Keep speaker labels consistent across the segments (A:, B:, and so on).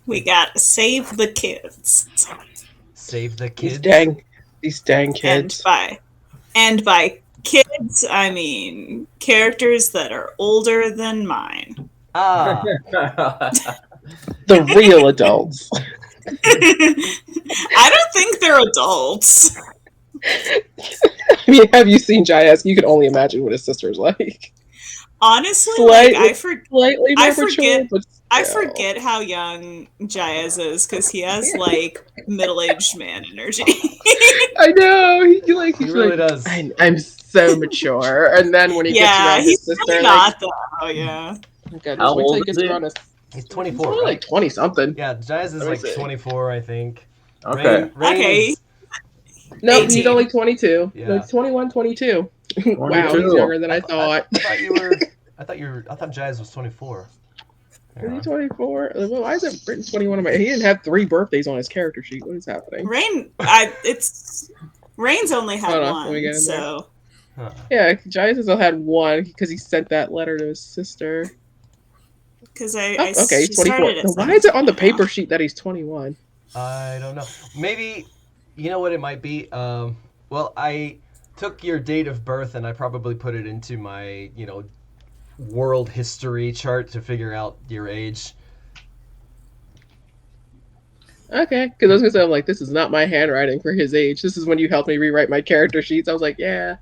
A: We got Save the Kids.
B: Save the kids.
C: These dang kids.
A: And by kids, I mean characters that are older than mine.
B: Ah,
C: The real adults.
A: I don't think they're adults.
C: I mean, have you seen Jaez? You can only imagine what his sister's like.
A: Honestly,
C: Slightly-
A: like,
C: Slightly more mature, but
A: I
C: still.
A: forget how young Jaez is because he has like middle-aged man energy.
C: I know. He
B: really does.
C: I'm so mature. And then when he gets around
A: he's
C: his sister,
A: really not though. Oh yeah.
D: How old is he?
B: he's 24,
C: He's
B: right?
C: like 20 something.
B: Yeah, Jaez is
D: Let me
B: like
D: see.
B: 24, I think.
D: Okay.
B: Rain
A: Okay.
B: is-
C: No,
A: 18.
C: he's only 22.
B: Yeah.
C: No, he's 21, 22. Wow,
D: 22.
C: he's younger than I thought.
B: I thought Jaez was 24.
C: Is he 24? Well, why is it written 21 on my... He didn't have 3 birthdays on his character sheet. What is happening?
A: Rain's only had
C: Hold on, let me get
A: one,
C: in
A: so
B: Huh.
C: Yeah, Jaez has had 1 because he sent that letter to his sister.
A: because
C: Okay,
A: she
C: he's 24.
A: started at
C: Now, why is it on the
A: 17
C: paper
A: now.
C: sheet that he's 21?
B: I don't know. Maybe, you know what it might be? Well, I took your date of birth and I probably put it into my, world history chart to figure out your age.
C: Okay, because I was going to say, I'm like, this is not my handwriting for his age. This is when you helped me rewrite my character sheets. I was like, yeah,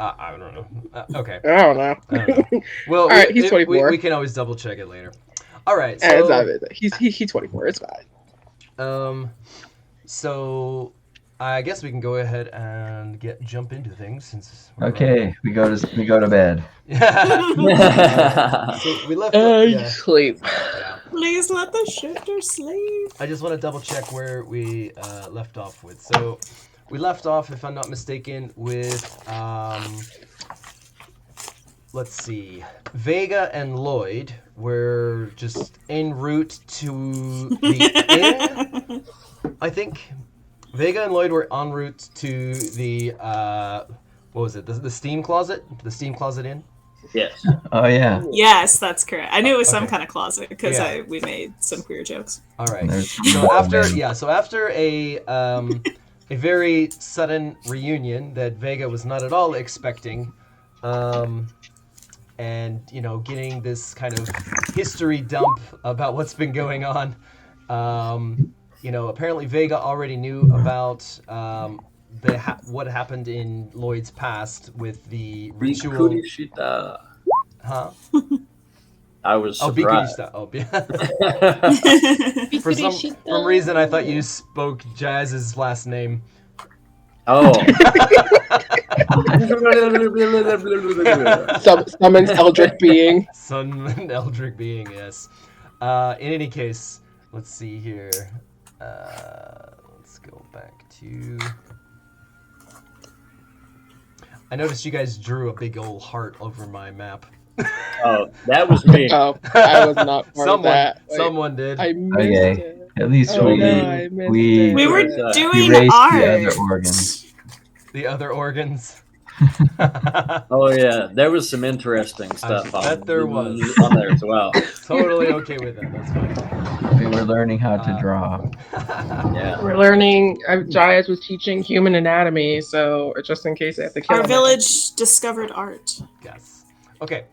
B: I don't know. Okay.
C: I don't know.
B: I don't know. Well,
C: All right, he's 24.
B: We can always double check it later. All right.
C: Eh, it's
B: So,
C: not- he's 24. It's fine.
B: so I guess we can go ahead and jump into things since.
E: Okay, we go to bed.
B: Yeah. So we left. Yeah.
C: Sleep.
A: Please let the shifter sleep.
B: I just want to double check where we left off with. So we left off, if I'm not mistaken, with let's see, Vega and Lloyd were just en route to the inn. I think Vega and Lloyd were en route to the what was it? The steam closet? The steam closet inn?
D: Yes.
E: Oh yeah.
A: Yes, that's correct. I knew it was some
B: Okay.
A: kind of closet because
B: Yeah.
A: we made some queer jokes.
B: All right.
E: There's
B: So after a very sudden reunion that Vega was not at all expecting, and getting this kind of history dump about what's been going on, apparently Vega already knew about what happened in Lloyd's past with the ritual.
D: Bikurishita.
B: Huh?
D: I was
B: Oh,
D: surprised.
B: Bikurishita. Oh, yeah. For some reason, I thought you spoke Jaez's last name.
D: Oh.
C: Summons Eldritch being.
B: Sun Eldritch being, yes. In any case, let's see here. Let's go back to. I noticed you guys drew a big old heart over my map.
D: Oh, that was me.
C: Oh, I was not part of that. Wait,
B: Someone did.
C: I missed
E: Okay.
C: it.
E: At least
C: Oh,
E: we
C: no, I missed
E: we
C: it.
A: We were
D: Uh,
A: doing
E: erased
A: art.
E: the other organs.
B: The other organs.
D: Oh yeah, there was some interesting stuff
B: bet there was.
D: on there as well.
B: Totally okay with that. That's fine.
E: We were learning how to draw.
D: Yeah.
C: We're learning. Jaez was teaching human anatomy, so just in case I have to kill
A: Our
C: him.
A: village discovered art.
B: Yes. Okay.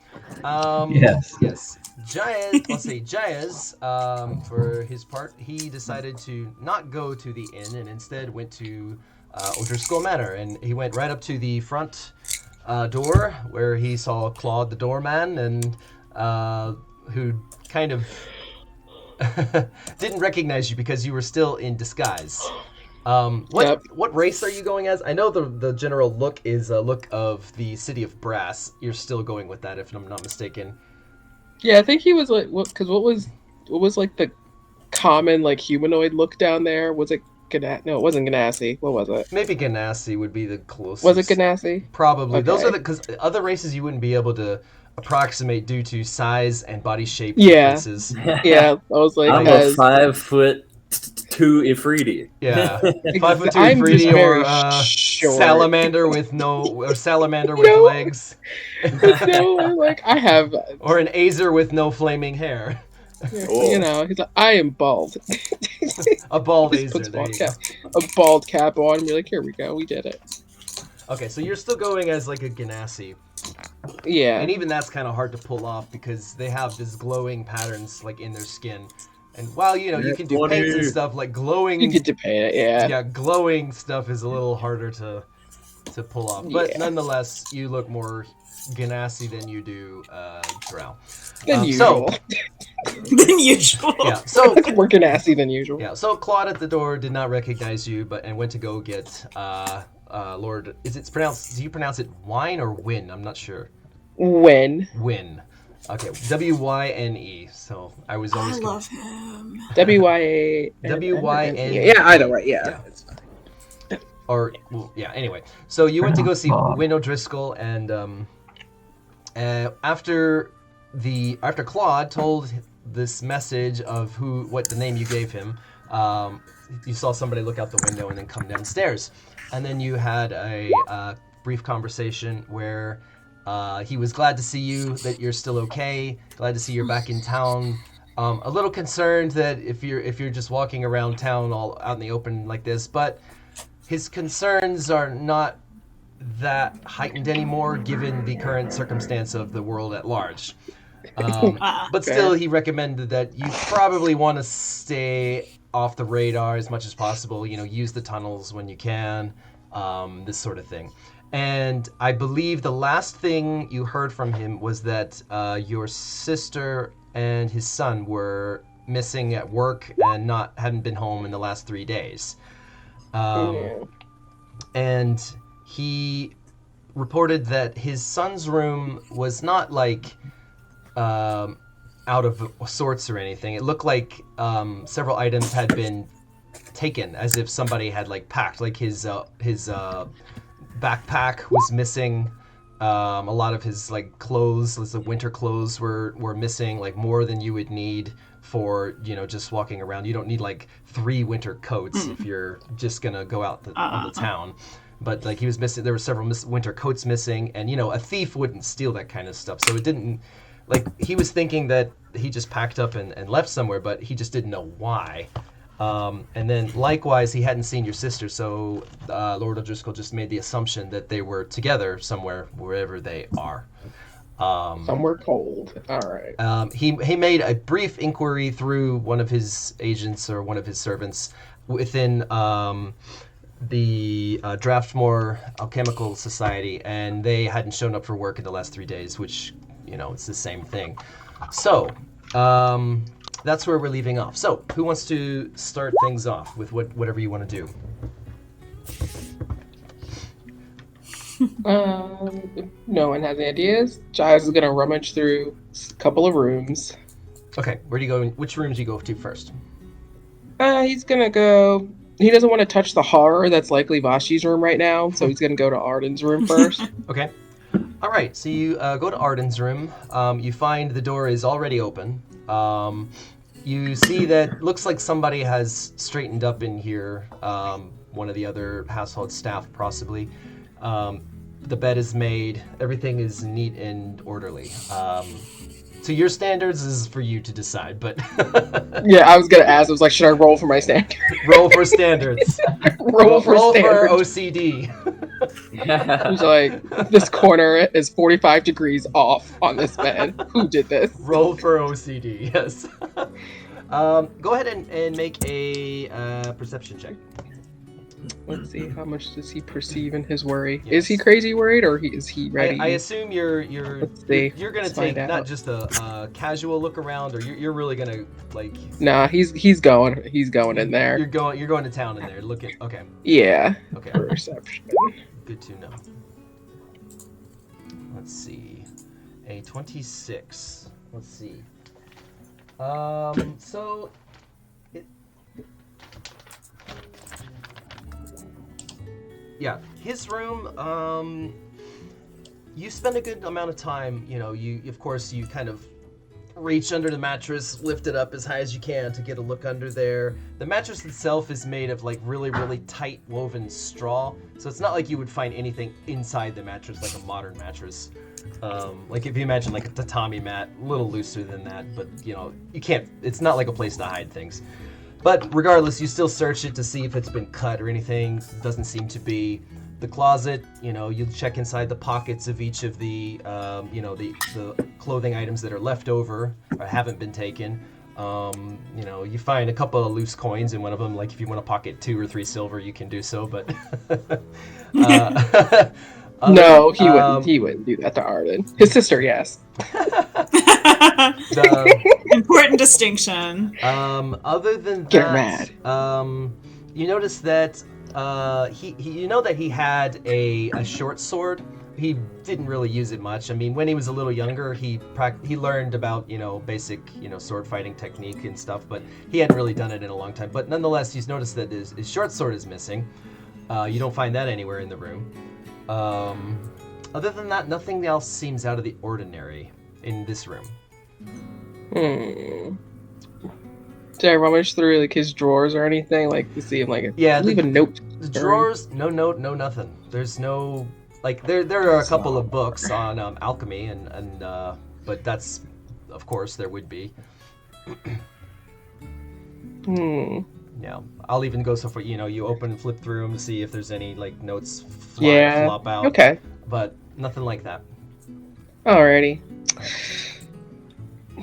E: Yes.
B: Yes. Jaez, for his part, he decided to not go to the inn and instead went to O'Driscoll Manor, and he went right up to the front door where he saw Claude the doorman, and who kind of didn't recognize you because you were still in disguise. What race are you going as? I know the general look is a look of the City of Brass. You're still going with that, if I'm not mistaken.
C: Yeah, I think he was like, because what was like the common like humanoid look down there? Was it No, it wasn't Ganassi. What was it?
B: Maybe Ganassi would be the closest.
C: Was it Ganassi?
B: Probably. Those
C: Okay.
B: are because other races you wouldn't be able to approximate due to size and body shape
C: Yeah.
B: differences.
C: Yeah, I was like,
D: I'm a 5'2" Ifriti.
B: Yeah, 5'2"
C: I'm just
B: Ifriti or
C: very short.
B: salamander with salamander with
C: No.
B: legs,
C: No, like I have.
B: or an Azer with no flaming hair.
C: You know, he's like, I am bald.
B: A bald
C: Just
B: Azer,
C: puts
B: there you go.
C: a bald cap on. And you're like, here we go, we did it.
B: Okay, so you're still going as like a Ganassi.
C: Yeah.
B: And even that's kind of hard to pull off because they have this glowing patterns like in their skin. And while you know you can do paints and stuff, like glowing,
C: You get to paint it, yeah.
B: Yeah, glowing stuff is a little harder to pull off. But nonetheless, you look more Ganassi than you do Drow.
C: Than usual.
A: Than usual.
B: Yeah, so
C: more Ganassi than usual.
B: Yeah, so Claude at the door did not recognize you, and went to go get Lord. Is it pronounced? Do you pronounce it Wine or Win? I'm not sure.
C: Win.
B: Okay, Wyne. So I was always.
A: I love him.
C: Wya.
B: Wyne.
C: Yeah, either way. Yeah. It's fine.
B: Or well, yeah. Anyway, so you went to go see Win O'Driscoll, and after Claude told this message of what the name you gave him, you saw somebody look out the window and then come downstairs, and then you had a brief conversation where he was glad to see you, that you're still okay, glad to see you're back in town. A little concerned that if you're just walking around town all out in the open like this, but his concerns are not that heightened anymore given the current circumstance of the world at large. But still, he recommended that you probably want to stay off the radar as much as possible. You know, use the tunnels when you can, this sort of thing. And I believe the last thing you heard from him was that your sister and his son were missing at work and hadn't been home in the last 3 days. And he reported that his son's room was not like out of sorts or anything. It looked like several items had been taken, as if somebody had like packed. Like his backpack was missing. A lot of his like clothes, the winter clothes, were missing, like more than you would need for just walking around. You don't need like 3 winter coats if you're just gonna go out on the town. But like he was missing, there were several winter coats missing, and a thief wouldn't steal that kind of stuff. So it didn't, like, he was thinking that he just packed up and left somewhere, but he just didn't know why. And then likewise, he hadn't seen your sister, so Lord O'Driscoll just made the assumption that they were together somewhere, wherever they are.
C: Somewhere cold. All right.
B: He made a brief inquiry through one of his agents or one of his servants within the Draftmore Alchemical Society, and they hadn't shown up for work in the last 3 days, which, it's the same thing. So, that's where we're leaving off. So, who wants to start things off with whatever you want to do?
C: If no one has any ideas, Jaez is gonna rummage through a couple of rooms.
B: Okay, where do you go? Which rooms do you go to first?
C: He's gonna go. He doesn't want to touch the horror that's likely Vashi's room right now, so he's gonna go to Arden's room first.
B: Okay. All right. So you go to Arden's room. You find the door is already open. You see that looks like somebody has straightened up in here. One of the other household staff, possibly. The bed is made. Everything is neat and orderly. To your standards is for you to decide, but
C: yeah, I was gonna ask. I was like, should I roll for my standard?
B: Roll for standards.
C: roll for
B: OCD.
C: I was like, this corner is 45 degrees off on this bed. Who did this?
B: Roll for OCD. Yes. Go ahead and make a perception check.
C: Let's see, how much does he perceive in his worry?
B: Yes.
C: Is he crazy worried, or is he ready?
B: I assume you're going to take not just a casual look around, or you're really going to like.
C: Nah, he's going in there.
B: You're going to town in there. Looking. Okay.
C: Yeah.
B: Okay.
C: Perception.
B: Good to know. Let's see, a 26. Let's see. So. Yeah, his room, you spend a good amount of time, you of course, you kind of reach under the mattress, lift it up as high as you can to get a look under there. The mattress itself is made of like really, really tight woven straw, so it's not like you would find anything inside the mattress like a modern mattress. Like if you imagine like a tatami mat, a little looser than that, but you know, you can't, it's not like a place to hide things. But regardless, you still search it to see if it's been cut or anything. Doesn't seem to be. The closet, you know, you check inside the pockets of each of the, you know, the clothing items that are left over or haven't been taken. You know, you find a couple of loose coins in one of them. Like if you want to pocket 2 or 3 silver, you can do so. But
C: no, he wouldn't. He wouldn't do that to Arden. His sister, yes.
A: Important distinction.
B: Other than
C: Get
B: that,
C: mad.
B: you notice that you know that he had a short sword. He didn't really use it much. I mean, when he was a little younger, he learned about, you know, basic, you know, sword fighting technique and stuff, but he hadn't really done it in a long time. But nonetheless, he's noticed that his short sword is missing. You don't find that anywhere in the room. Other than that, nothing else seems out of the ordinary in this room.
C: Did I rummage through like his drawers or anything, like to see him like leave a note?
B: The drawers, no note, no nothing. There's no like there are a couple of books on alchemy and but that's, of course there would be. Yeah, I'll even go so far. You know, you open and flip through them to see if there's any like notes flop out.
C: Okay.
B: But nothing like that.
C: Alrighty.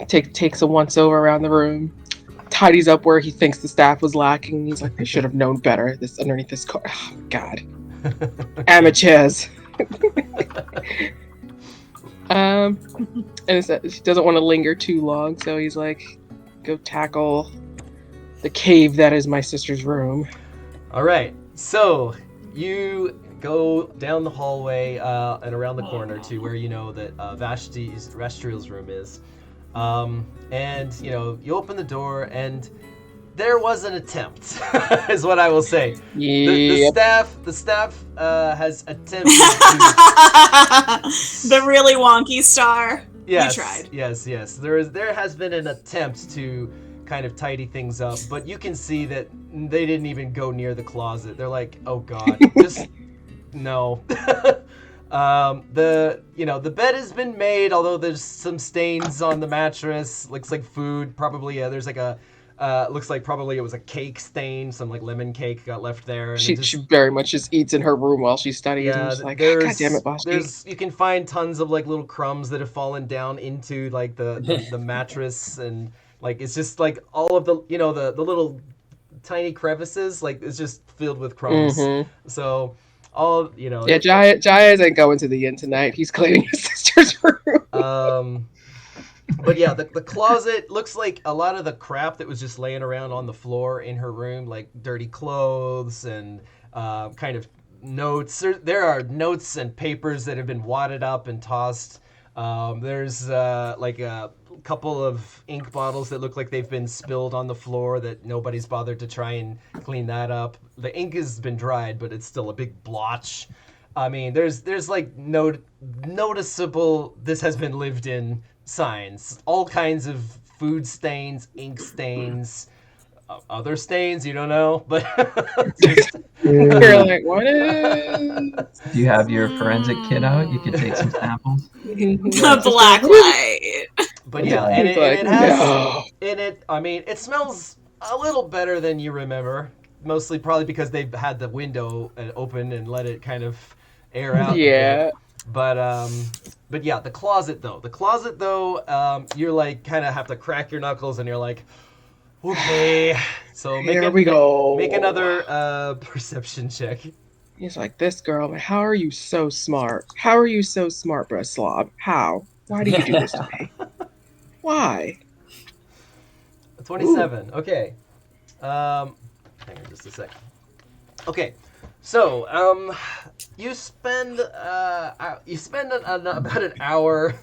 C: Takes a once over around the room, tidies up where he thinks the staff was lacking. He's like, I should have known better. This underneath this car. Oh God. Amateurs. And he doesn't want to linger too long, so he's like, go tackle the cave that is my sister's room.
B: All right, so you go down the hallway and around the corner to where you know that Vastriel's room is, and you know you open the door and there was an attempt, is what I will say.
C: Yep.
B: The staff has attempted to...
A: The really wonky star.
B: Yes,
A: We tried.
B: yes. There has been an attempt to kind of tidy things up, but you can see that they didn't even go near the closet. They're like, oh God, just no. The bed has been made, although there's some stains on the mattress. Looks like food, probably. There's like a looks like probably it was a cake stain, some like lemon cake got left there. And
C: She very much just eats in her room while she studies.
B: Yeah,
C: and just like, God damn it, Bosch.
B: You can find tons of like little crumbs that have fallen down into like the mattress, and like it's just like all of the the little tiny crevices, like it's just filled with crumbs. So all
C: Yeah, Jaez ain't going to the inn tonight. He's cleaning his sister's room.
B: But yeah, the closet looks like a lot of the crap that was just laying around on the floor in her room, like dirty clothes and kind of notes. There are notes and papers that have been wadded up and tossed. There's like a couple of ink bottles that look like they've been spilled on the floor that nobody's bothered to try and clean that up. The ink has been dried, but it's still a big blotch. I mean, there's like noticeable this has been lived in signs, all kinds of food stains, ink stains, other stains you don't know, but
C: You're like, what is?
E: Do you have your forensic kit out? You could take some samples.
A: The black light.
B: But yeah, and it has in it. I mean, it smells a little better than you remember. Mostly probably because they've had the window open and let it kind of air out.
C: Yeah.
B: But yeah, the closet though, you're like kind of have to crack your knuckles and you're like, okay. So
C: Here we go.
B: Make another perception check.
C: He's like, this girl, how are you so smart? How are you so smart, bro slob? How? Why do you do this to me? Why?
B: 27. Ooh. Okay. Hang on just a second. Okay. So, you spend about an hour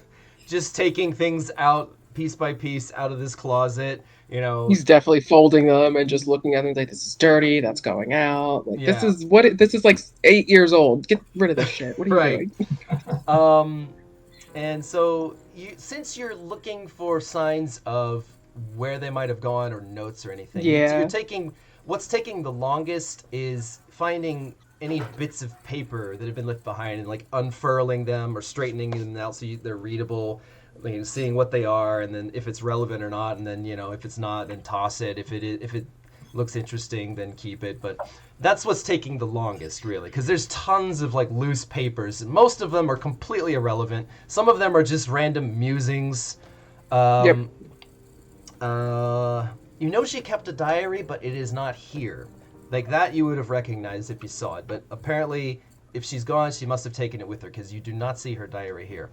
B: just taking things out piece by piece out of this closet. You know,
C: he's definitely folding them and just looking at them like, this is dirty, that's going out. Like,
B: yeah.
C: This is like 8 years old. Get rid of this shit. What are you
B: doing? And so since you're looking for signs of where they might have gone or notes or anything,
C: yeah.
B: What's taking the longest is finding any bits of paper that have been left behind and like unfurling them or straightening them out so they're readable, seeing what they are, and then if it's relevant or not, and then if it's not, then toss it. If it looks interesting, then keep it. But that's what's taking the longest, really, because there's tons of like loose papers. Most of them are completely irrelevant. Some of them are just random musings.
C: Yep.
B: She kept a diary, but it is not here. Like that you would have recognized if you saw it, but apparently if she's gone, she must have taken it with her, because you do not see her diary here.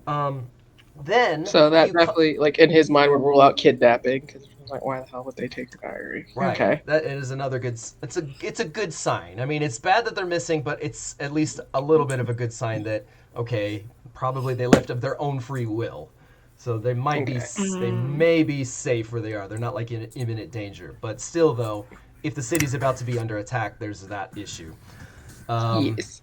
B: Then
C: so that definitely, like in his mind, would rule out kidnapping, because like, why the hell would they take the diary?
B: Right.
C: Okay.
B: That is another good. It's a good sign. I mean, it's bad that they're missing, but it's at least a little bit of a good sign that probably they left of their own free will, so they might be they may be safe where they are. They're not like in imminent danger, but still though, if the city's about to be under attack, there's that issue.
C: Yes.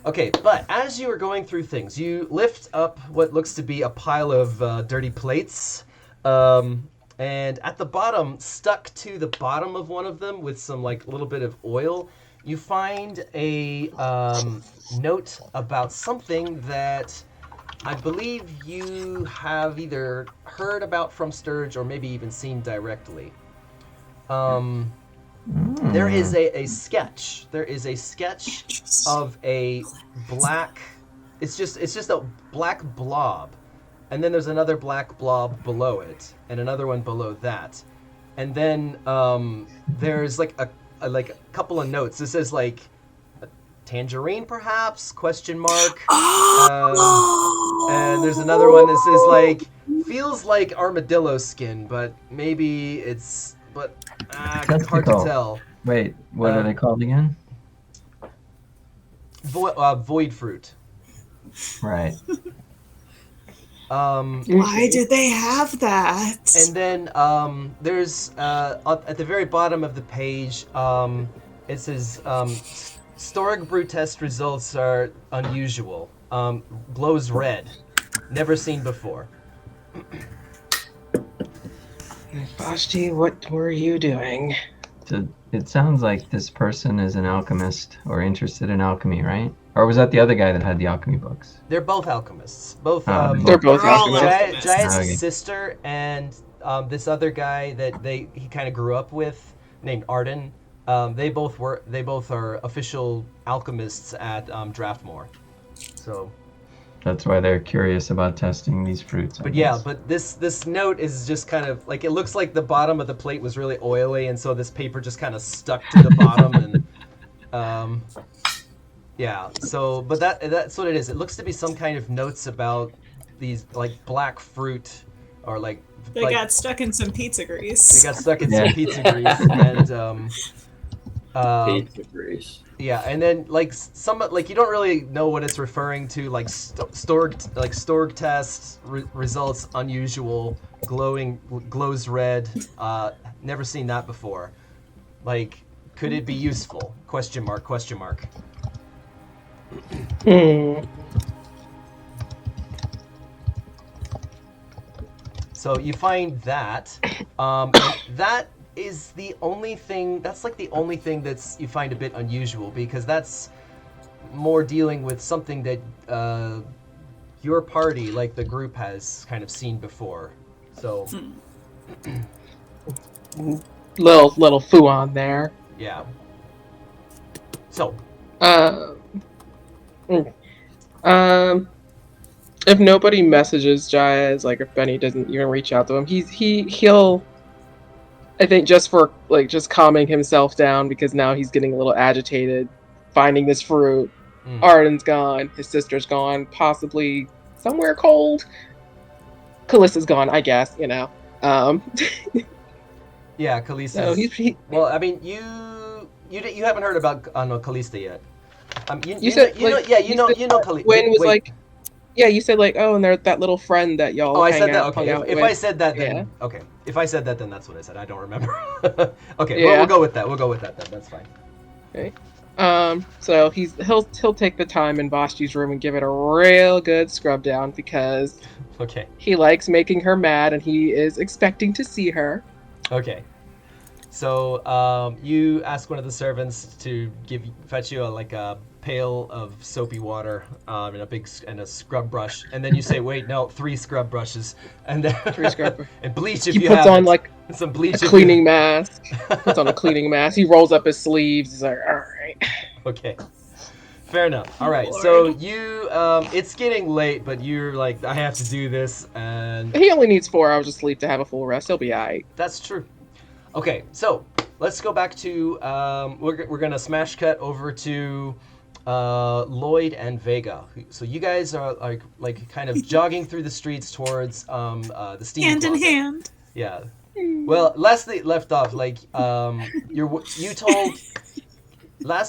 B: Okay, but as you are going through things, you lift up what looks to be a pile of dirty plates. And at the bottom, stuck to the bottom of one of them with some like little bit of oil, you find a note about something that I believe you have either heard about from Sturge or maybe even seen directly. There is a sketch. There is a sketch of a black. It's just a black blob. And then there's another black blob below it, and another one below that, and then there's like a couple of notes. This is like a tangerine, perhaps? Question mark. And there's another one that says like feels like armadillo skin, but maybe it's hard to tell.
E: Wait, what are they called again?
B: Void fruit.
E: Right.
A: Why did they have that?
B: And then there's at the very bottom of the page, it says Storg brew test results are unusual. Glows red, never seen before.
C: Vashti, what were you doing?
E: So it sounds like this person is an alchemist or interested in alchemy, right? Or was that the other guy that had the alchemy books?
B: They're both alchemists. Both.
C: They're both alchemists.
B: Jaez's sister and this other guy that he kind of grew up with, named Arden. They both are official alchemists at Draftmore. So.
E: That's why they're curious about testing these fruits.
B: But yeah, but this note is just kind of like, it looks like the bottom of the plate was really oily, and so this paper just kind of stuck to the bottom, and yeah. So, but that's what it is. It looks to be some kind of notes about these like black fruit, or like
A: they got stuck in some pizza grease.
B: They got stuck in some pizza grease, and
D: pizza grease.
B: Yeah, and then like you don't really know what it's referring to, like Storg test results unusual, glows red, never seen that before. Like, could it be useful? Question mark. So you find that, that is the only thing. That's like the only thing that's you find a bit unusual, because that's more dealing with something that your party, like the group, has kind of seen before. So
C: little foo on there.
B: Yeah. So
C: if nobody messages Jaez, like if Beni doesn't even reach out to him, he'll I think just calming himself down, because now he's getting a little agitated, finding this fruit. Arden's gone, his sister's gone, possibly somewhere cold. Kallista's gone, I guess,
B: Yeah, Kallista.
C: So
B: well, I mean, you haven't heard about Kallista yet.
C: You said
B: Kallista.
C: When was like, yeah, you said like, oh, and there's that little friend that y'all.
B: Oh, I said
C: out,
B: that. Okay, if I said that, then okay. If I said that, then that's what I said. I don't remember. Okay, well, we'll go with that. Then that's fine.
C: Okay. So he'll take the time in Vashti's room and give it a real good scrub down, because
B: okay,
C: he likes making her mad and he is expecting to see her.
B: Okay. So you ask one of the servants to fetch you a pail of soapy water and a scrub brush, and then you say, "Wait, no, 3 scrub brushes," and then
C: 3 scrub.
B: and bleach if
C: He
B: you
C: puts
B: have
C: on
B: it.
C: like
B: Some bleach.
C: a cleaning mask. Puts on a cleaning mask. He rolls up his sleeves. He's like, all right.
B: Okay. Fair enough. All right.
A: Lord.
B: So you, it's getting late, but you're like, I have to do this, and
C: He only needs 4 hours of sleep to have a full rest. He'll be alright.
B: that's true. Okay. So let's go back to we're gonna smash cut over to Lloyd and Vega. So you guys are like kind of jogging through the streets towards the steam
A: Hand in
B: closet.
A: hand.
B: Yeah. Well, last we left off, last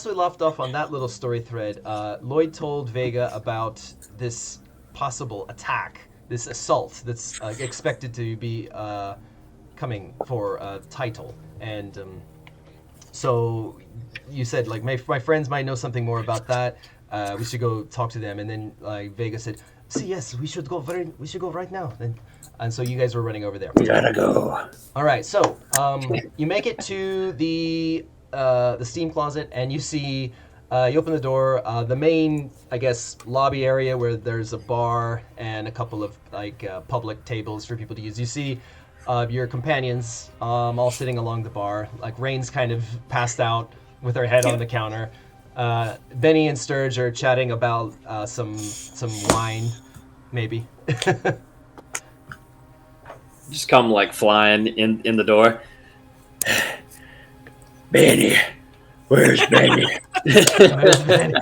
B: we left off on that little story thread, Lloyd told Vega about this possible attack, this assault that's expected to be coming for a title, and so you said like my friends might know something more about that. We should go talk to them, and then Vega said, "See, yes, we should go right now." And so you guys were running over there.
D: We gotta go.
B: All right, so you make it to the steam closet, and you see you open the door. The main, I guess, lobby area where there's a bar and a couple of public tables for people to use. You see your companions all sitting along the bar. Like Rain's kind of passed out with her head on the counter. Beni and Sturge are chatting about some wine, maybe.
D: Just come like flying in the door. Beni, where's Beni?
B: Where's Beni?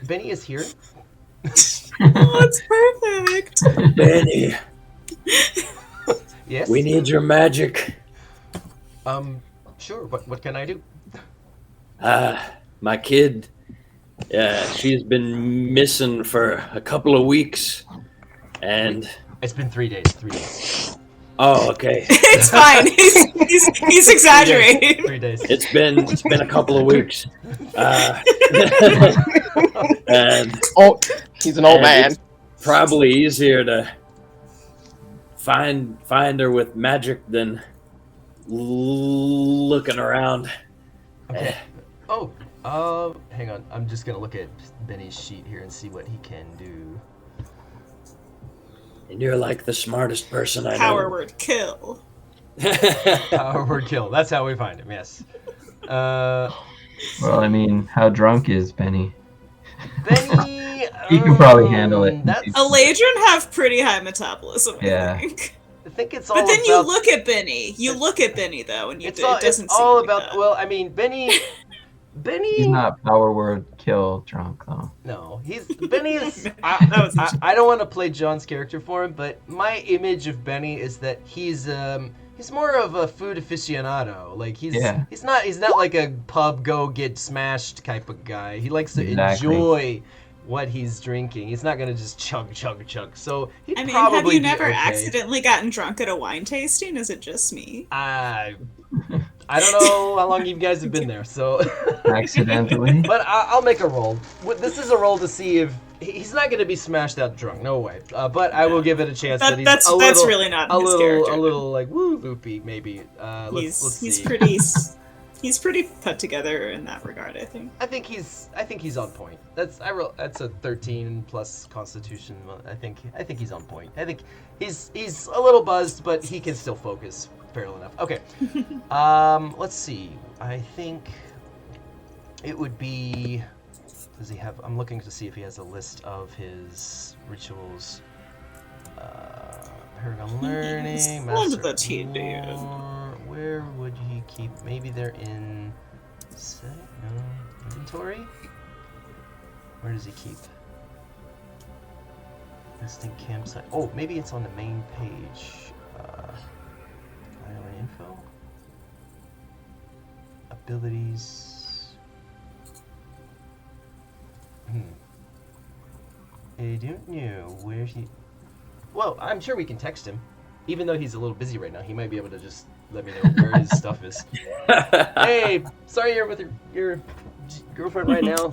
B: Beni is here.
A: Oh, it's perfect.
D: Beni,
B: Yes.
D: we need your magic.
B: Sure. What can I do?
D: My kid, she's been missing for a couple of weeks, and
B: It's been 3 days. 3 days.
D: oh, okay.
A: It's fine. He's exaggerating.
B: 3 days.
D: It's been a couple of weeks. And
C: Oh, he's an old
D: and
C: man.
D: it's probably easier to find her with magic than looking around.
B: Okay. Oh, hang on. I'm just gonna look at Benny's sheet here and see what he can do.
D: And you're like the smartest person I know.
A: Power word kill.
B: Power word kill. That's how we find him. Yes.
E: Well, I mean, how drunk is Beni?
B: Benny.
E: He can probably handle it.
B: That's.
A: Eladrin have pretty high metabolism,
E: Yeah.
A: I think.
B: I think it's all.
A: But then
B: about,
A: you look at Benny. You look at Benny though, and it doesn't
B: It's
A: seem
B: all
A: like
B: about.
A: that.
B: Well, I mean, Benny.
E: He's not power word kill drunk though.
B: No, Benny is.
A: That was
B: I don't want to play John's character for him, but my image of Benny is that he's more of a food aficionado. Like he's not like a pub go get smashed type of guy. He likes to enjoy what he's drinking. He's not gonna just chug. So he'd
A: I mean,
B: probably
A: have you
B: be
A: never
B: okay.
A: accidentally gotten drunk at a wine tasting? Is it just me?
B: I don't know how long you guys have been there, so.
E: Accidentally.
B: But I'll make a roll. This is a roll to see if he's not going to be smashed out drunk. No way. But I will give it a chance that he's
A: That's
B: a little,
A: really not
B: a
A: his
B: little,
A: character.
B: a little like woo loopy maybe. Let's see.
A: He's pretty put together in that regard, I think.
B: I think he's on point. That's a 13 plus Constitution. I think he's on point. I think he's a little buzzed, but he can still focus fairly enough. Okay. Let's see. I think it would be. Does he have? I'm looking to see if he has a list of his rituals. Paragon learning.
A: One of
B: Master
A: the he did.
B: Lore. Where would he keep? Maybe they're in. Inventory. Where does he keep? Distant campsite. Oh, maybe it's on the main page. Island info. Abilities. I don't know where he. Well, I'm sure we can text him. Even though he's a little busy right now, he might be able to just let me know where his stuff is. Hey, sorry you're with your girlfriend right now.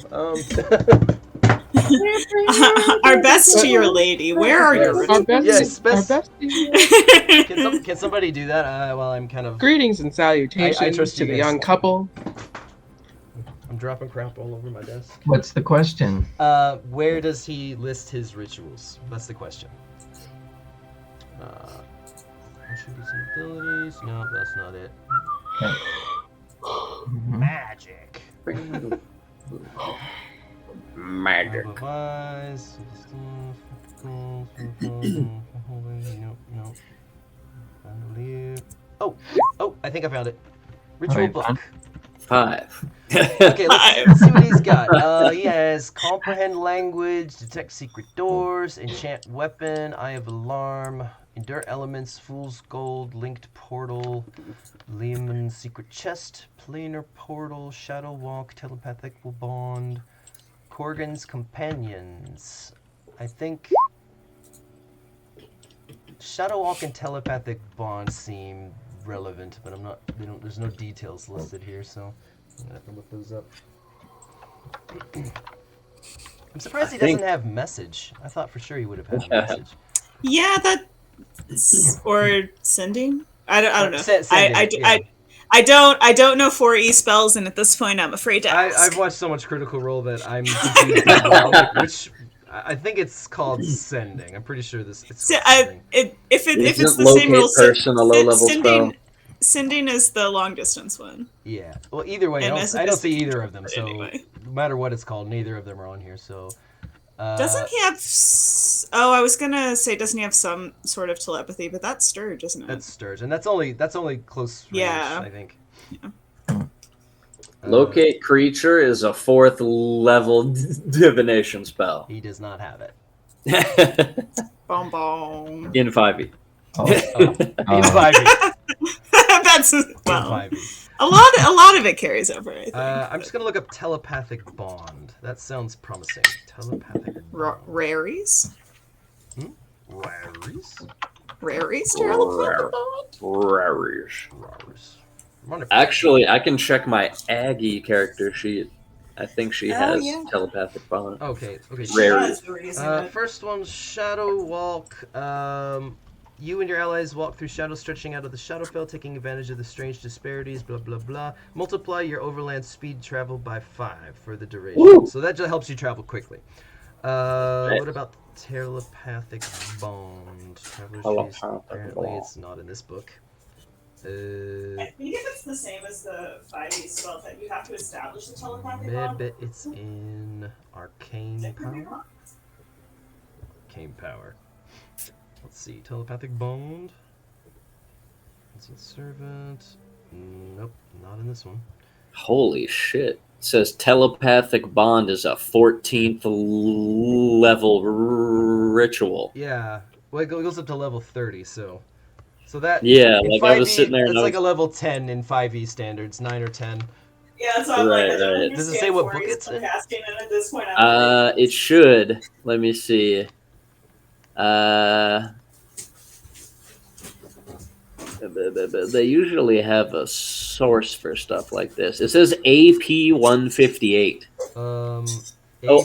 A: Our best to your lady. Where are your
B: Yes.
C: Our
A: rituals?
C: best,
B: Yes,
C: our best.
B: Can somebody do that while I'm kind of...
C: Greetings and salutations
B: trust
C: to
B: you
C: the
B: guys.
C: young couple.
B: I'm dropping crap all over my desk.
E: What's the question?
B: Where does he list his rituals? That's the question. Attributes and abilities. No, that's not it. Magic.
D: Magic.
B: Otherwise, no. Oh, I think I found it. Ritual
E: you
B: book.
E: found
D: 5.
B: Okay, let's see what he's got. He has comprehend language, detect secret doors, enchant weapon, eye of alarm, endure elements, fool's gold, linked portal, Lehman's secret chest, planar portal, shadow walk, telepathic bond, Corgan's companions. I think shadow walk and telepathic bond seem relevant, but I'm not. There's no details listed here, so I'm gonna have to look those up. I'm surprised he doesn't have message. I thought for sure he would have had message.
A: Yeah, that's or sending. I don't know.
B: Sending, yeah.
A: I don't know 4E spells, and at this point, I'm afraid to ask.
B: I've watched so much Critical Role that I'm confused. Like, which I think it's called sending. I'm pretty sure it's called sending.
A: If it's the
D: locate
A: same rule,
D: person a low level spell.
A: Sending is the long distance one.
B: Yeah. Well, either way,
A: And
B: I don't see either of them.
A: but
B: So
A: anyway.
B: no matter what it's called, neither of them are on here. So.
A: Doesn't he have? Oh, I was gonna say, doesn't he have some sort of telepathy? But that's Sturge, isn't it?
B: That's Sturge, and that's only close range,
A: Yeah.
B: I think.
A: Yeah.
D: Locate creature is a 4th level divination spell.
B: He does not have it.
A: Boom, boom.
D: In 5e.
E: Oh,
B: In 5e.
A: That's
B: In
A: well.
B: 5e.
A: A lot of it carries over. I think.
B: I'm just gonna look up telepathic bond. That sounds promising. Telepathic bond.
A: Raries.
B: Raries?
A: Raries. Telepathic bond?
D: Raries.
B: Raries. Wonderful.
D: Actually, I can check my Aggie character sheet. I think she has
A: yeah.
D: telepathic bond.
B: Okay.
D: Rare.
A: That's the reason.
B: First one's Shadow Walk. You and your allies walk through shadows stretching out of the Shadowfell, taking advantage of the strange disparities, blah, blah, blah. Multiply your overland speed travel by 5 for the duration.
D: Woo!
B: So that just helps you travel quickly. What about telepathic bond? Traveler's Chase. Apparently it's not in this book.
A: I think if it's the same as the 5e spell, that you have to establish the telepathic bond.
B: Maybe it's in Arcane Power? Arcane Power. Let's see, telepathic bond. Ancient servant. Nope, not in this one.
D: Holy shit. It says telepathic bond is a 14th level ritual.
B: Yeah, well, it goes up to level 30, so that.
D: Yeah,
B: in
D: like
B: 5e,
D: I was sitting there and
B: it's
D: I
B: like
D: was...
B: a level 10 in 5e standards, 9 or 10.
A: Yeah, so I'm like, I don't
D: Right.
B: Does it say what book it's in?
A: Casting, and at this point, I'm
D: It should. Let me see. They usually have a source for stuff like this. It says AP 158.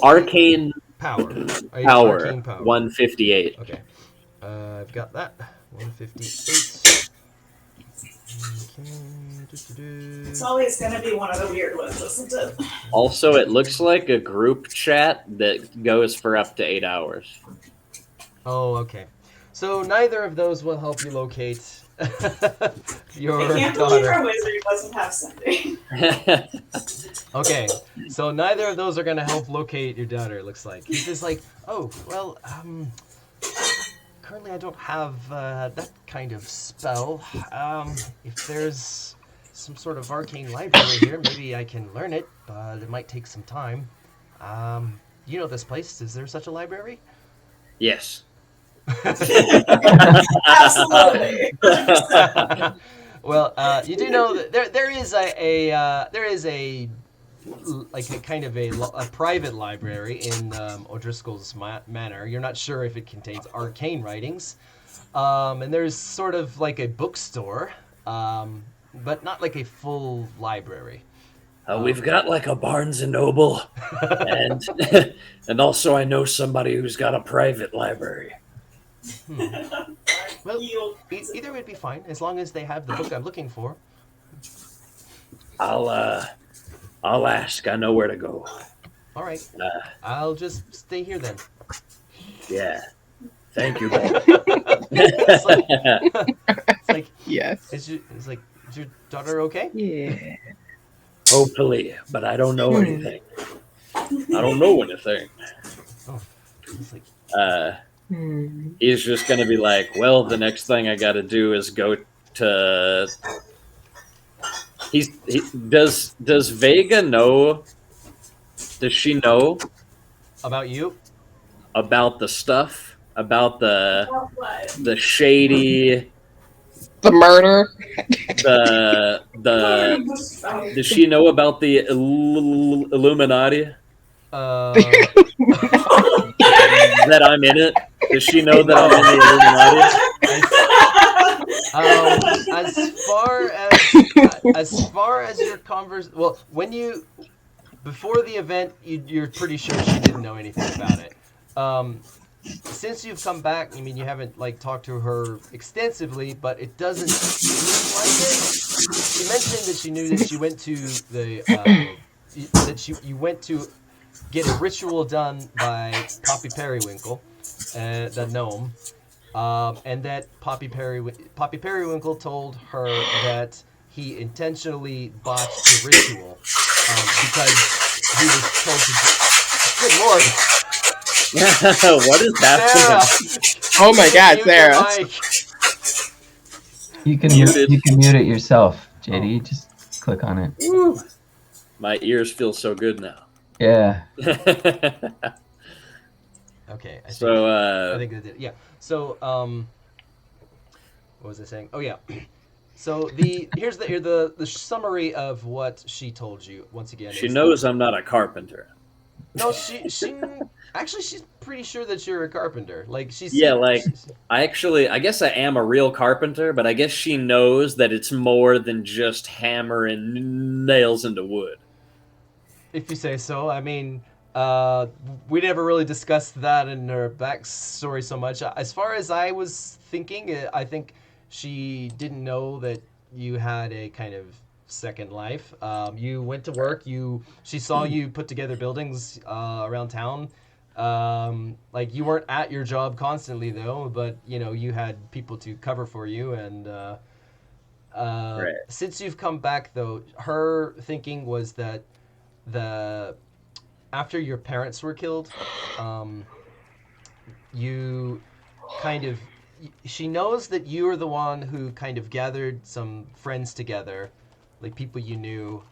D: Arcane
B: Power.
D: Arcane Power 158.
B: Okay. I've got that. 158.
A: It's always going to be one of the weird ones, isn't it?
D: Also, it looks like a group chat that goes for up to 8 hours.
B: Oh, okay. So neither of those will help you locate your
A: I can't believe
B: daughter.
A: our wizard doesn't have sending.
B: Okay, so neither of those are gonna help locate your daughter. It looks like he's just like, oh well, currently I don't have that kind of spell. If there's some sort of arcane library here, maybe I can learn it, but it might take some time. You know this place? Is there such a library?
D: Yes.
A: Absolutely.
B: Well, you do know that there is a kind of a private library in O'Driscoll's Manor. You're not sure if it contains arcane writings, and there's sort of like a bookstore, but not like a full library.
D: We've got like a Barnes and Noble, and and also I know somebody who's got a private library.
B: Well, either would be fine as long as they have the book I'm looking for.
D: I'll ask. I know where to go.
B: All right,
D: Uh,
B: I'll just stay here then.
D: yeah. Thank you, boy.
B: It's like
C: Yes.
B: is your daughter okay?
C: Yeah.
D: Hopefully, but I don't know anything. I don't know anything.
B: Oh, it's like
D: He's just gonna be like, well, the next thing I got to do is go to. Does Vega know? Does she know
B: about you.
D: about the stuff about the shady
C: The murder.
D: the does she know about the Illuminati that I'm in it? Does she know that I'm in the Illuminati?
B: As far as your well, when you before the event, you're pretty sure she didn't know anything about it. Since you've come back, I mean, you haven't like talked to her extensively, but it doesn't seem like it. She mentioned that she knew that she went to the you went to get a ritual done by Poppy Periwinkle, the gnome, and that Poppy Periwinkle told her that he intentionally botched the ritual because he was told to. Good lord!
D: What is happening?
C: Oh my God,
B: Mute
C: Sarah.
B: your mic.
E: You can
D: Muted.
E: mute it yourself, JD. Just click on it.
D: Woo. My ears feel so good now.
E: Yeah.
B: Okay. I
D: So
B: think that did. Yeah. So what was I saying? Oh yeah. So here's the summary of what she told you once again.
D: she
B: is
D: knows I'm not a carpenter.
B: No, she actually she's pretty sure that you're a carpenter. Like she's
D: Yeah, like I guess I am a real carpenter, but I guess she knows that it's more than just hammering nails into wood.
B: if you say so. I mean, we never really discussed that in her backstory so much. As far as I was thinking, I think she didn't know that you had a kind of second life. You went to work. She saw you put together buildings around town. Like you weren't at your job constantly though, but you had people to cover for you. And
D: Right.
B: since you've come back though, her thinking was that after your parents were killed, you kind of she knows that you are the one who kind of gathered some friends together, like people you knew,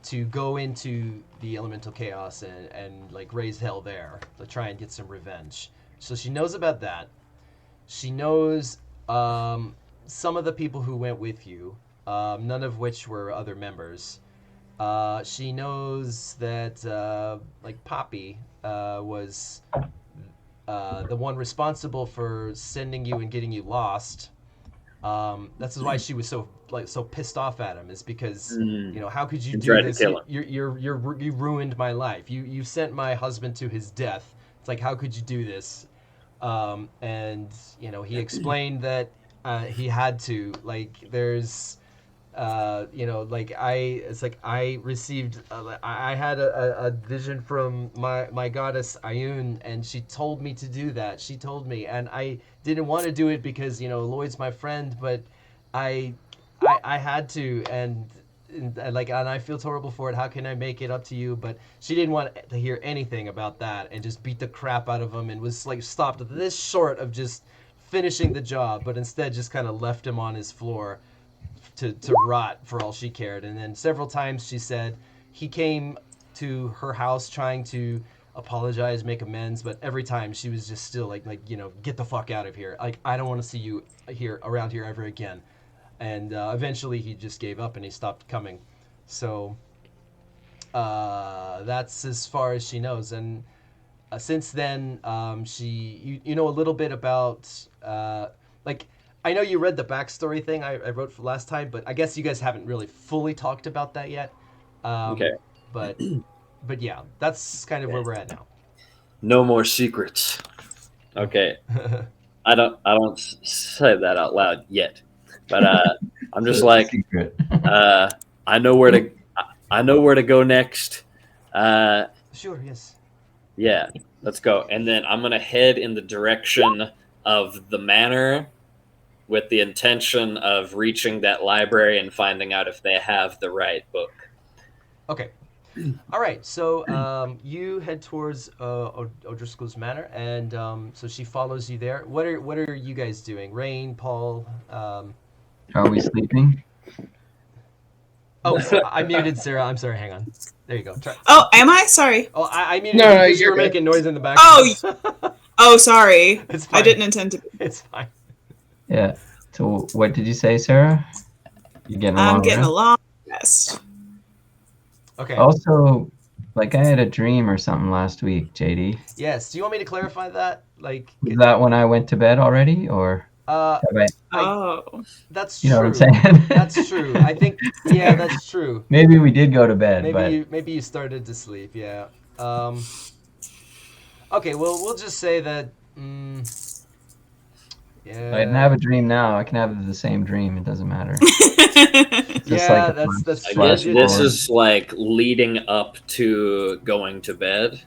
B: to go into the elemental chaos and like raise hell there to try and get some revenge. So she knows about that. She knows some of the people who went with you, none of which were other members. She knows that like Poppy was the one responsible for sending you and getting you lost. That's why she was so pissed off at him, is because how could you
D: And
B: do
D: tried to
B: this?
D: kill him.
B: You ruined my life. You sent my husband to his death. It's like, how could you do this? And he explained that he had to, like, there's I received I had a vision from my goddess Ayun, and she told me to do that. She told me, and I didn't want to do it because Lloyd's my friend, but I had to, and I feel horrible for it. How can I make it up to you? But she didn't want to hear anything about that, and just beat the crap out of him, and was like stopped this short of just finishing the job, but instead just kind of left him on his floor to rot for all she cared. And then several times she said he came to her house trying to apologize, make amends, but every time she was just still like get the fuck out of here. Like, I don't want to see you around here ever again. And eventually he just gave up and he stopped coming. So that's as far as she knows. And since then, you know a little bit about I know you read the backstory thing I wrote for last time, but I guess you guys haven't really fully talked about that yet.
D: Okay.
B: But yeah, that's kind of where we're at now.
D: No more secrets. Okay. I don't say that out loud yet, but I'm just
E: It's a
D: like,
E: secret.
D: I know where to go next.
B: Sure, yes.
D: Yeah, let's go. And then I'm gonna head in the direction of the manor with the intention of reaching that library and finding out if they have the right book.
B: Okay. All right, so you head towards O'Driscoll's manor, and so she follows you there. What are you guys doing? Rain, Paul.
E: Are we sleeping?
B: Oh, I muted Sarah. I'm sorry. Hang on. There you go. Try.
A: Oh, am I? Sorry.
B: Oh, I muted
C: No,
B: you
C: no,
B: because you
C: you're
B: were
C: good.
B: making noise in the background.
A: Oh, sorry.
B: It's fine.
A: I didn't intend to.
B: It's fine.
E: Yeah. So what did you say, Sarah? You getting along?
A: I'm getting
E: well?
A: along. Best.
B: Okay.
E: Also, like I had a dream or something last week, JD.
B: Yes. Do you want me to clarify that? Like,
E: Was that when I went to bed already, or
B: uh,
E: have I?
A: Oh.
B: that's
E: You know
B: true.
E: what I'm saying?
B: That's true. I think. Yeah, that's true.
E: Maybe we did go to bed, but
B: Maybe you started to sleep. Yeah. Okay. Well, we'll just say that. Yeah.
E: I can have a dream now. I can have the same dream. It doesn't matter. Just
B: Yeah,
E: like a
B: that's
D: I
B: true.
D: guess
B: You
D: this
B: did-
D: is like leading up to going to bed.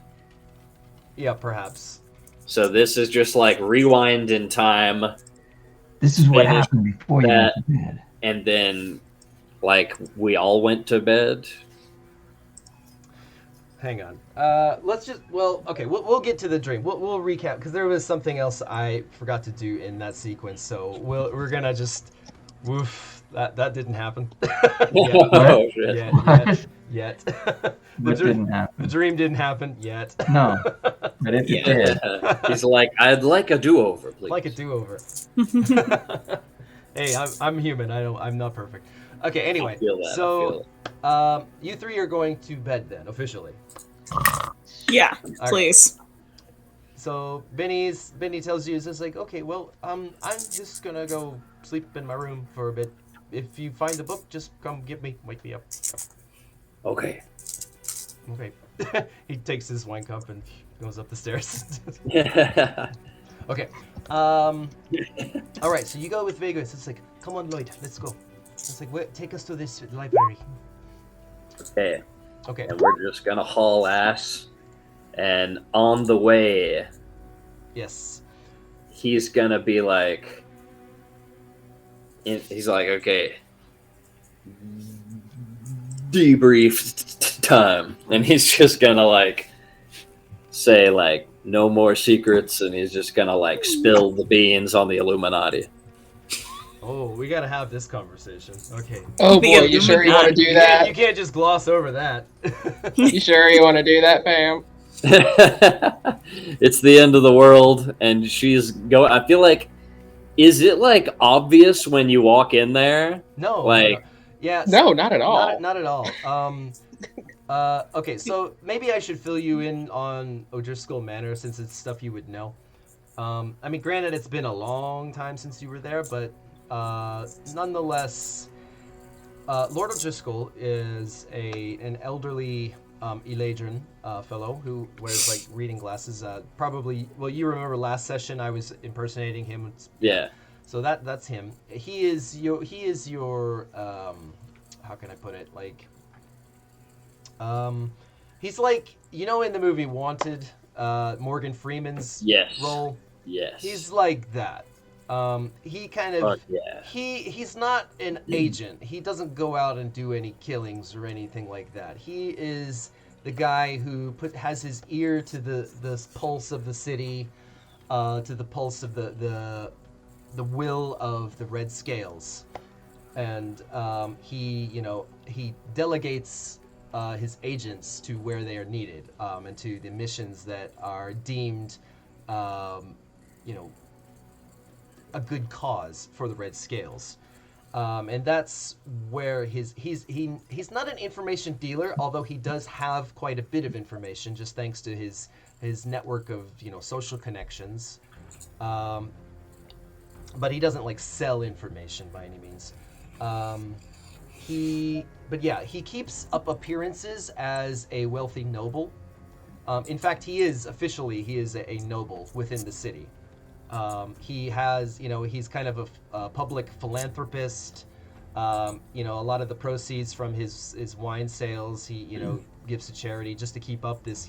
B: Yeah, perhaps.
D: So this is just like rewind in time,
E: This is what
D: Finish
E: happened before you went to bed.
D: and then like we all went to bed.
B: Hang on. Let's just. Well, okay. We'll get to the dream. We'll recap because there was something else I forgot to do in that sequence. So we're gonna just. Woof. That didn't happen.
D: Oh, shit.
B: Yet.
E: What didn't
B: The
E: happen?
B: dream didn't happen yet.
E: No, but if it did,
D: He's like, I'd like a do-over, please.
B: Like a do-over. Hey, I'm human. I'm not perfect. Okay. Anyway,
D: I feel that, I
B: so
D: feel
B: you three are going to bed then officially.
A: Yeah,
B: right.
A: please.
B: So Beni tells you, it's just like, okay, well, I'm just gonna go sleep in my room for a bit. If you find the book, just come wake me up.
D: Okay.
B: Okay. He takes his wine cup and goes up the stairs.
D: Yeah.
B: Okay. All right. So you go with Vega. It's like, come on, Lloyd, let's go. It's like, take us to this library.
D: Okay.
B: Okay.
D: And we're just gonna haul ass. And on the way,
B: Yes.
D: he's gonna be like, he's like, okay, debrief time, and he's just gonna like say like no more secrets, and he's just gonna like spill the beans on the Illuminati.
B: Oh, we gotta have this conversation. Okay.
C: Oh boy, you sure you want to do
B: You
C: that?
B: can't just gloss over that.
C: You sure you want to do that, fam?
D: It's the end of the world, and she's go. I feel like, is it like obvious when you walk in there?
B: No.
D: Like,
B: no. Yeah.
C: No, not at all.
B: Not at all. Okay, so maybe I should fill you in on O'Driscoll Manor since it's stuff you would know. I mean, granted, it's been a long time since you were there, but nonetheless, Lord O'Driscoll is an elderly Eladrin fellow who wears like reading glasses. Probably, well, you remember last session I was impersonating him.
D: yeah.
B: So that's him. He is your how can I put it? Like he's like, you know, in the movie Wanted, Morgan Freeman's
D: Yes.
B: role.
D: Yes.
B: He's like that. He kind of
D: Fuck yeah.
B: he's not an agent. He doesn't go out and do any killings or anything like that. He is the guy who has his ear to the pulse of the city, to the pulse of the will of the Red Scales, and he delegates his agents to where they are needed, and to the missions that are deemed a good cause for the Red Scales. And that's where he's not an information dealer, although he does have quite a bit of information just thanks to his network of social connections. But he doesn't like sell information by any means. he keeps up appearances as a wealthy noble. In fact, he is a noble within the city. He has, he's kind of a public philanthropist. A lot of the proceeds from his wine sales, he, gives to charity just to keep up this,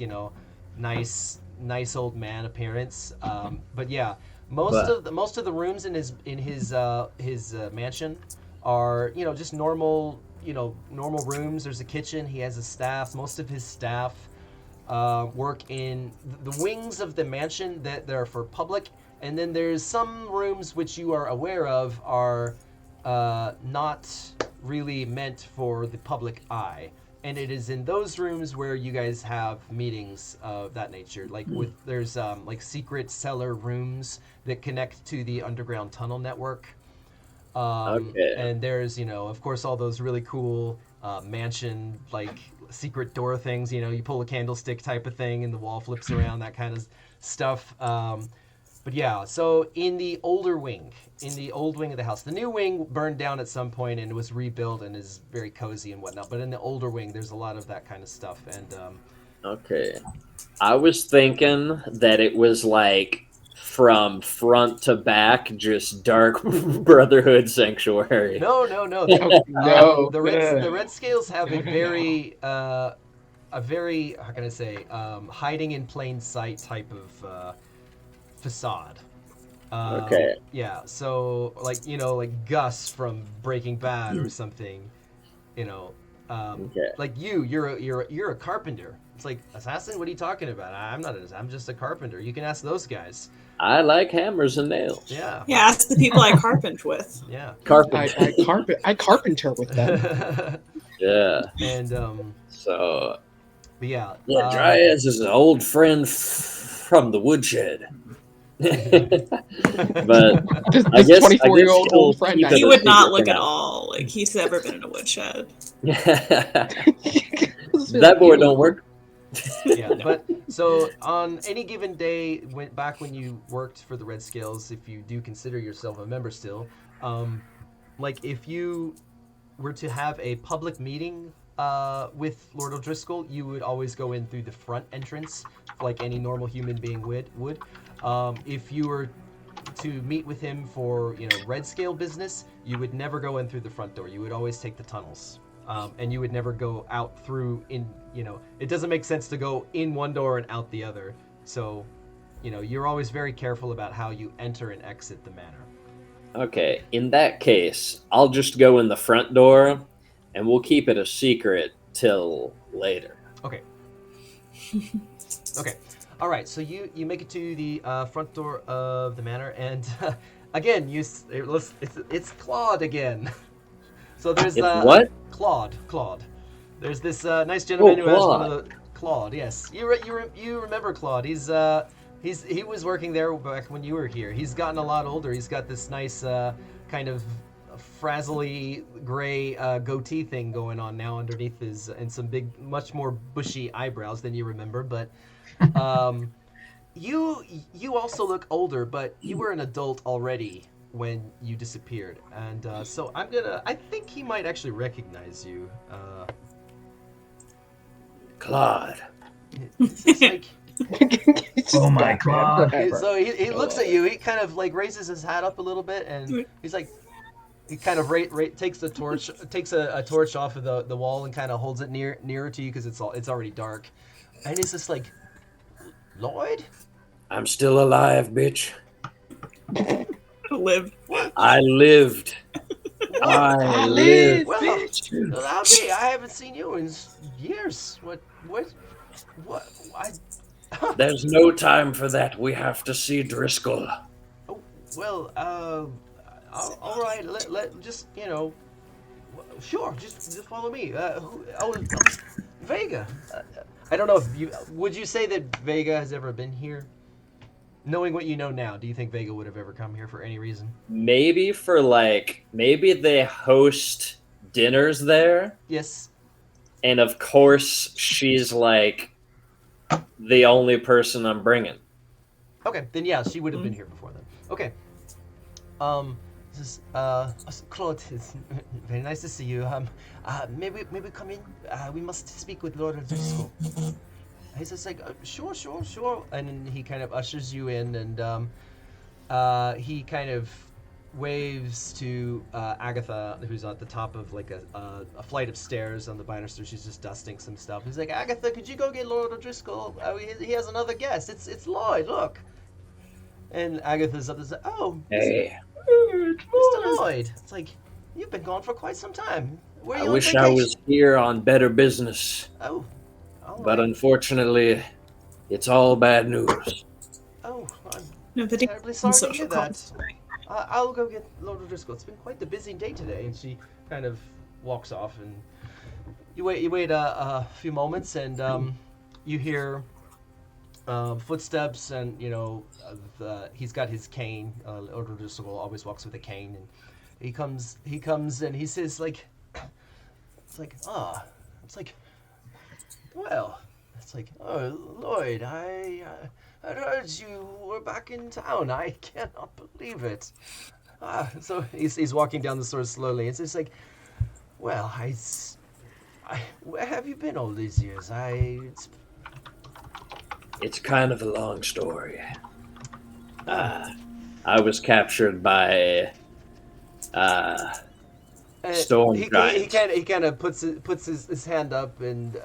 B: nice old man appearance. But yeah, most of the rooms in his mansion are, just normal rooms. There's a kitchen. He has a staff. Most of his staff work in the wings of the mansion that are for public, and then there's some rooms which you are aware of are not really meant for the public eye. And it is in those rooms where you guys have meetings of that nature. Like there's like secret cellar rooms that connect to the underground tunnel network. And there's, of course, all those really cool mansion, like secret door things, you pull a candlestick type of thing and the wall flips around, that kind of stuff. But yeah, so in the old wing of the house, the new wing burned down at some point and was rebuilt and is very cozy and whatnot. But in the older wing, there's a lot of that kind of stuff. And
D: okay, I was thinking that it was like from front to back, just dark Brotherhood Sanctuary.
B: No.
C: No.
B: The red scales have a very how can I say, hiding in plain sight type of facade.
D: Okay.
B: Yeah, so like like Gus from Breaking Bad or something,
D: Okay.
B: like you're a carpenter. It's like, assassin, what are you talking about? I'm just a carpenter. You can ask those guys.
D: I like hammers and nails.
B: Yeah.
A: Yeah, ask the people I carpent with.
B: Yeah.
C: I carpenter with them.
D: Yeah.
B: And
D: So.
B: but yeah.
D: Yeah, Jaez is an old friend from the woodshed. But I guess
C: 24-year-old old friend.
D: keep it
A: He
D: a
A: would not
D: secret
A: look
D: for
A: at
D: now.
A: all like he's ever been in a woodshed.
D: That boy don't work.
B: Yeah, but so on any given day, back when you worked for the Red Scales, if you do consider yourself a member still, like if you were to have a public meeting with Lord O'Driscoll, you would always go in through the front entrance, like any normal human being would. If you were to meet with him for Red Scale business, you would never go in through the front door. You would always take the tunnels. And you would never go out through it doesn't make sense to go in one door and out the other. So, you're always very careful about how you enter and exit the manor.
D: Okay, in that case, I'll just go in the front door, and we'll keep it a secret till later.
B: Okay. Okay. All right. So you make it to the front door of the manor, and again, it's Claude again. So there's
D: what?
B: Claude. There's this nice gentleman who has one
D: Claude.
B: of the Claude. Yes, you remember Claude? He was working there back when you were here. He's gotten a lot older. He's got this nice kind of frazzly gray goatee thing going on now underneath his, and some big, much more bushy eyebrows than you remember. But you also look older, but you were an adult already when you disappeared, and so I think he might actually recognize you.
D: Claude.
B: It's like,
E: Oh my God.
B: so he looks at you. He kind of like raises his hat up a little bit, and he's like, he kind of takes a torch off of the wall and kind of holds it nearer to you because it's already dark, and he's just like, Lloyd?
D: I'm still alive, bitch.
A: Live.
B: I
D: I lived. lived.
B: Well, allow me. I haven't seen you in years. What?
D: There's no time for that. We have to see Driscoll.
B: Oh, well, all right. Let just sure. Just follow me. Vega. I don't know if would you say that Vega has ever been here? Knowing what you know now, do you think Vega would have ever come here for any reason?
D: Maybe maybe they host dinners there.
B: Yes.
D: And of course, she's like the only person I'm bringing.
B: Okay, then yeah, she would have been here before then. Okay. This is Claude. It's very nice to see you. May we come in? We must speak with Lord O'Driscoll. He's just like, sure. And then he kind of ushers you in, and he kind of waves to Agatha, who's at the top of like a flight of stairs on the banister. She's just dusting some stuff. He's like, Agatha, could you go get Lord O'Driscoll? He has another guest. It's Lloyd. Look. And Agatha's up and says, oh,
D: Hey,
B: Mr. Lloyd. It's like, you've been gone for quite some time. Were you
D: I
B: on
D: wish I
B: vacation?
D: was here on better business,
B: Oh, all
D: but
B: right.
D: unfortunately, it's all bad news.
B: Oh, I'm
A: Nobody
B: terribly
A: in
B: sorry to
A: social
B: hear that.
A: calls.
B: I'll go get Lord O'Driscoll. It's been quite the busy day today. And she kind of walks off, and you wait a few moments, and you hear footsteps, and he's got his cane. Lord O'Driscoll always walks with a cane, and he comes, and he says like, well, it's like, oh, Lloyd, I heard you were back in town. I cannot believe it. So he's walking down the store slowly. It's just like, well, where have you been all these years?
D: It's kind of a long story. I was captured by Storm
B: He
D: Giant.
B: kind of puts his hand up, and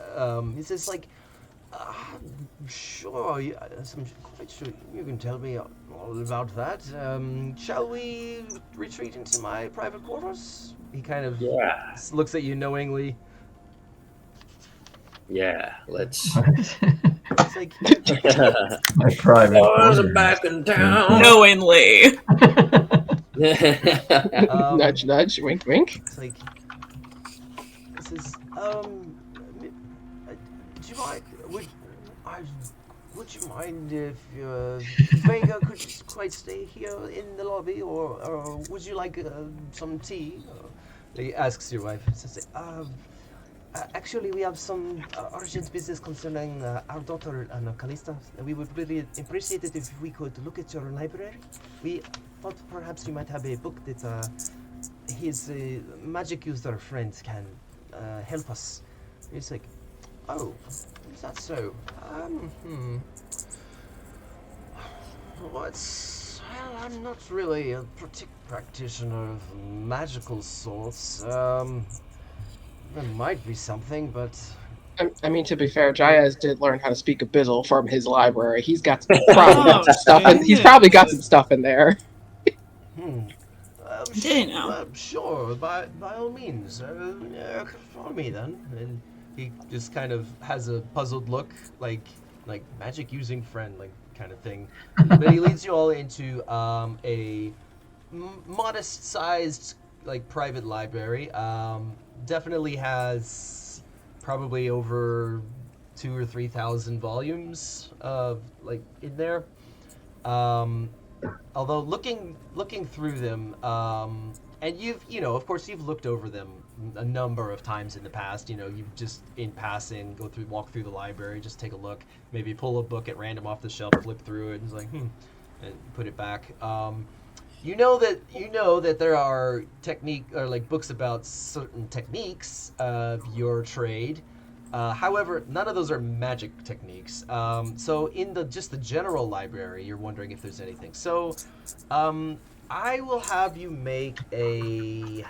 B: he says like, sure, I'm quite sure you can tell me all about that. Shall we retreat into my private quarters? He kind of
D: Yeah.
B: looks at you knowingly.
D: Yeah, let's.
B: It's like,
E: My private.
D: Boys are
E: quarters.
D: back in town.
A: Knowingly.
C: Nudge, nudge, wink, wink.
B: it's like, this is do you mind? Would you mind if Vega could quite stay here in the lobby, or would you like some tea? He asks your wife. Says, actually, we have some urgent business concerning our daughter, Kallista. We would really appreciate it if we could look at your library. We thought perhaps you might have a book that his magic user friend can help us. It's like, oh, is that so? Well, I'm not really a practitioner of magical sorts. There might be something, but
C: I mean, to be fair, Jaez did learn how to speak Abyssal from his library. He's got some stuff. He's probably got some stuff in there.
A: Didn't know.
B: Sure, by all means. Follow me then. And he just kind of has a puzzled look, like magic using friend, like kind of thing. But he leads you all into a modest-sized, like private library. Definitely has probably over 2,000 or 3,000 volumes of like in there. Although looking through them, and of course you've looked over them a number of times in the past. You've just in passing walk through the library, just take a look, maybe pull a book at random off the shelf, flip through it, and it's like and put it back. You know that there are technique or like books about certain techniques of your trade. However, none of those are magic techniques. So in the general library, you're wondering if there's anything. So I will have you make a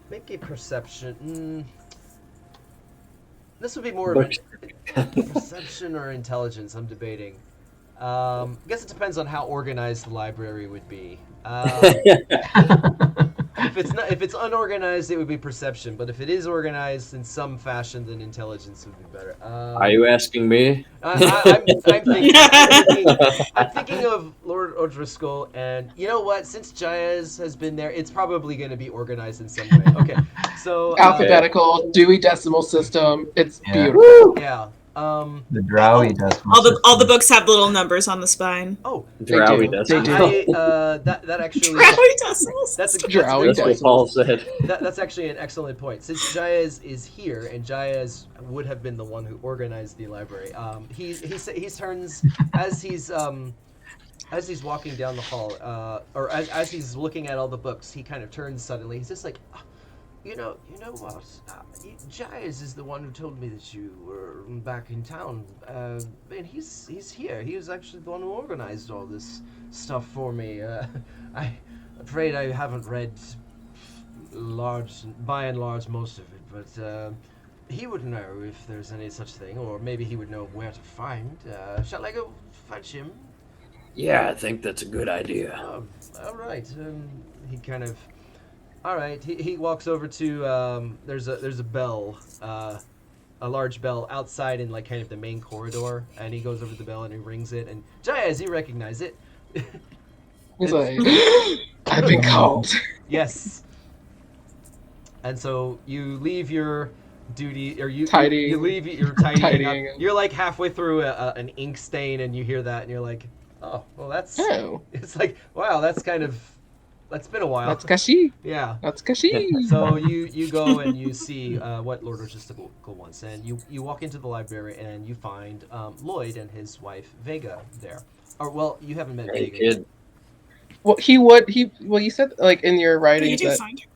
B: make a perception. This would be more of a perception or intelligence. I'm debating. I guess it depends on how organized the library would be. If it's unorganized, it would be perception. But if it is organized in some fashion, then intelligence would be better.
D: Are you asking me?
B: I'm thinking of Lord O'Driscoll, and you know what? Since Jaez has been there, it's probably going to be organized in some way. Okay, so
C: Alphabetical, Dewey Decimal System. It's
E: Yeah.
C: beautiful.
B: yeah.
E: The Drowy decimal
A: All the
E: system.
A: books have little numbers on the spine.
B: Oh,
D: Drowy
C: do.
D: does.
C: They do.
B: that actually
A: Drowy decimals.
B: that's a
C: Drowy
D: That's what Paul said.
B: That's actually an excellent point. Since Jaez is here, and Jaez would have been the one who organized the library, he turns as as he's walking down the hall, or as he's looking at all the books, he kind of turns suddenly. He's just like, you know what? Jaez is the one who told me that you were back in town, and he's here. He was actually the one who organized all this stuff for me. I'm afraid I haven't read by and large, most of it, but he would know if there's any such thing, or maybe he would know where to find. Shall I go fetch him?
D: Yeah, I think that's a good idea.
B: All right. He kind of. All right. He walks over to. There's a bell, a large bell outside in like kind of the main corridor, and he goes over to the bell and he rings it. And Jaez, you recognize it.
C: He's like, I've been called.
B: Yes. And so you leave your duty, or you leave your tidying up. You're like halfway through an ink stain, and you hear that, and you're like, oh, well, that's.
C: Oh.
B: It's like, wow, that's been a while.
C: That's Kashi.
B: Yeah.
C: That's Kashi.
B: So you go and you see what Lord Logistical wants, and you walk into the library and you find Lloyd and his wife Vega there. Or well, you haven't met Vega yet.
C: Well, you said like in your writing
A: you do
C: that.
A: find her.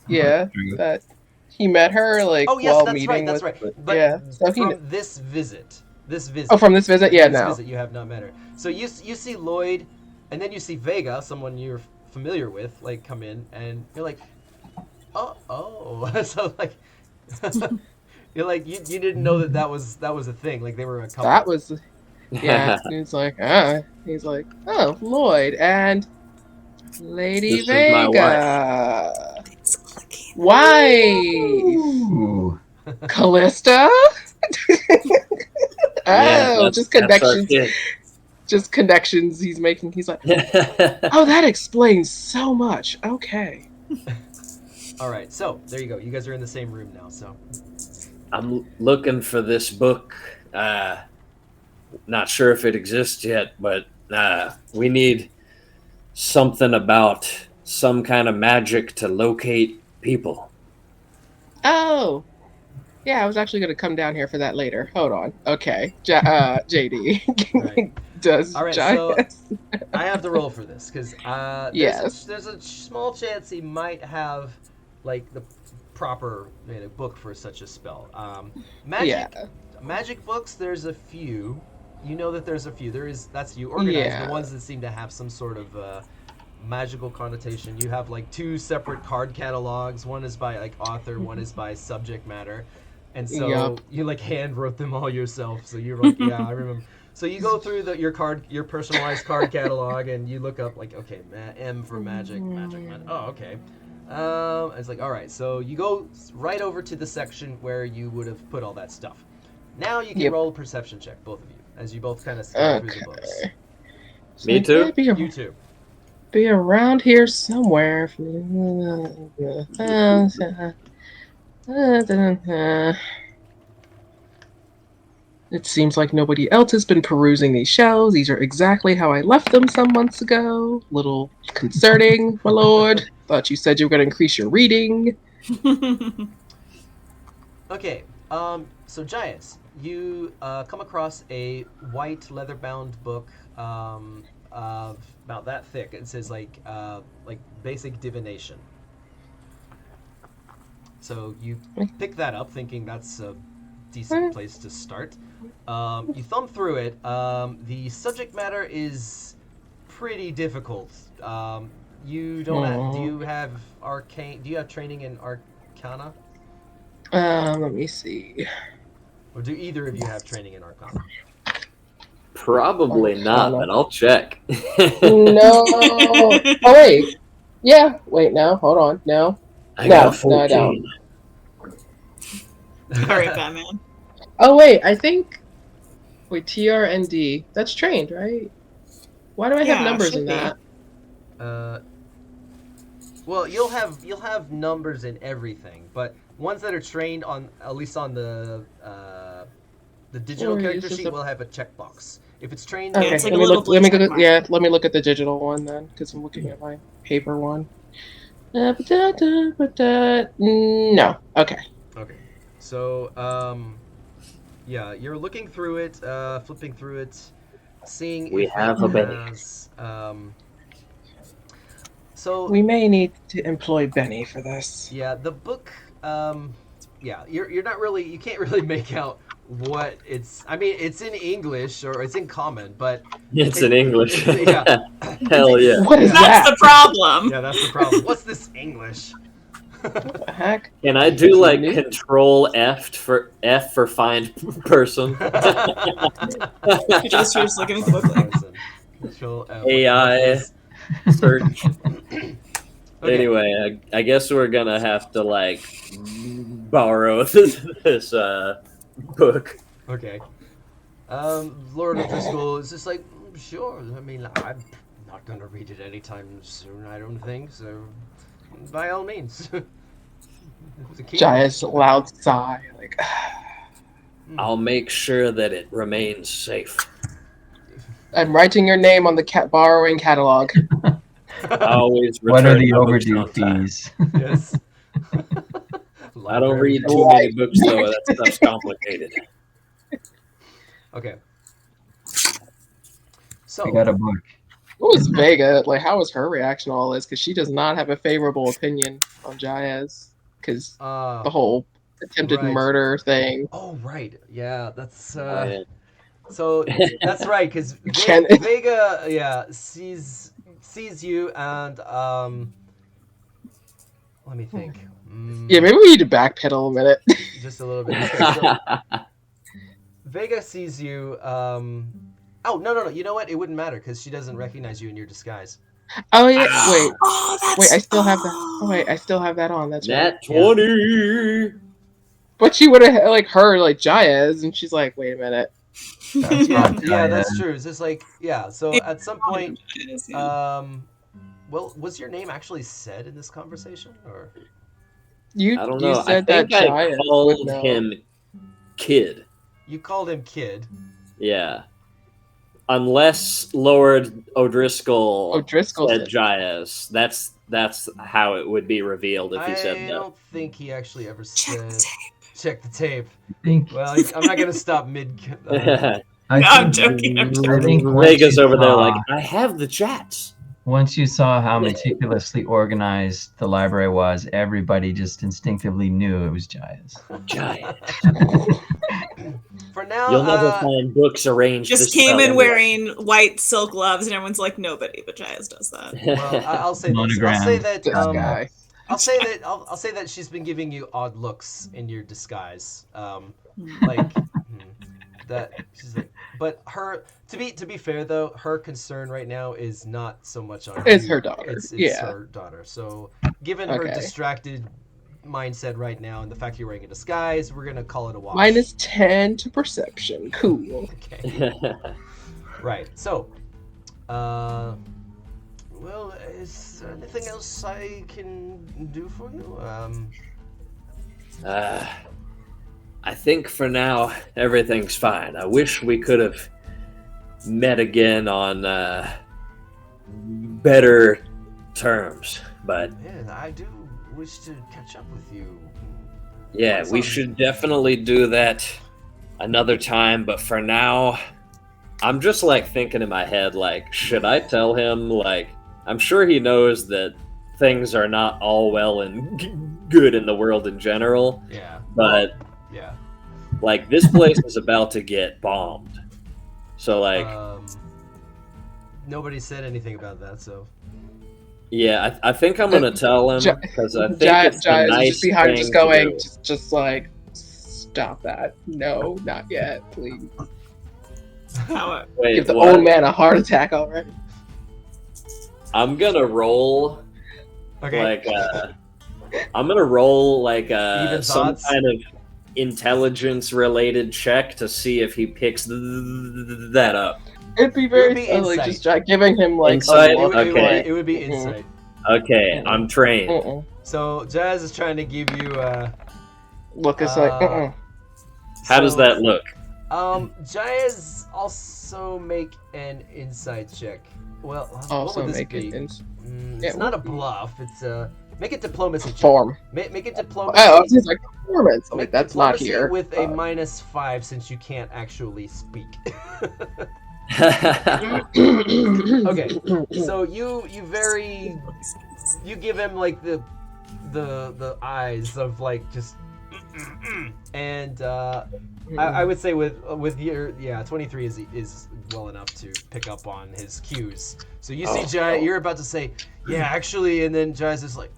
C: Yeah, that he met her like while meeting
B: that's
C: with.
B: right. But
C: yeah, so
B: from this visit.
C: Oh, from this visit, yeah, no.
B: Visit, you have not met her. So you see Lloyd, and then you see Vega, someone you're familiar with, like come in, and you're like, oh. So like, you're like you didn't know that was a thing. Like they were a couple.
C: That was, yeah. He's like, oh, Lloyd and Lady
D: This is my
C: Vega.
A: It's clicking.
C: Why,
E: Ooh.
C: Kallista?
D: Yeah,
C: just connections. Just connections he's making. He's like, oh, that explains so much. Okay.
B: All right, so there you go. You guys are in the same room now. So
D: I'm looking for this book. Not sure if it exists yet, but we need something about some kind of magic to locate people.
C: Oh. Yeah, I was actually going to come down here for that later. Hold on. Okay. JD.
B: Right.
C: Does
B: all right,
C: Jaez...
B: so I have to roll for this because
C: yes.
B: there's a small chance he might have like the proper book for such a spell. Magic books. There's a few. You know that there's a few. That's you organize the ones that seem to have some sort of magical connotation. You have like 2 separate card catalogs. One is by like author. One is by subject matter. And so you like hand wrote them all yourself. So you're like, yeah, I remember. So you go through your personalized card catalog, and you look up like, okay, M for magic. Oh, okay. It's like, all right. So you go right over to the section where you would have put all that stuff. Now you can roll a perception check, both of you, as you both kind of scan through the books.
D: Me too.
B: You too.
C: Be around here somewhere. It seems like nobody else has been perusing these shelves. These are exactly how I left them some months ago. Little concerning, my lord. Thought you said you were going to increase your reading.
B: Okay, so Jaez, you come across a white leather-bound book of about that thick. It says like basic divination. So you pick that up, thinking that's a decent place to start. You thumb through it. The subject matter is pretty difficult. You don't. Do you have arcane? Do you have training in Arcana?
C: Let me see.
B: Or do either of you have training in Arcana?
D: Probably not, but I'll check.
C: No. Oh wait. Yeah. Wait. No. Hold on. No.
D: I got 14.
C: No, I don't.
A: All right, Batman.
C: Oh wait. I think. Wait. TRND. That's trained, right? Why do I have numbers in that?
B: Well, you'll have numbers in everything, but ones that are trained on at least on the digital character sheet will have a checkbox. If it's trained,
C: okay.
A: It's like
C: let me look at the digital one then, because I'm looking at my paper one. No. Okay.
B: Okay. So yeah, you're looking through it, flipping through it. seeing
D: We
B: if
D: have
B: he
D: a Beni.
B: has. So
C: We may need to employ Beni for this.
B: yeah, the book. Yeah, you're not really. You can't really make out what it's. I mean, it's in English or it's in Common, but
D: It's in English.
B: yeah.
D: Hell yeah.
C: What is
A: That's
C: that?
A: the problem.
B: Yeah, that's the problem. What's this English?
C: What the heck?
D: Can I do like
C: New?
D: Control F for find person?
A: You just were just looking at the book like,
B: Control
D: AI search.
B: Okay.
D: Anyway, I guess we're gonna have to like borrow this book.
B: Okay. Lord O'Driscoll is just like, sure. I mean, I'm not gonna read it anytime soon. I don't think so. By all means.
C: Jaez loud sigh, like
D: I'll make sure that it remains safe.
C: I'm writing your name on the borrowing catalog.
D: I always
E: What are
D: return
E: the
D: my books
E: overdue
D: on time.
E: fees?
B: Yes.
D: I don't read too many books though. That stuff's complicated.
B: Okay. So
E: I got a book.
C: What was Vega? Like, how was her reaction to all this? Because she does not have a favorable opinion on Jaez. Because the whole attempted
B: right.
C: murder thing.
B: Oh right, yeah, that's
D: Right.
B: so that's right because
C: Ken-
B: Vega, yeah, sees you and let me think.
C: Yeah, maybe we need to backpedal a minute.
B: Just a little bit. So, Vega sees you. Oh no! You know what? It wouldn't matter because she doesn't recognize you in your disguise.
C: Oh yeah, wait,
A: oh, that's,
C: wait, I still have that. Oh wait, I still have that on. That's right.
D: Nat 20.
C: But she would have like heard like Jaez, and she's like, wait a minute.
E: That's
B: Yeah,
E: not
B: yeah,
E: Jaez.
B: that's true. It's just like So at some point,
A: Yeah.
B: well, was your name actually said in this conversation, or?
C: You
D: I don't
C: you
D: know. I
C: said that
D: think I
C: Jaez would
D: called
C: know.
D: him Kid.
B: You called him Kid.
D: Yeah. Unless Lord O'Driscoll
C: O'Driscoll
D: said
C: said
D: Jaez. That's how it would be revealed if he said
B: I
D: that.
B: don't think he actually ever
A: Check
B: said.
A: the tape.
B: Check the tape.
E: I think,
B: Well, I'm not gonna stop mid.
E: I
A: No, I'm
E: think,
A: joking. I'm
E: I
A: joking.
E: think once
D: Vega's
E: you
D: over there
E: saw-
D: like, I have the chats.
E: Once you saw how meticulously organized the library was, everybody just instinctively knew it was Jaez.
D: Giant.
B: For now,
D: You'll never find books arranged.
A: Just
D: this
A: came
D: well
A: in
D: anyway.
A: wearing white silk gloves, and everyone's like, nobody but Jaez does that.
B: well, I'll say this. I'll
E: Monogram.
B: say that.
C: this guy.
B: I'll say that she's been giving you odd looks in your disguise. Like that. She's like, but her to be fair though, her concern right now is not so much on
C: It's
B: you.
C: her daughter.
B: It's
C: Yeah.
B: her daughter. So given her
C: Okay.
B: distracted mindset right now and the fact you're wearing a disguise, we're gonna call it a wash.
C: -10 to perception. Cool.
B: Okay. Right. So, well, is there anything else I can do for you?
D: I think for now everything's fine. I wish we could have met again on better terms, but
B: Yeah, I do wish to catch up with you.
D: yeah, we
B: Awesome.
D: should definitely do that another time. But for now, I'm just like thinking in my head, like, should I tell him? Like, I'm sure he knows that things are not all well and good in the world in general,
B: Yeah.
D: but
B: Yeah.
D: like this place is about to get bombed. So like,
B: Nobody said anything about that, so.
D: yeah, I think I'm gonna tell him
C: Ja-
D: because I think
C: Jaez
D: it's a
C: is
D: nice
C: just behind,
D: thing
C: just
D: to
C: going,
D: do.
C: just like, stop that. No, not yet, please.
A: How
D: Wait,
C: Give the
D: what?
C: old man a heart attack already.
D: I'm gonna roll
B: Okay.
D: like I'm gonna roll like
B: Even
D: some
B: thoughts?
D: kind of intelligence related check to see if he picks that up.
C: It'd be very
B: be
C: like
B: insight.
C: just giving him like
D: Insight?
C: a
B: it,
C: look,
B: would,
D: Okay.
B: it would be
C: Mhm.
B: insight.
D: Okay, I'm trained.
B: So Jaez is trying to give you
C: Look, it's like,
D: How does that look?
B: Jaez also make an insight check. Well, what
C: Also
B: would this
C: make
B: be?
C: it in
B: It's
C: yeah,
B: not a bluff. It's make it diplomacy check.
C: form.
B: Make it diplomacy.
C: Oh, it's like performance. Like
B: Make
C: that's not
B: diplomacy
C: here.
B: with a -5 since you can't actually speak. Okay, so you give him like the eyes of like just, and I would say with your 23 is well enough to pick up on his cues. So you see Jaez, you're about to say yeah actually, and then Jaez is like,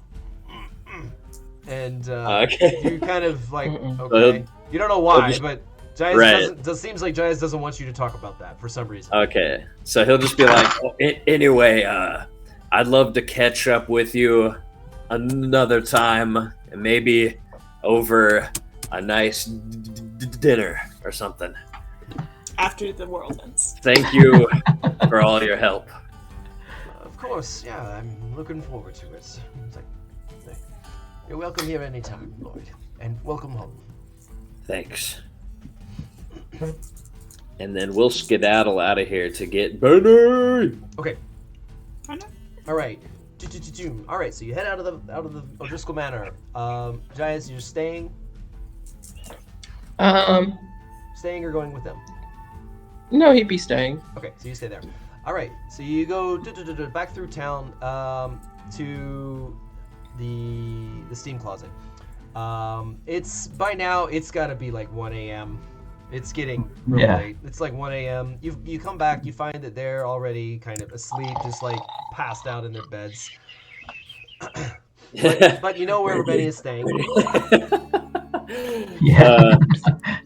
B: and
D: Okay.
B: you kind of like okay, you don't know why, but Jaez
D: Right.
B: seems like Jaez doesn't want you to talk about that for some reason.
D: Okay, so he'll just be like, anyway, I'd love to catch up with you another time, and maybe over a nice dinner or something.
A: After the world ends.
D: Thank you for all your help.
B: Of course, yeah, I'm looking forward to it. It's like, you're welcome here anytime, Lloyd, and welcome home.
D: Thanks. And then we'll skedaddle out of here to get Beni.
B: Okay.
A: I know.
B: All right. All right. So you head out of the O'Driscoll Manor. Jaez, you're staying or going with them?
C: No, he'd be staying.
B: Okay, so you stay there. All right. So you go back through town to the steam closet. It's by now it's got to be like 1 a.m. It's getting really late. It's like 1 a.m. You come back, you find that they're already kind of asleep, just like passed out in their beds. but you know where Beni is staying.
E: Yeah.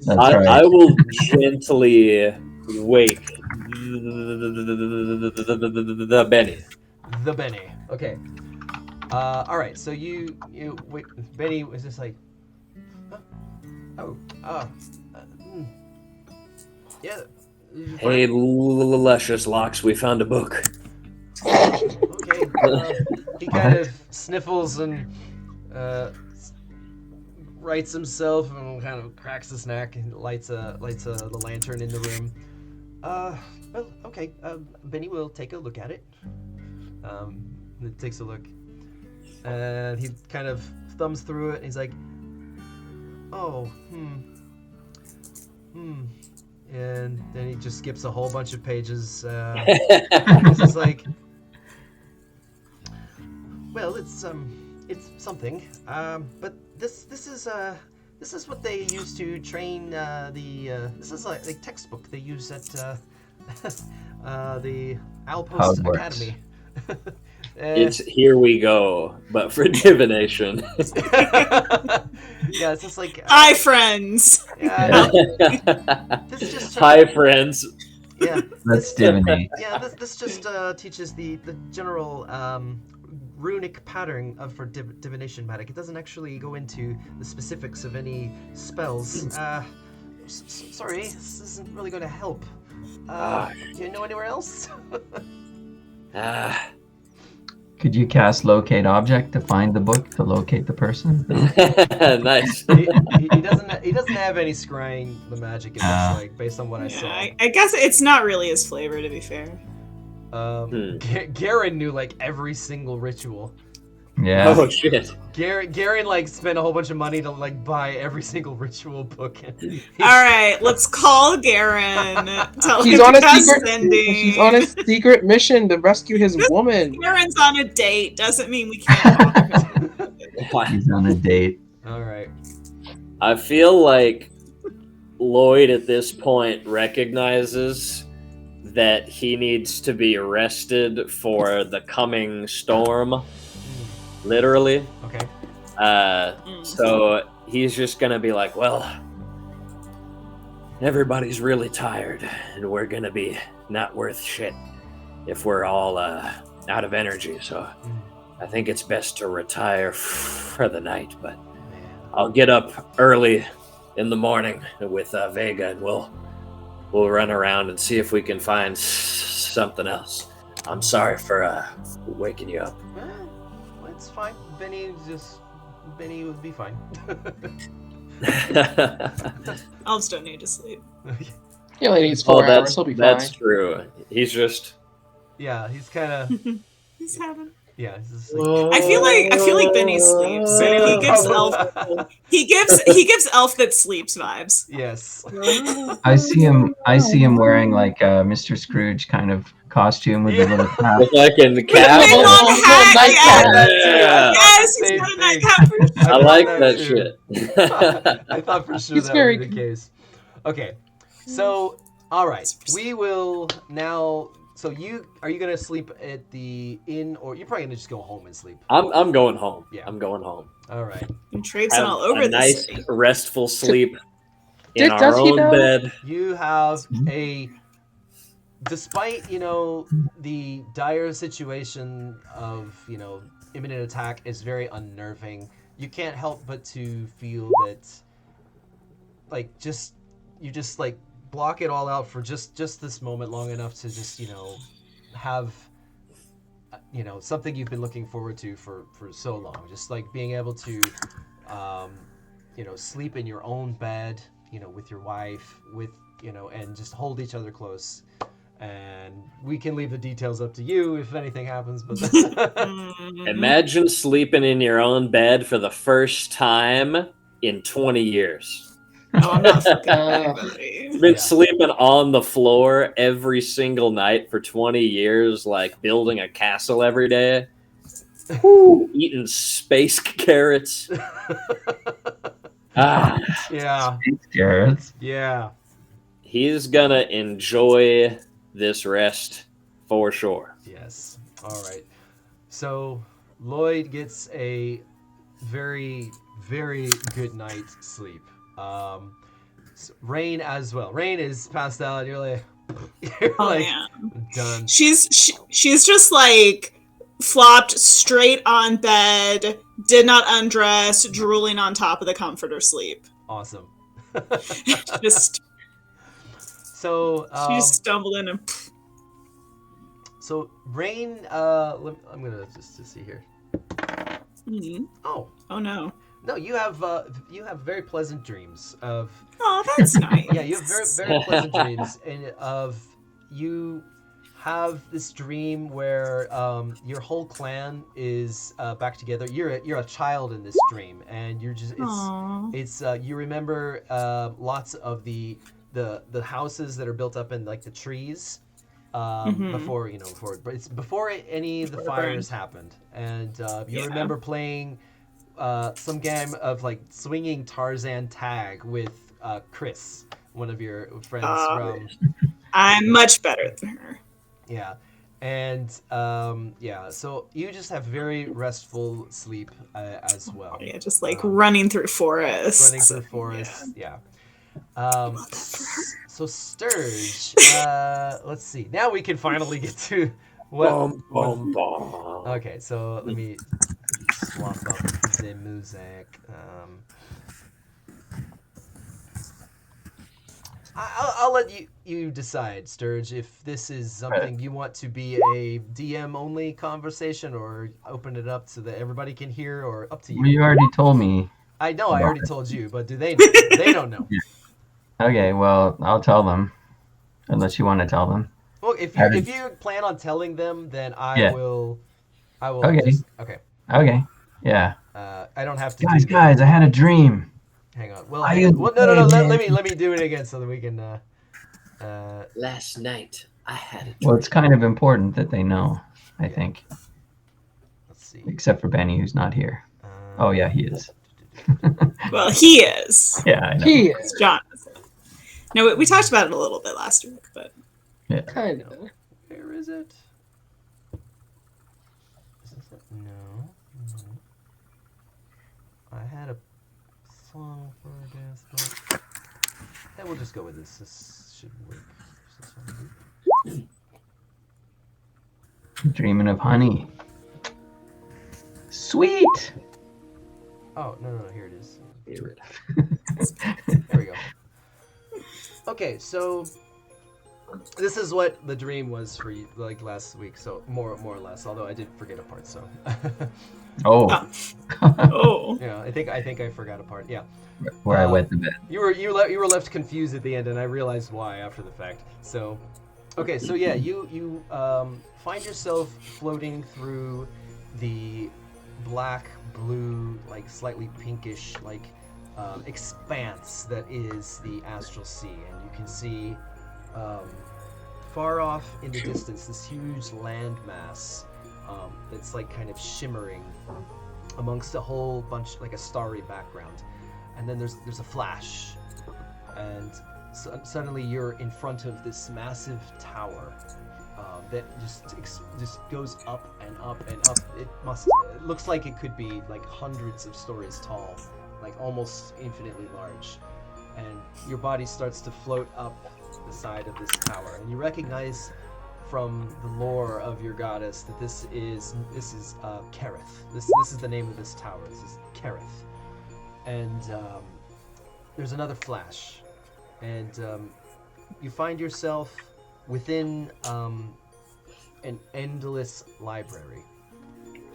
E: That's right.
D: I will gently wake the Beni.
B: The Beni. Okay. All right. So you wait. Beni was just like, huh? Yeah.
D: Hey, luscious locks, we found a book.
B: Okay. He kind of sniffles and writes himself and kind of cracks his neck and lights the lantern in the room. Well, okay. Beni will take a look at it. He takes a look, and he kind of thumbs through it. And he's like, "Oh, and then he just skips a whole bunch of pages. It's just like, well, it's something. But this is what they use to train this is like the textbook they use at the Outpost Academy.
D: It's here we go, but for divination.
B: Yeah, it's just like
A: Hi, friends.
B: Yeah, this just
D: Hi, friends.
B: Yeah,
E: Let's divinate.
B: Yeah, this just teaches the general runic pattern for divination magic. It doesn't actually go into the specifics of any spells. Sorry, this isn't really going to help. Do you know anywhere else?
E: Could you cast locate object to find the book to locate the person?
D: Nice.
B: He doesn't have any scrying the magic. It looks like based on what I saw.
A: I guess it's not really his flavor, to be fair.
B: Garen knew like every single ritual.
E: Yeah.
D: Oh shit.
B: Garen like spent a whole bunch of money to like buy every single ritual book.
A: All right, let's call Garen. Tell
C: He's
A: him
C: on
A: to
C: a
A: cast
C: secret.
A: sending.
C: He's on a secret mission to rescue his woman.
A: Garen's on a date doesn't mean we can't bother him.
E: He's on a date.
B: All right.
D: I feel like Lloyd at this point recognizes that he needs to be arrested for the coming storm. Literally.
B: Okay.
D: So he's just gonna be like, well, everybody's really tired, and we're gonna be not worth shit if we're all out of energy. So I think it's best to retire for the night. But I'll get up early in the morning with Vega, and we'll run around and see if we can find something else. I'm sorry for waking you up.
B: Well, it's fine. Beni would be fine.
A: Elves don't need to sleep.
C: He only needs 4 hours. He'll be fine.
D: That's true. He's just
B: Yeah, he's kind of
A: He's having.
B: Yeah, it's just like,
A: I feel like Benny sleeps.
B: Benny
A: He gives
B: will
A: Elf
B: probably-
A: he gives Elf that sleeps vibes.
B: Yes.
E: I see him wearing like a Mr. Scrooge kind of costume with
B: Yeah.
E: a little cap.
D: With like in the
A: With a
D: cap.
A: big long hat.
C: Nightcap.
D: Yeah.
A: Yes,
B: Same
A: he's got a
B: thing.
A: nightcap for sure.
D: I like
B: thought
D: that
B: too.
D: shit.
B: I thought for sure
C: He's
B: that
C: very
B: would be the case. Okay, so all right, we will now. So are you gonna sleep at the inn, or you're probably gonna just go home and sleep?
D: I'm going home.
B: Yeah.
D: I'm going home.
B: All right.
A: And traipsing
D: Have
A: all over
D: a
A: the
D: nice
A: city.
D: restful sleep in
C: Dick,
D: our
C: does he
D: own
C: know?
D: bed.
B: You have despite the dire situation of imminent attack is very unnerving. You can't help but to feel that, like, you just like block it all out for just this moment long enough to just have something you've been looking forward to for so long, just like being able to sleep in your own bed, with your wife, and just hold each other close. And we can leave the details up to you if anything happens, but
D: Imagine sleeping in your own bed for the first time in 20 years.
A: Oh, I'm not fucking anybody.
D: Been
B: Yeah.
D: sleeping on the floor every single night for 20 years, like building a castle every day. Eating space carrots. Ah,
B: yeah,
E: Carrots.
B: yeah.
D: he's gonna enjoy this rest for sure.
B: Yes. All right. So Lloyd gets a very, very good night's sleep. Rain as well. Rain is passed out. You're like,
A: Oh, man.
B: done.
A: She's just like flopped straight on bed, did not undress, drooling on top of the comforter sleep.
B: Awesome.
A: Just
B: So
A: she just stumbled in and
B: so Rain. I'm gonna just see here. Oh
A: no.
B: no, you have very pleasant dreams of.
A: Oh, that's nice.
B: Yeah, you have very, very pleasant dreams, and you have this dream where your whole clan is back together. You're a child in this dream, and you're just it's you remember lots of the houses that are built up in like the trees before but it's before any of the fires happened, and you remember playing some game of like swinging Tarzan tag with Chris, one of your friends from.
A: I'm much better than her.
B: Yeah, and so you just have very restful sleep as well.
A: Yeah, just like running through forests.
B: Running through forests, yeah. So Sturge, let's see. Now we can finally get to what. Okay, so let me swap up the music. I'll let you decide, Sturge, if this is something you want to be a DM only conversation or open it up so that everybody can hear, or up to you.
E: Well, you already told me.
B: I know, I already told you, but do they know? They don't know.
E: Okay, well, I'll tell them. Unless you want to tell them.
B: Well, if you plan on telling them, then I will.
E: Okay.
B: Okay.
E: Okay. Yeah.
B: I don't have to.
E: Guys, I had a dream.
B: Hang on. Well,
E: Well,
B: no. Let me do it again so that we can.
D: Last night I had a dream.
E: Well, it's kind of important that they know, I think.
B: Let's see.
E: Except for Beni, who's not here. Oh, yeah, he is.
A: Well, he is.
E: Yeah, I know.
C: He is.
A: Jonathan. No, we talked about it a little bit last week, but
C: Kind of.
B: Where is it? Is this it? No. I had a song for this, but we'll just go with this. This should work. Does this one work?
E: Dreaming of honey. Sweet!
B: Oh, no, here it is.
D: Favorite.
B: There we go. Okay, so this is what the dream was for you, like last week. So more or less, although I did forget a part. So.
E: Oh.
A: oh,
B: Yeah, I think I forgot a part. Yeah.
E: Where I wet the bed.
B: You were left confused at the end, and I realized why after the fact. So, okay, so yeah, you find yourself floating through the black, blue, like slightly pinkish, like expanse that is the astral sea, and you can see far off in the distance this huge landmass that's like kind of shimmering amongst a whole bunch, like a starry background. And then there's a flash, and suddenly you're in front of this massive tower that just goes up and up and up. It looks like it could be like hundreds of stories tall, like almost infinitely large. And your body starts to float up the side of this tower, and you recognize from the lore of your goddess that this is Kerith. This is the name of this tower. This is Kerith. And there's another flash, and you find yourself within an endless library.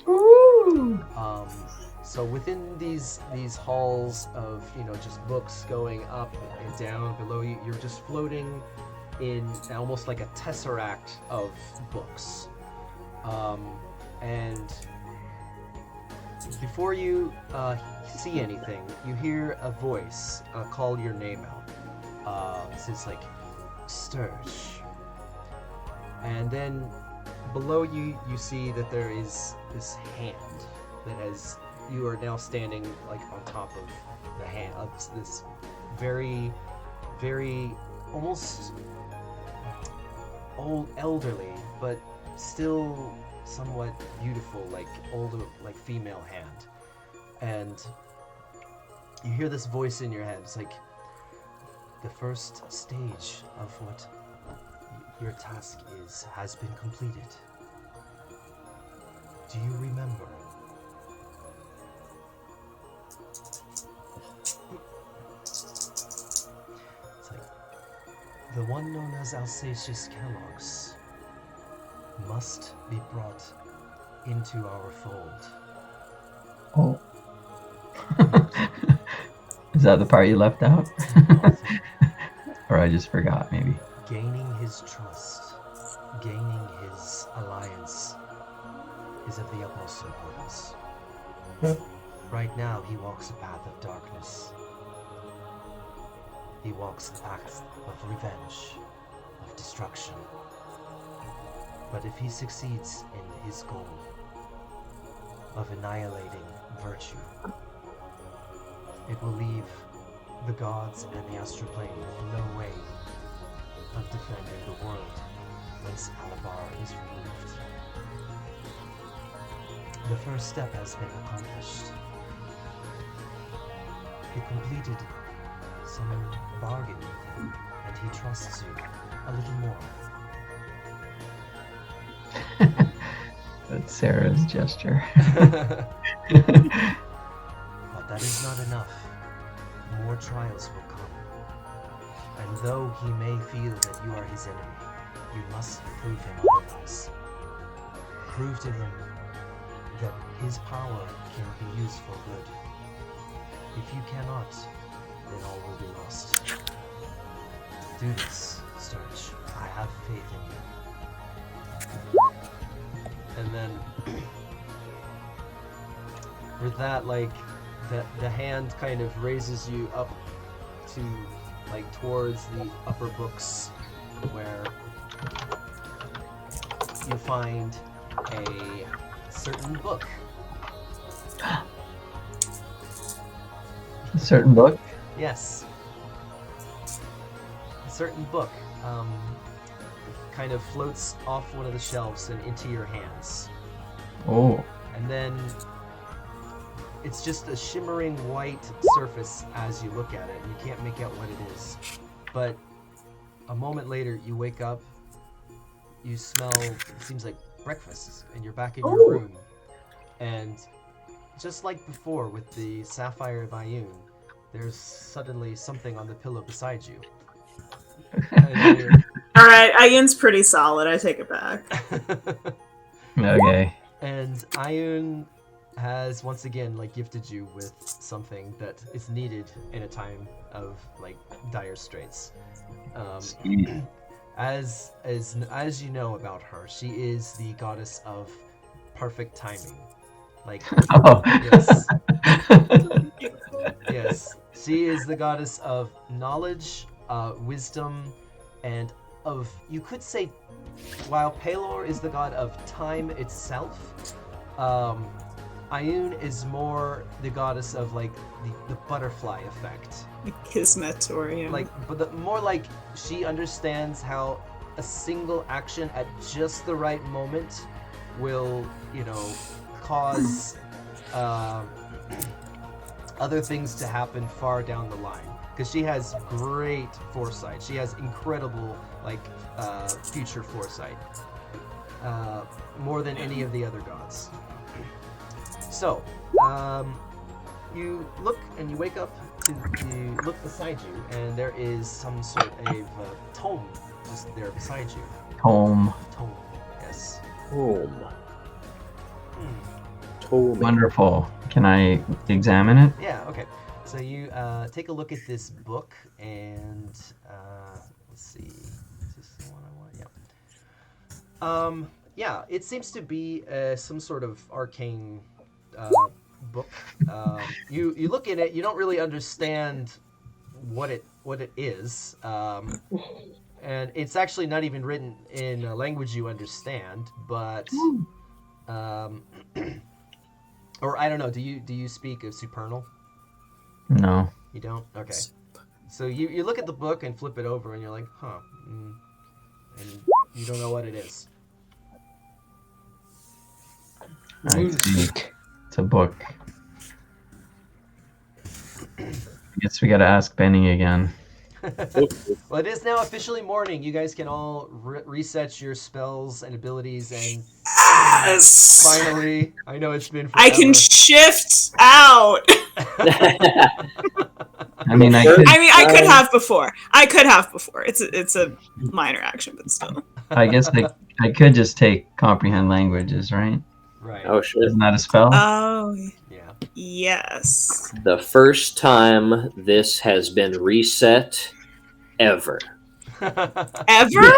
C: Ooh.
B: So within these halls of just books going up and down below you, you're just floating in almost like a tesseract of books, and before you see anything, you hear a voice call your name out. It says like Sturge, and then below you see that there is this hand that has. You are now standing like on top of the hand of this very, very almost old, elderly, but still somewhat beautiful, like older, like female hand. And you hear this voice in your head. It's like, the first stage of what your task has been completed. Do you remember? It's like, the one known as Alsatius Kellogg's must be brought into our fold.
E: Oh. Is that the part you left out? Or I just forgot, maybe.
B: Gaining his trust, gaining his alliance is of the utmost importance. Right now, he walks a path of darkness. He walks the path of revenge, of destruction. But if he succeeds in his goal of annihilating virtue, it will leave the gods and the astral plane with no way of defending the world once Alabar is removed. The first step has been accomplished. You completed some bargain with him, and he trusts you a little more.
E: That's Sarah's gesture.
B: But that is not enough. More trials will come. And though he may feel that you are his enemy, you must prove him otherwise. Prove to him that his power can be used for good. If you cannot, then all will be lost. Do this, Sturge. I have faith in you. And then, with that, like, the hand kind of raises you up to, like, towards the upper books, where you find a certain book.
E: A certain book?
B: Yes. A certain book kind of floats off one of the shelves and into your hands.
E: Oh.
B: And then it's just a shimmering white surface as you look at it, and you can't make out what it is. But a moment later, you wake up, you smell, it seems like breakfast, and you're back in your room. And just like before with the Sapphire of Ioun, there's suddenly something on the pillow beside you.
A: All right, Ioun's pretty solid. I take it back.
E: Okay.
B: And Ioun has once again gifted you with something that is needed in a time of dire straits. As you know about her, she is the goddess of perfect timing. Like,
E: Oh.
B: yes. Yes. She is the goddess of knowledge, wisdom, and of, you could say, while Pelor is the god of time itself, Ayun is more the goddess of like the butterfly effect.
A: Kismet, or yeah.
B: Like, but more like she understands how a single action at just the right moment will, cause other things to happen far down the line. Because she has great foresight. She has incredible, future foresight. More than any of the other gods. So, you look and you wake up, you look beside you, and there is some sort of tome just there beside you.
E: Tome.
B: Tome, yes.
D: Tome. Tome.
E: Wonderful. Can I examine it?
B: Yeah, okay. So you take a look at this book, and let's see. Is this the one I want? Yeah. It seems to be some sort of arcane book. You look at it, you don't really understand what it is, and it's actually not even written in a language you understand. But, or I don't know. Do you speak of Supernal?
E: No.
B: You don't? Okay. So you look at the book and flip it over, and you're like, huh, and you don't know what it is.
E: I see. It's a book. I guess we gotta ask Beni again.
B: Well, it is now officially morning. You guys can all reset your spells and abilities, and
A: Yes!
B: finally, I know it's been forever.
A: I can shift out.
E: I mean, I
A: could have before. It's a minor action, but still.
E: I guess I could just take comprehend languages, right?
B: Right.
D: Oh shit.
E: Isn't that a spell?
A: Oh,
B: Yeah.
A: yes.
D: The first time this has been reset ever.
A: Ever?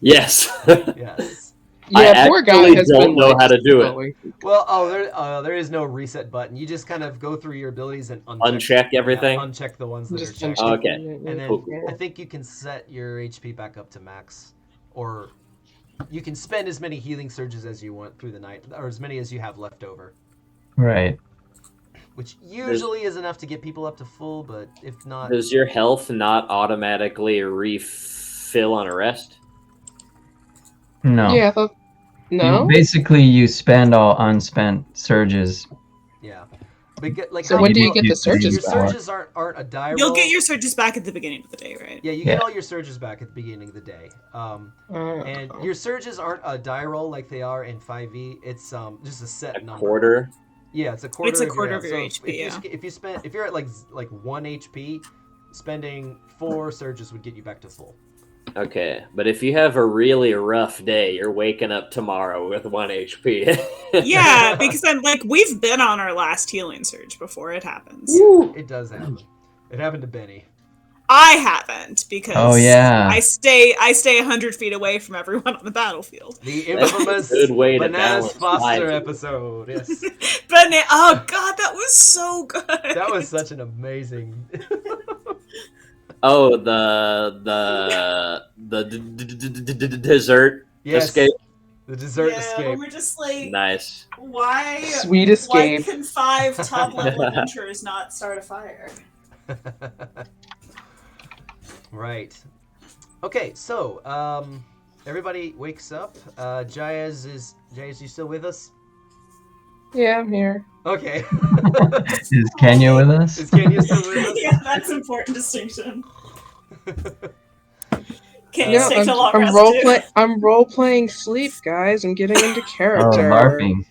D: Yes.
B: Yes.
C: Yeah, poor guy has
D: don't
C: been
D: know how to do it.
B: Well, there is no reset button. You just kind of go through your abilities and
D: Uncheck everything?
B: Yeah, uncheck the ones that
C: Just
B: are checked.
C: uncheck
D: Okay.
C: it.
B: And then
D: Cool.
B: I think you can set your HP back up to max, or you can spend as many healing surges as you want through the night, or as many as you have left over.
E: Right.
B: Which usually is enough to get people up to full, but if not...
D: Does your health not automatically refill on a rest?
E: No.
C: Yeah, I thought. No?
E: Basically, you spend all unspent surges.
B: Yeah. But
C: So
B: how
C: when do you
B: you
C: get the surges
B: your
C: back?
B: surges aren't a die roll.
A: You'll get your surges back at the beginning of the day, right?
B: Yeah, you get all your surges back at the beginning of the day. And your surges aren't a die roll like they are in 5e. It's just a set number.
D: Quarter?
B: Yeah, it's a quarter.
A: It's a quarter of your
B: health.
A: HP.
B: If you're at like 1 HP, spending 4 surges would get you back to full.
D: Okay, but if you have a really rough day, you're waking up tomorrow with 1 HP.
A: Yeah, because we've been on our last healing surge before it happens.
B: It does happen. It happened to Beni.
A: I haven't, because I stay 100 feet away from everyone on the battlefield.
B: The infamous
D: good way to
B: Bananas
D: balance
B: Foster
D: life.
B: episode. Yes.
A: Oh god, that was so good.
B: That was such an amazing.
D: Oh, the dessert escape.
B: The dessert escape.
A: We're just like,
D: Nice.
A: why?
C: Sweet escape.
A: Why can 5 top level adventurers not start a fire?
B: Right. Okay, so everybody wakes up. Jaez, you still with us?
C: Yeah, I'm here.
B: Okay.
E: Is Kenya with us?
B: Is Kenya still with us?
A: Yeah, that's an important distinction. Can
C: No,
A: you stay till long
C: I'm
A: rest too?
C: I'm role playing sleep, guys. I'm getting into
E: Oh,
C: character.
E: LARPing.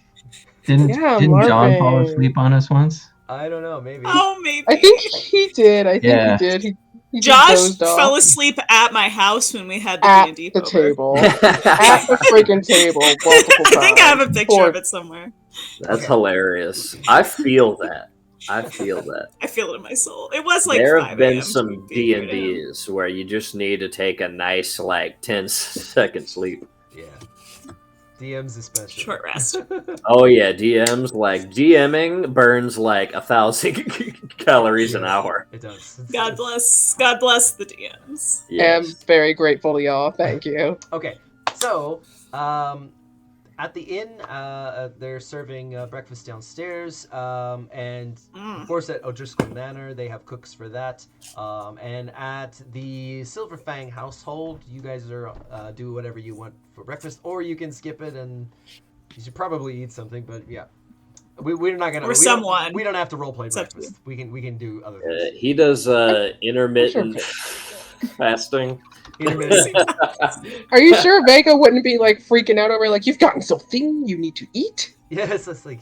E: Didn't John
C: LARPing.
E: fall asleep on us once?
B: I don't know, maybe.
A: Oh, maybe.
C: I think he did. He did. He
A: Josh
C: just dozed off.
A: fell asleep at my house when we had the
C: At
A: D&D
C: the
A: over.
C: table. At the freaking table. Multiple
A: I think I have a
C: times.
A: picture of it somewhere.
D: That's hilarious. I feel that. I feel it in
A: my soul. It was like
D: there
A: 5
D: have been
A: a.m.
D: some D&Ds where you just need to take a nice 10-second sleep.
B: Yeah. DMs especially.
A: Short rest.
D: Oh yeah, DMing burns like 1,000 calories an
B: Yes,
D: hour.
B: It does.
A: God bless the DMs.
C: I'm
D: Yes.
C: very grateful to y'all. Thank you.
B: Okay, so at the inn, they're serving breakfast downstairs, and of course at O'Driscoll Manor they have cooks for that. And at the Silverfang household, you guys are do whatever you want for breakfast, or you can skip it and you should probably eat something. But yeah, we're not gonna.
A: Or someone.
B: We don't have to roleplay
A: It's up to
B: breakfast. We can do other things.
D: He does intermittent fasting.
B: Intermittent.
C: Are you sure Vega wouldn't be like freaking out over like you've gotten so thin you need to eat?
B: Yes, it's like.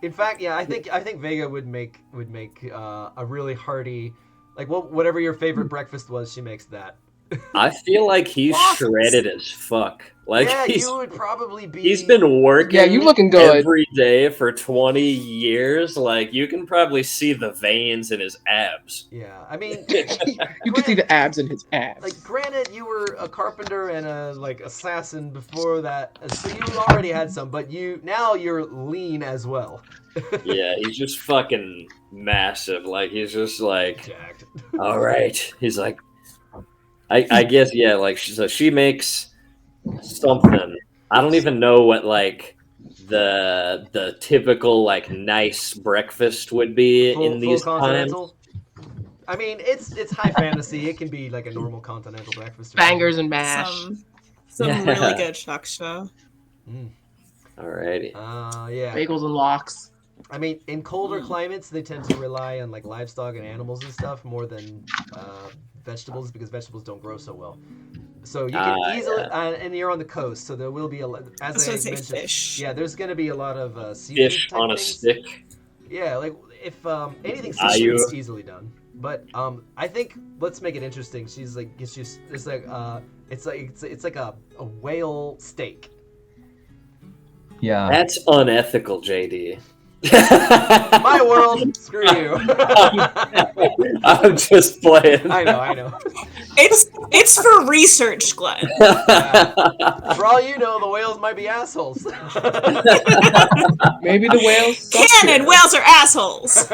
B: In fact, yeah, I think Vega would make a really hearty, like whatever your favorite breakfast was, she makes that.
D: I feel like he's shredded as fuck. Like
B: Yeah, you would probably be.
D: he's been working.
C: Yeah, you looking good.
D: every day for 20 years. Like you can probably see the veins in his abs.
B: Yeah, I mean,
C: You can see the abs in his abs.
B: like, granted, you were a carpenter and a assassin before that, so you already had some, but now you're lean as well.
D: Yeah, he's just fucking massive. Like he's just like,
B: Jacked.
D: all right. He's like, I guess yeah. Like so she makes something. I don't even know what like the typical like nice breakfast would be in these
B: full
D: times.
B: continental. I mean, it's high fantasy. It can be like a normal continental breakfast. or
C: Bangers and mash.
A: Some
D: Yeah.
A: really good shaksha.
B: something.
D: Alrighty.
B: Yeah.
C: Bagels and lox.
B: I mean, in colder climates, they tend to rely on like livestock and animals and stuff more than vegetables because vegetables don't grow so well. So you can easily, and you're on the coast, so there will be a lot. As
A: That's
B: I
A: what I say,
B: mentioned,
A: fish.
B: yeah, there's going to be a lot of seafood
D: Fish
B: type
D: on a
B: things.
D: stick.
B: Yeah, like if anything
D: Are
B: seafood
D: you-
B: is easily done. But I think let's make it interesting. She's like, it's like a whale steak.
E: Yeah.
D: That's unethical, JD.
B: My world, screw you.
D: I'm just playing.
B: I know.
A: It's for research, Glenn.
B: For all you know, the whales might be assholes.
C: Maybe the whales. suck
A: Canon,
C: here.
A: whales are assholes.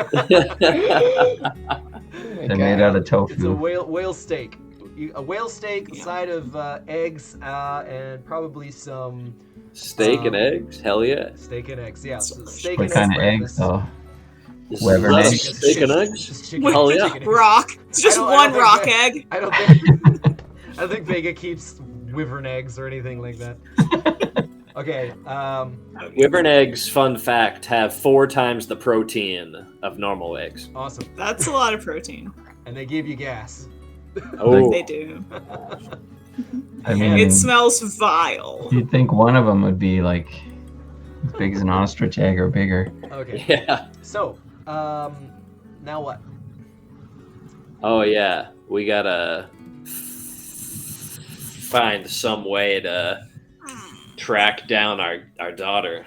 E: They're made out of
B: It's a
E: tofu.
B: whale steak. A whale steak, a side of eggs, and probably some
D: Steak and eggs? Hell yeah.
B: steak and eggs. Yeah, so
A: Delicious.
B: steak
E: What
B: and
E: kind
B: eggs
E: of eggs,
B: breakfast.
E: though?
D: Is
E: Whoever
D: that a
E: makes
D: steak and eggs?
B: Just chicken,
D: Hell yeah.
B: chicken eggs.
A: Rock. It's just
B: I don't
A: one
B: think
A: rock
B: that-
A: egg.
B: I don't think Vega keeps wyvern eggs or anything like that. Okay.
D: Wyvern eggs, fun fact, have 4 times the protein of normal eggs.
B: Awesome.
A: That's a lot of protein.
B: And they give you gas.
D: Oh,
A: They do.
E: I mean,
A: It smells vile.
E: you'd think one of them would be like as big as an ostrich egg or bigger.
B: Okay.
D: yeah.
B: So, now what?
D: Oh, yeah. We gotta find some way to track down our daughter.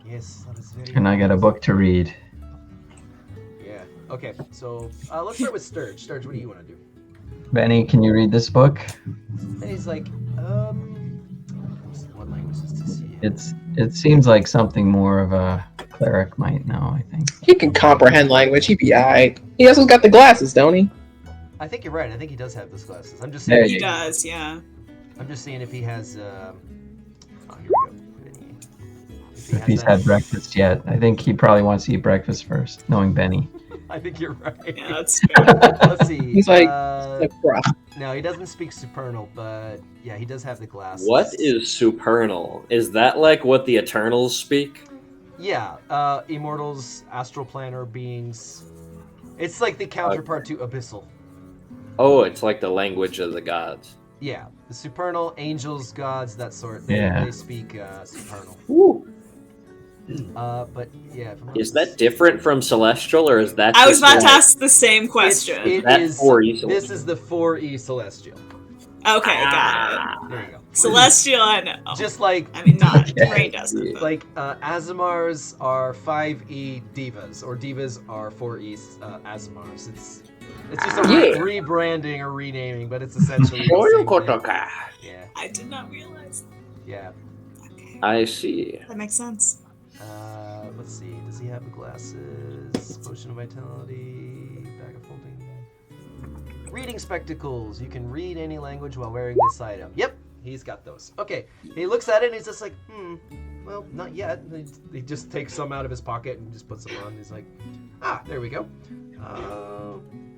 B: Yes, that is very.
E: And I got a book to read.
B: Yeah. Okay. So let's start with Sturge. Sturge, what do you want to do?
E: Benny, can you read this book?
B: And he's like, what language is this?
E: It seems like something more of a cleric might know, I think.
C: He can comprehend language. He'd be alright. He also got the glasses, don't he?
B: I think you're right. I think he does have those glasses. I'm just
E: There
B: saying.
A: He does, yeah.
B: I'm just seeing if he has. Oh, here we go.
E: If he's had breakfast yet. I think he probably wants to eat breakfast first, knowing Benny.
B: I think you're right.
A: Yeah, that's fair.
B: Let's see.
C: He's like, Like, bruh.
B: No, he doesn't speak supernal, but yeah, he does have the glasses.
D: What is supernal? Is that like what the Eternals speak?
B: Yeah, immortals, astral planar beings. It's like the counterpart to abyssal.
D: Oh, it's like the language of the gods.
B: Yeah, the supernal, angels, gods, that sort. They,
E: Yeah.
B: they speak supernal.
D: Woo.
B: But yeah. if I'm not
D: Is that different from celestial, or is that?
A: I was
D: just
A: about to
D: like-
A: ask the same question.
B: It
D: That
B: is-
D: 4E
B: This
D: celestial.
B: is the 4E celestial.
A: Okay, got it.
B: There you go.
A: Celestial, I know.
B: Just like
A: I mean, not.
E: Okay.
A: Rain doesn't. But.
B: like Azamars are 5E divas, or divas are 4E Azamars. It's just a
C: Yeah.
B: rebranding or renaming, but it's essentially the same thing. Yeah.
A: I did not realize.
B: Yeah.
D: I see.
A: That makes sense.
B: Let's see. Does he have the glasses? Potion of vitality. Bag of holding. Reading spectacles. You can read any language while wearing this item. Yep, he's got those. Okay. He looks at it and he's just like, well, not yet. He just takes some out of his pocket and just puts them on. He's like, there we go.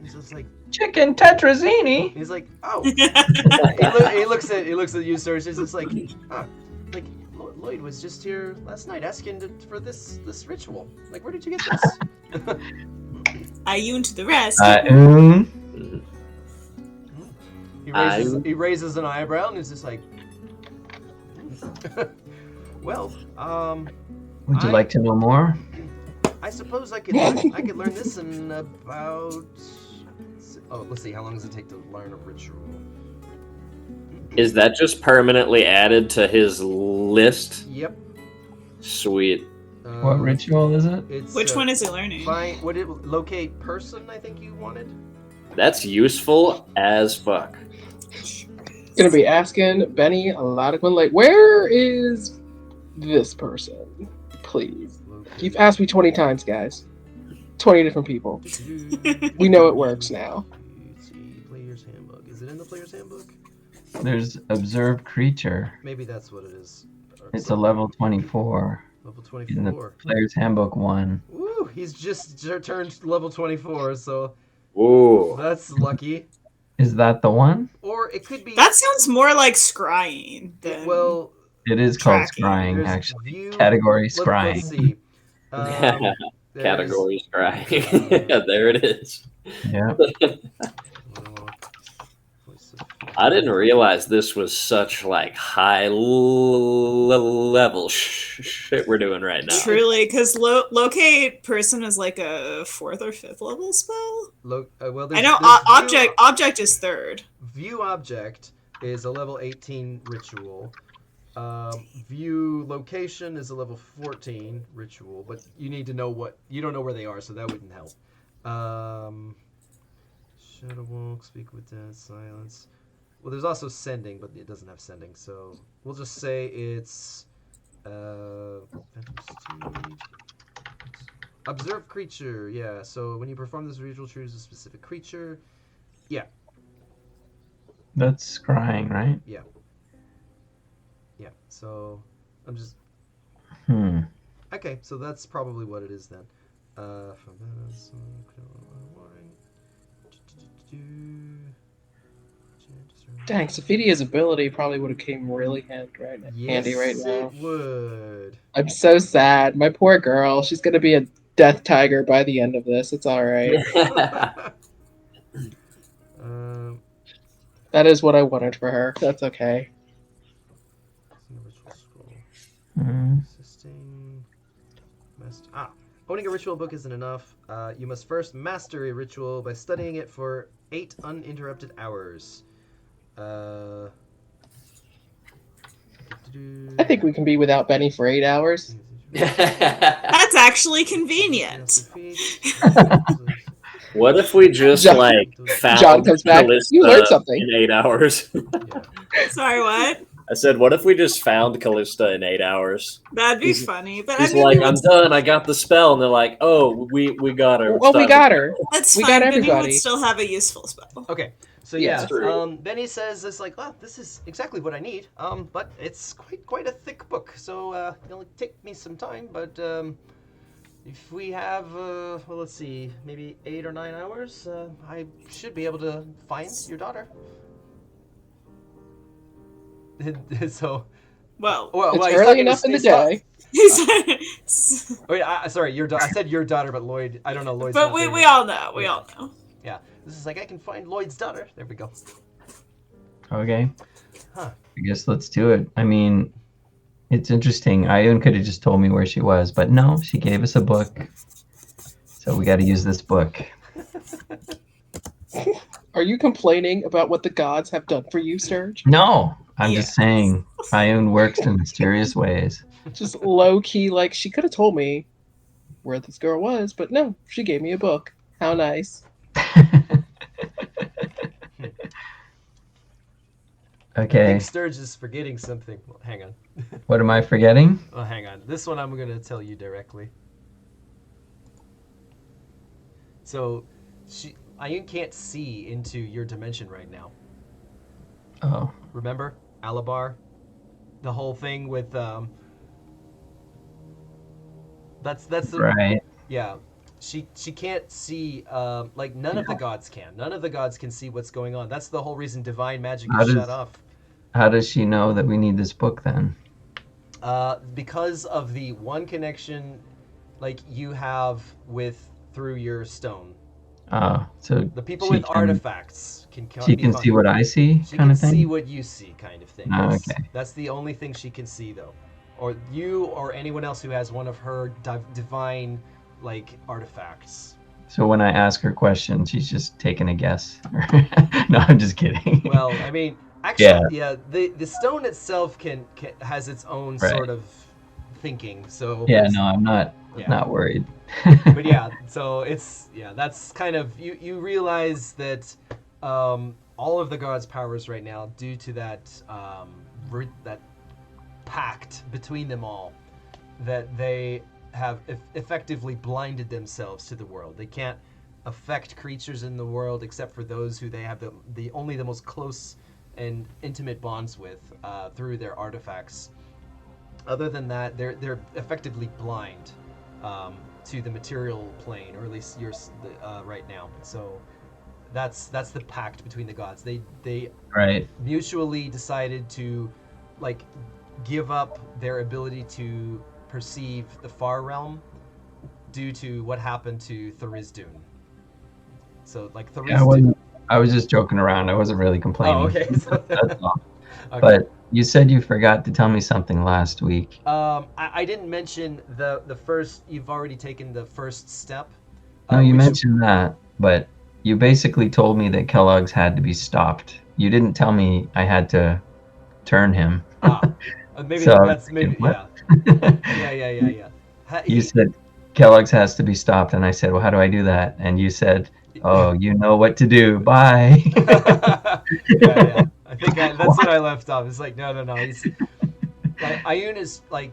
B: He's just like,
E: Chicken tetrazzini.
B: he's like, oh. he looks at you, Sturge. He's just like, like Lloyd was just here last night asking for this ritual. Like, where did you get this?
A: Ayun to the rest.
B: He raises an eyebrow and is just like, well,
E: Would you like to know more?
B: I suppose I could learn this in about. Oh, let's see. How long does it take to learn a ritual?
D: Is that just permanently added to his list?
B: Yep.
D: Sweet.
E: What ritual is it?
B: It's,
A: Which one is he learning?
B: Would it locate person? I think you wanted.
D: That's useful as fuck.
C: Gonna be asking Beni a lot of like, where is this person? Please. You've asked me 20 times, guys. 20 different people. We know it works now.
B: Let's see, Player's Handbook. Is it in the Player's Handbook?
E: There's observed creature.
B: Maybe that's what it is.
E: It's a level 24.
B: Level
E: In the
B: 24.
E: Player's Handbook 1.
B: Woo! He's just turned level 24, so
D: Ooh.
B: that's lucky.
E: Is that the one?
B: Or it could be.
A: That sounds more like scrying than.
B: Well,
E: It is called
A: Tracking.
E: scrying,
B: there's
E: actually.
B: view-
E: Category
B: Let's
E: scrying.
B: see. There's-
D: Categories, right? There it is.
E: Yeah.
D: I didn't realize this was such like high level shit we're doing right now.
A: Truly, because locate person is like a 4th or 5th level spell.
B: Well,
A: I know object is 3rd.
B: View object is a level 18 ritual. View location is a level 14 ritual, but you need to know you don't know where they are, so that wouldn't help. Shadow walk, speak with dead, silence. Well, there's also sending, but it doesn't have sending, so we'll just say it's observe creature. Yeah, so when you perform this ritual, choose a specific creature. Yeah.
E: That's scrying, right?
B: Yeah. Yeah. So I'm just. Okay, so that's probably what it is then. From
C: Dang, Sophidia's ability probably would have came really handy right now.
B: Yes, it would.
C: I'm so sad. My poor girl. She's gonna be a death tiger by the end of this. It's all right. That is what I wanted for her. That's okay.
B: Owning a ritual book isn't enough. You must first master a ritual by studying it for 8 uninterrupted hours.
C: I think we can be without Beni for 8 hours.
A: That's actually convenient.
D: What if we just found
C: John comes back.
D: Kallista
C: You learned something.
D: in 8 hours?
A: Sorry, what?
D: I said, what if we just found Kallista in 8 hours?
A: That'd be funny. But
D: He's
A: I mean,
D: like, I'm done. I got the spell, and they're like, oh, we got her.
C: Well, we got her.
A: That's
C: We
A: fine.
C: got
A: Beni
C: everybody.
A: would still have a useful spell.
B: Okay, so
C: Yeah,
B: Beni says it's like, oh, this is exactly what I need. But it's quite a thick book, so it'll take me some time. But if we have, well, let's see, maybe 8 or 9 hours, I should be able to find your daughter. So,
C: It's
B: he's
C: early
B: talking
C: enough
B: to-
C: in the
B: he's talk-
C: day.
B: Wait, sorry, I said your daughter, but Lloyd, I don't know Lloyd's.
A: But we all know. We all know.
B: Yeah, this is like I can find Lloyd's daughter. There we go.
E: Okay.
B: Huh.
E: I guess let's do it. I mean, it's interesting. Ayun could have just told me where she was, but no, she gave us a book. So we got to use this book.
C: Are you complaining about what the gods have done for you, Sturge?
E: No, I'm just saying Ayun works in mysterious ways.
C: Just low key, like she could have told me where this girl was, but no, she gave me a book. How nice.
B: I
E: Okay.
B: think Sturge is forgetting something. Well, hang on.
E: What am I forgetting?
B: Oh, hang on. This one I'm gonna tell you directly. So, Ayun can't see into your dimension right now.
E: Oh.
B: Remember, Alabar, the whole thing with That's the
E: Right.
B: yeah. She can't see like none of the gods can. None of the gods can see what's going on. That's the whole reason divine magic
E: How
B: is
E: does-
B: shut off.
E: How does she know that we need this book then?
B: Because of the one connection like you have through your stone.
E: So
B: The people
E: she
B: with artifacts can
E: She can see what I see,
B: She
E: kind
B: can
E: of thing.
B: see what you see, kind of thing.
E: Oh,
B: Yes.
E: okay.
B: That's the only thing she can see, though. Or you, or anyone else who has one of her divine, like, artifacts.
E: So when I ask her questions, she's just taking a guess. No, I'm just kidding.
B: Well, I mean, actually, yeah, the stone itself has its own
E: Right.
B: sort of thinking. So
E: Yeah, no, I'm not
B: Yeah.
E: not worried.
B: But yeah, so that's kind of you realize that all of the gods' powers right now, due to that that pact between them all, that they have effectively blinded themselves to the world. They can't affect creatures in the world except for those who they have the only the most close and intimate bonds with through their artifacts. Other than that, they're effectively blind to the material plane, or at least yours right now. So that's the pact between the gods. They
E: Right.
B: mutually decided to like give up their ability to perceive the far realm due to what happened to Tharizdun. So like Tharizdun.
E: I was just joking around. I wasn't really complaining.
B: Oh, okay.
E: That's all.
B: Okay.
E: But you said you forgot to tell me something last week.
B: I didn't mention the first. You've already taken the first step.
E: No, you
B: which-
E: mentioned that, but you basically told me that Kellogg's had to be stopped. You didn't tell me I had to turn him.
B: Maybe
E: So,
B: that's maybe
E: what?
B: yeah.
E: You said Kellogg's has to be stopped, and I said, well, how do I do that? And you said, oh, you know what to do. Bye.
B: yeah. I think that's what I left off. It's like no. He's like Ayun is like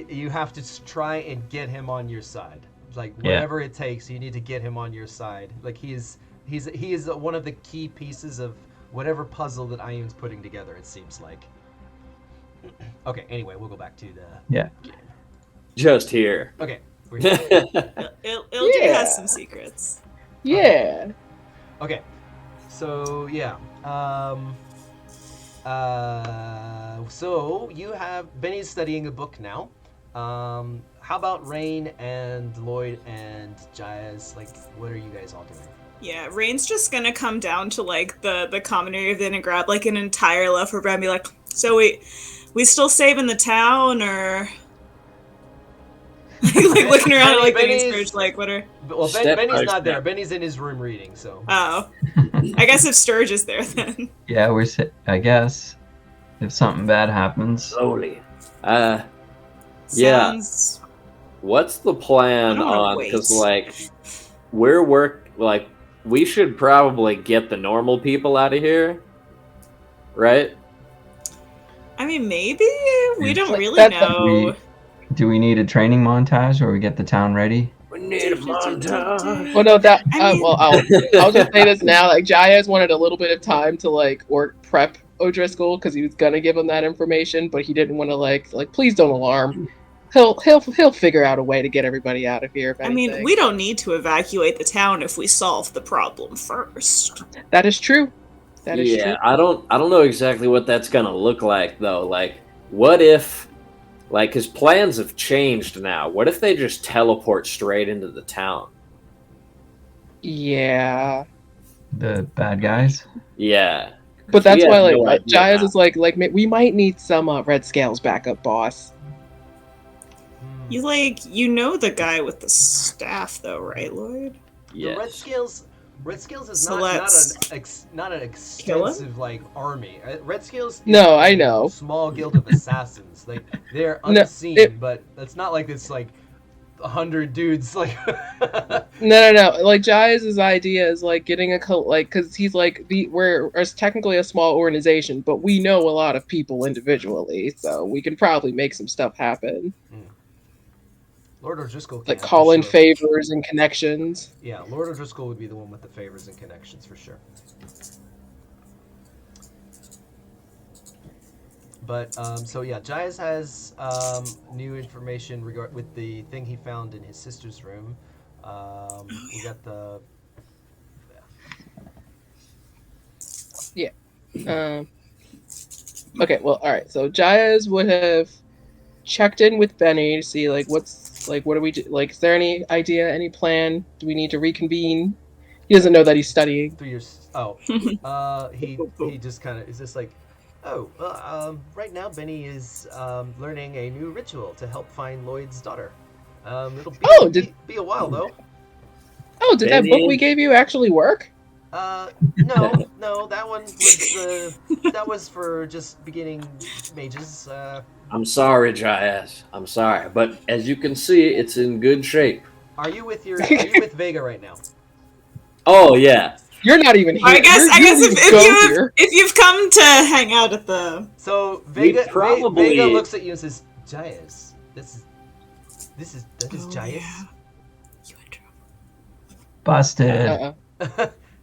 B: you have to try and get him on your side. Like whatever it takes, you need to get him on your side. Like he is one of the key pieces of whatever puzzle that Ayun's putting together. It seems like. Okay. Anyway, we'll go back to the.
E: Yeah.
D: Just here.
B: Okay. We're here.
A: Ildi
C: Yeah.
A: has some secrets.
C: Yeah.
B: Okay. So yeah. So you have Beni's studying a book now. How about Rain and Lloyd and Jaez? Like, what are you guys all doing?
A: Yeah, Rain's just gonna come down to like the common area then and grab like an entire loaf of bread and be like, so we still saving the town or like looking around like
B: Benny's-
A: getting Sturge, like what are
B: Well,
D: Step
B: Benny's
D: by
B: not there.
D: step.
B: Benny's in his room reading. So
A: oh. I guess if Sturge is there then.
E: Yeah, I guess if something bad happens.
D: Slowly. Yeah.
A: Sounds
D: What's the plan
A: I don't wanna
D: on?
A: wait.
D: Because we should probably get the normal people out of here, right?
A: I mean maybe? We don't
C: Like,
A: really
C: that's
A: know.
E: Do we need a training montage where we get the town ready?
D: We need a montage.
C: Well, no, that.
A: I mean-
C: Well, I'll just say this now. Like, Jaez wanted a little bit of time to like prep O'Driscoll because he was gonna give him that information, but he didn't want to like please don't alarm. He'll figure out a way to get everybody out of here. If
A: I mean,
C: anything.
A: we don't need to evacuate the town if we solve the problem first.
C: That is true. That is true.
D: I don't know exactly what that's gonna look like though. Like, what if, like, his plans have changed now? What if they just teleport straight into the town?
C: Yeah.
E: The bad guys?
D: Yeah.
C: But that's
D: We
C: why,
D: have
C: like,
D: no idea
C: Jaez
D: now.
C: is like, we might need some Red Scales backup, boss.
A: You know the guy with the staff though, right, Lloyd?
B: the
D: Yes.
B: Red Scales is
A: So
B: not
A: let's
B: not an
A: kill him?
B: extensive like army. Red Scales. is
C: No, I
B: a
C: know.
B: Small guild of assassins. Like they're
C: No,
B: unseen, but it's not like it's like 100 dudes. Like,
C: No. Like Jaez's idea is like getting because he's like we're technically a small organization, but we know a lot of people individually, so we can probably make some stuff happen.
B: Lord O'Driscoll can
C: Like call in favors and connections.
B: Yeah, Lord O'Driscoll would be the one with the favors and connections for sure. But so yeah, Jaez has new information with the thing he found in his sister's room. We got the
C: Okay, well, all right. So Jaez would have checked in with Beni to see like what do we do? Like, is there any idea, any plan? Do we need to reconvene? He doesn't know that he's studying.
B: 3 years. Oh, he just kind of is just like, right now Beni is learning a new ritual to help find Lloyd's daughter. It'll be a while though.
C: Oh, did that book we gave you actually work?
B: No, that one was that was for just beginning mages.
D: I'm sorry, Jaez. I'm sorry, but as you can see, it's in good shape.
B: Are you with Vega right now?
D: Oh yeah.
C: You're not even here.
A: I guess if you've come to hang out at the
B: Vega looks at you and says, Jaez, this is Jaez.
A: Yeah. You in trouble.
E: Busted.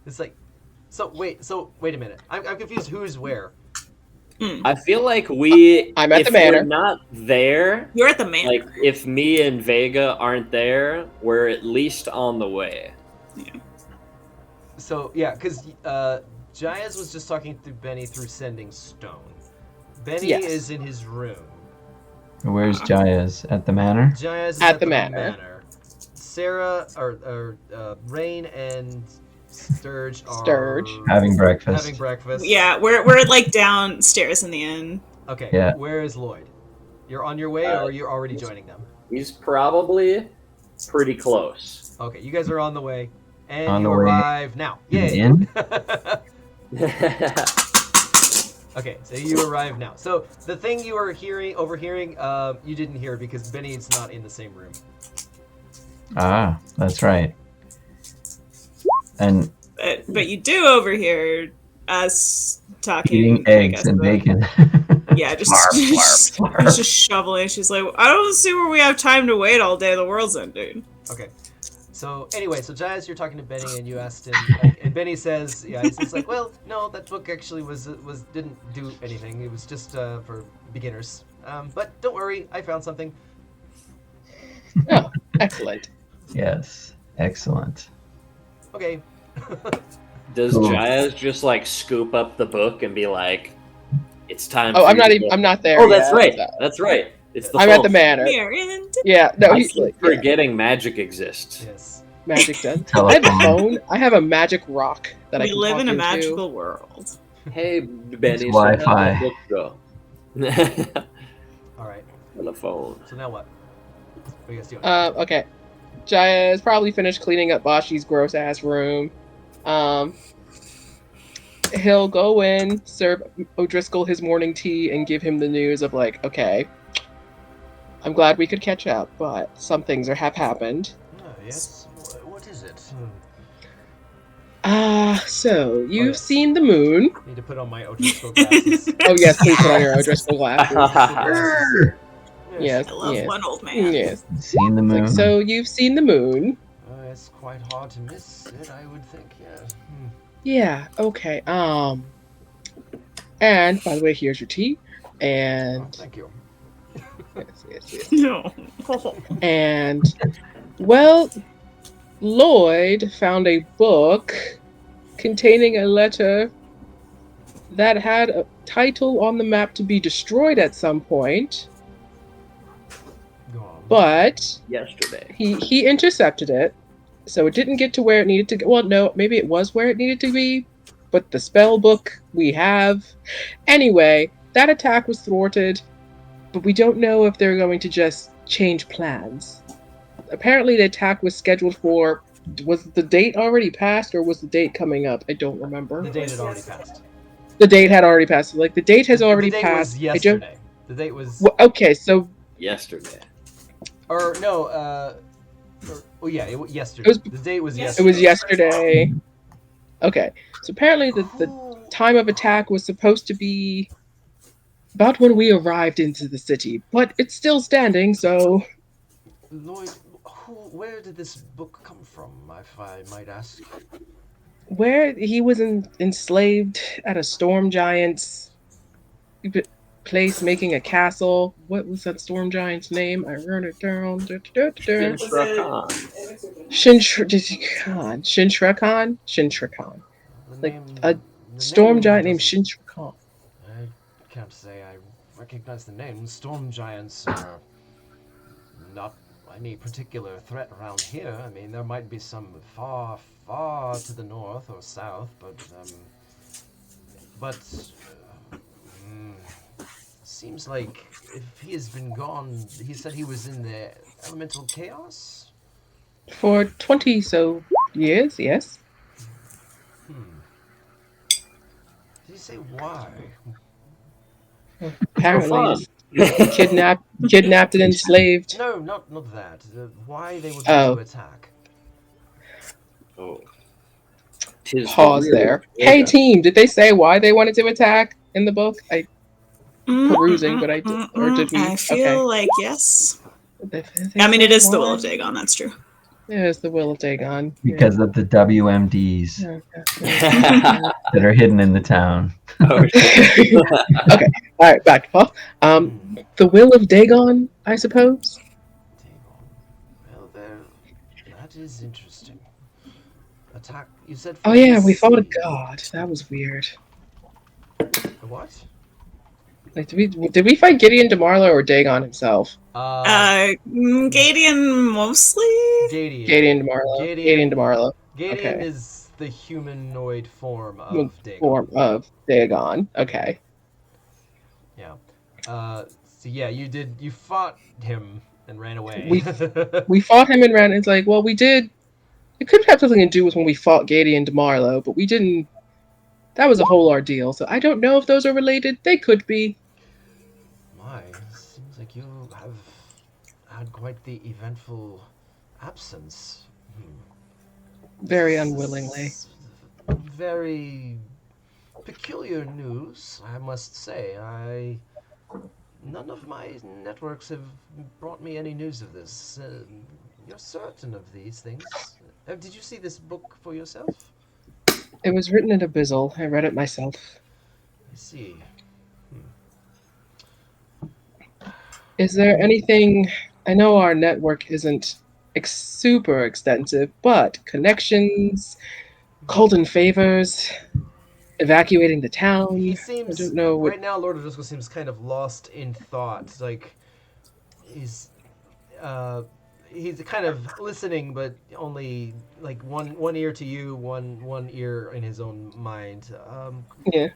B: It's like, wait a minute. I'm confused. Who's where?
D: I feel like
C: I'm at the manor.
D: We're not there.
A: You're at the manor.
D: Like if me and Vega aren't there, we're at least on the way.
A: Yeah.
B: So yeah, because Jaez was just talking to Beni through sending stone. Beni is in his room.
E: Where's Jaez? At the manor?
B: Jaez is
C: at the manor.
B: Sarah or Rain and Sturge
E: having breakfast.
A: Yeah, we're like downstairs in the inn.
B: Okay.
E: Yeah.
B: Where is Lloyd? You're on your way, or you're already joining them?
D: He's probably pretty close.
B: Okay, you guys are on the way, and you arrive now. Yay!
E: In?
B: Okay, so you arrive now. So the thing you were overhearing, you didn't hear because Beni's not in the same room.
E: Ah, that's right. And
A: but you do overhear us talking.
E: Eating eggs and bacon.
A: Yeah, just shoveling. She's like, I don't see where we have time to wait all day. The world's ending.
B: Okay. So anyway, so Jaez, you're talking to Beni, and you asked him, and Beni says, he's like, well, no, that book actually didn't do anything. It was just for beginners. But don't worry, I found something.
C: Oh, excellent.
E: Yes, excellent.
B: Okay.
D: Does Jaez just like scoop up the book and be like, "It's time"?
C: Oh, I'm not there.
D: Oh, that's right. That's right. It's the
C: I'm
D: phone.
C: at the manor. Yeah, no, he's like
D: forgetting magic exists.
B: Yes.
C: Magic does. I have a phone. I have a magic rock that I can
A: live in a
C: into.
A: magical world.
D: Hey, Beni,
E: Wi-Fi.
D: So go.
B: All right.
D: On the phone.
B: So now what? What are you guys doing?
C: Okay. Jaez probably finished cleaning up Bashi's gross ass room. He'll go in, serve O'Driscoll his morning tea, and give him the news of like, okay, I'm glad we could catch up, but some things have happened.
B: Oh, yes. What is it?
C: So you've seen the moon.
B: Need to put on my O'Driscoll glasses.
C: Oh yes, please put on your O'Driscoll glasses. Yes,
A: I love
C: yes.
A: one old man.
C: Yes.
E: Seen the moon.
C: Like, so you've seen the moon.
B: It's quite hard to miss it, I would think. Yeah.
C: Yeah. Okay. And by the way, here's your tea. And
B: Thank you.
C: yes.
A: No.
C: And well, Lloyd found a book containing a letter that had a title on the map to be destroyed at some point.
B: Go on.
C: But
D: Yesterday.
C: he intercepted it, so it didn't get to where it needed to go. Well, no, maybe it was where it needed to be, but the spell book we have. Anyway, that attack was thwarted, but we don't know if they're going to just change plans. Apparently the attack was scheduled for... Was the date already passed, or was the date coming up? I don't remember.
B: The date had already passed.
C: The date had already passed. Like, the date has already
B: the date
C: passed.
B: Was yesterday. The date was...
C: Well, okay, so...
D: Yesterday.
B: Or, no, Oh yeah, yesterday.
C: was-
B: The date was
C: It
B: yesterday.
C: was yesterday. Okay, so apparently the time of attack was supposed to be about when we arrived into the city, but it's still standing, so
B: Lloyd, where did this book come from, if I might ask?
C: where he was enslaved at a storm giant's place making a castle. What was that storm giant's name? I wrote it down. Shintrakan.
B: The
C: Like
B: name.
C: a
B: The
C: storm
B: name
C: giant named
B: doesn't-
C: Shintrakan.
B: I can't say I recognize the name. Storm giants are not any particular threat around here. I mean, there might be some far, far to the north or south, but seems like if he has been gone, he said he was in the elemental chaos.
C: For 20 so years, yes.
B: Did he say why?
C: Apparently, kidnapped and enslaved.
B: No, not that. Why they were going to attack.
D: Oh.
C: Pause there. Hey team, did they say why they wanted to attack in the book? I perusing, but I did, or did we?
A: I feel like yes.
C: They
A: I mean, it is the
C: why?
A: Will of Dagon. That's true.
C: Yeah, it's the Will of Dagon.
E: Because of the WMDs
C: Yeah.
E: that are hidden in the town.
D: Oh, shit.
C: Okay, all right, back to Paul. The Will of Dagon, I suppose.
B: Well, that is interesting. Attack. You said.
C: Oh yeah, we fought a god. That was weird.
B: What?
C: Like, did we fight Gideon DeMarlo or Dagon himself?
A: Gadian mostly.
C: Gideon DeMarlo.
B: Gadian
C: Okay.
B: is the humanoid form of Dagon.
C: Form of Dagon. Okay.
B: Yeah. So yeah, you fought him and ran away.
C: We fought him and ran. It's like, well, we did. It could have something to do with when we fought Gideon DeMarlo, but we didn't. That was a whole ordeal. So I don't know if those are related. They could be.
B: My, seems like you have had quite the eventful absence.
C: Very unwillingly.
B: Very peculiar news, I must say. None of my networks have brought me any news of this. You're certain of these things? Did you see this book for yourself?
C: It was written in Abyssal. I read it myself.
B: I see.
C: Is there anything? I know our network isn't super extensive, but connections, called-in favors, evacuating the town.
B: He seems,
C: I don't know what.
B: right now, Lord of Driscoll seems kind of lost in thought. Like, he's kind of listening, but only like one ear to you, one ear in his own mind.
C: Yeah,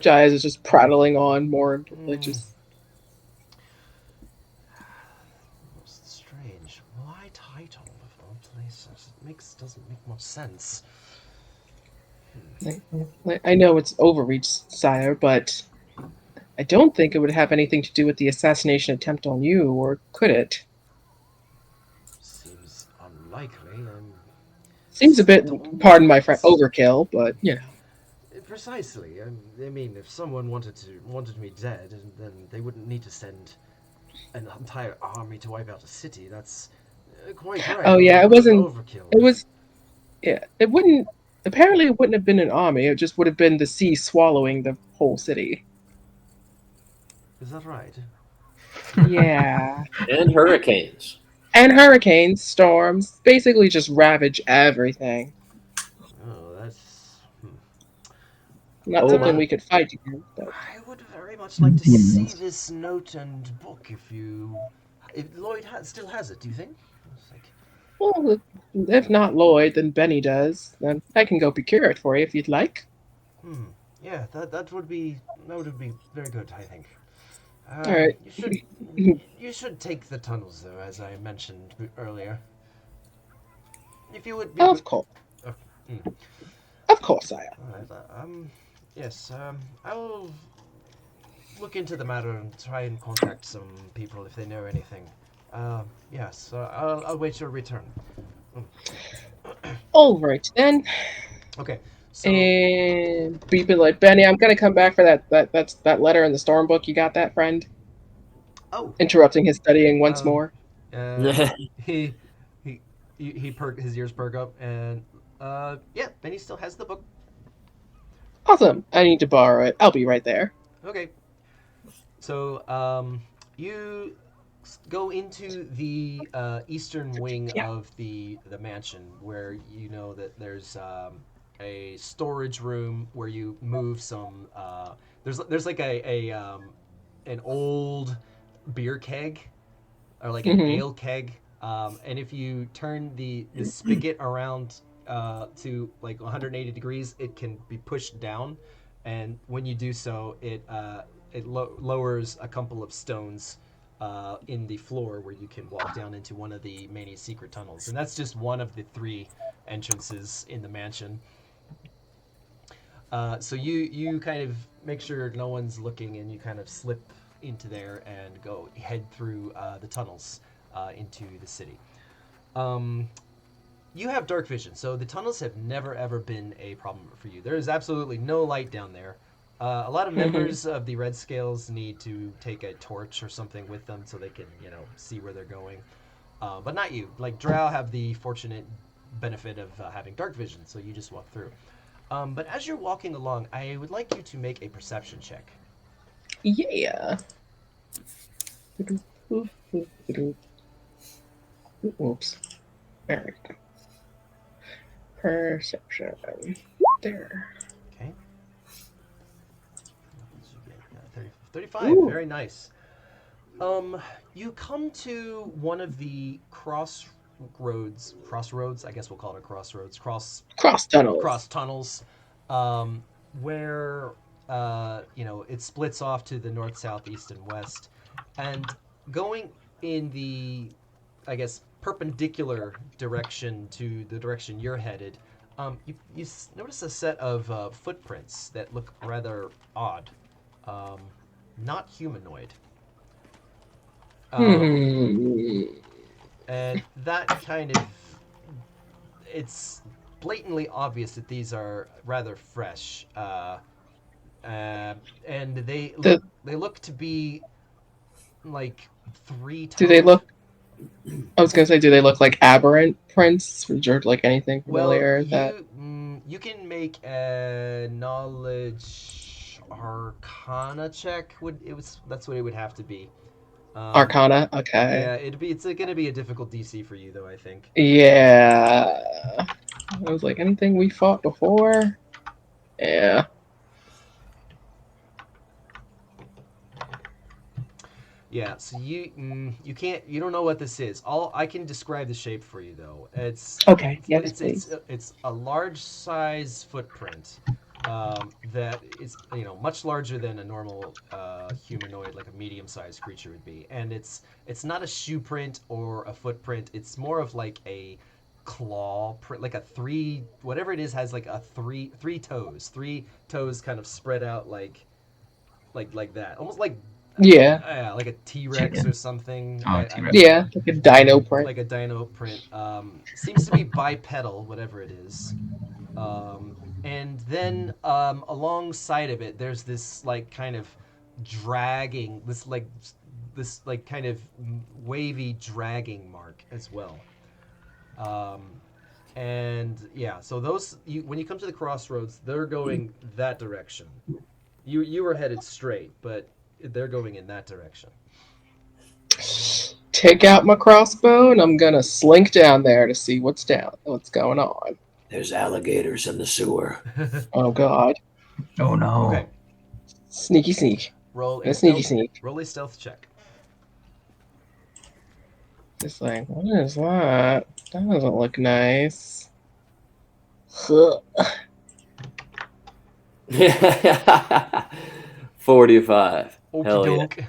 C: Jaez is just prattling on more, like just.
B: Most strange. Why title of all places? It doesn't make much sense.
C: I know it's overreach, sire, but I don't think it would have anything to do with the assassination attempt on you, or could it?
B: Seems unlikely.
C: Seems a bit, pardon my friend, overkill, but you know.
B: Precisely. I mean, if someone wanted me dead, then they wouldn't need to send an entire army to wipe out a city. That's quite right.
C: Oh yeah, it wasn't.
B: Overkill.
C: It was. Yeah, it wouldn't. Apparently, it wouldn't have been an army. It just would have been the sea swallowing the whole city.
B: Is that right?
C: Yeah.
D: And hurricanes.
C: And hurricanes, storms, basically just ravage everything.
B: Oh, that's.
C: Not something we could fight against. But.
B: I would very much like to see this note and book if Lloyd still has it. Do you think?
C: Well, if not Lloyd, then Beni does. Then I can go procure it for you if you'd like.
B: Yeah, that would be very good, I think.
C: All right.
B: You should take the tunnels though, as I mentioned earlier. If you would be.
C: Of course. Of course, I am.
B: All right. Yes. I will look into the matter and try and contact some people if they know anything. Yes. I'll wait your return.
C: All right then.
B: Okay. So
C: And beeping like Benny, I'm gonna come back for that letter in the storm book. You got that, friend?
B: oh,
C: Interrupting his studying once
B: um,
C: more.
B: he his ears perk up and yeah, Benny still has the book.
C: Awesome. I need to borrow it. I'll be right there.
B: Okay. So you go into the eastern wing
C: Yeah.
B: of the mansion, where you know that there's a storage room where you move some. There's like an old beer keg or like an
C: Mm-hmm.
B: ale keg, and if you turn the spigot around to like 180 degrees, it can be pushed down, and when you do so, it lowers a couple of stones in the floor where you can walk down into one of the many secret tunnels, and that's just one of the 3 entrances in the mansion. So you kind of make sure no one's looking, and you kind of slip into there and head through the tunnels into the city. You have dark vision, so the tunnels have never ever been a problem for you. There is absolutely no light down there. A lot of members of the Red Scales need to take a torch or something with them so they can, see where they're going. But not you. Like Drow have the fortunate benefit of having dark vision, so you just walk through. But as you're walking along, I would like you to make a perception check.
C: Yeah. Oops. There we go. Perception. There.
B: Okay. 35.
C: Ooh.
B: Very nice. You come to one of the crossroads, I guess we'll call it a crossroads, cross tunnels, where, it splits off to the north, south, east, and west. And going in the, I guess, perpendicular direction to the direction you're headed, you notice a set of footprints that look rather odd. Not humanoid. And that kind of, it's blatantly obvious that these are rather fresh, and they look to be like 3-toed.
C: Do they look? I was gonna say, do they look like aberrant prints? Or like anything familiar?
B: You can make a knowledge arcana check. That's what it would have to be.
C: Arcana. Okay.
B: Yeah, it's going to be a difficult DC for you, though, I think.
C: Yeah. I was like, anything we fought before? Yeah.
B: Yeah, so you don't know what this is. I can describe the shape for you, though. It's
C: okay. Yes, please.
B: It's a large size footprint that is much larger than a normal humanoid, like a medium sized creature would be, and it's not a shoe print or a footprint. It's more of like a claw print, like a 3, whatever it is, has like a three toes kind of spread out like that, almost like.
C: Yeah.
B: Like a T-Rex or something.
E: T-Rex.
C: Yeah, like a dino print.
B: Like a dino print. Seems to be bipedal, whatever it is. And then alongside of it, there's this like kind of dragging, this kind of wavy dragging mark as well. And yeah, so when you come to the crossroads, they're going that direction. You were headed straight, but they're going in that direction.
C: Take out my crossbow, and I'm gonna slink down there to see what's going on.
F: There's alligators in the sewer.
C: Oh God!
E: Oh no!
B: Okay.
C: Sneak.
B: Roll
C: a sneak.
B: Roll a stealth check.
C: Just like, what is that? That doesn't look nice.
D: 45. Hell yeah.
B: Okey-doke.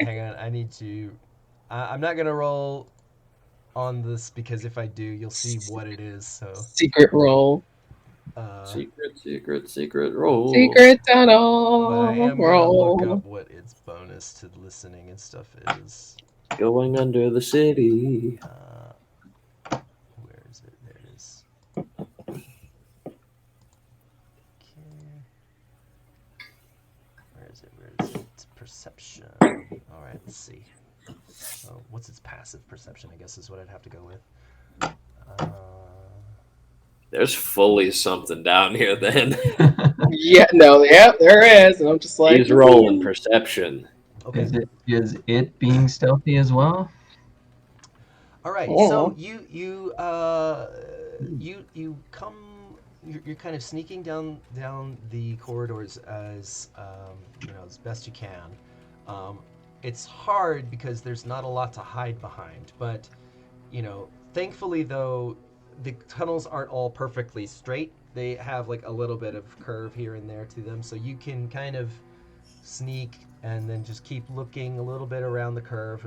B: Hang on, I need to. I'm not gonna roll on this because if I do, you'll see what it is. So
C: secret roll.
D: Secret roll.
C: Secret
B: But I
C: tunnel.
B: am gonna look up what its bonus to listening and stuff is.
D: Going under the city.
B: Where is it? There it is. Okay. Where is it? It's perception. All right, let's see. Oh, what's its passive perception? I guess is what I'd have to go with.
D: There's fully something down here then.
C: Yeah, there is. And I'm just like,
D: He's rolling perception.
B: Okay.
E: Is it being stealthy as well?
B: All right.
C: Oh.
B: So you come. You're kind of sneaking down the corridors as as best you can. It's hard because there's not a lot to hide behind, but thankfully though, the tunnels aren't all perfectly straight. They have like a little bit of curve here and there to them, so you can kind of sneak and then just keep looking a little bit around the curve,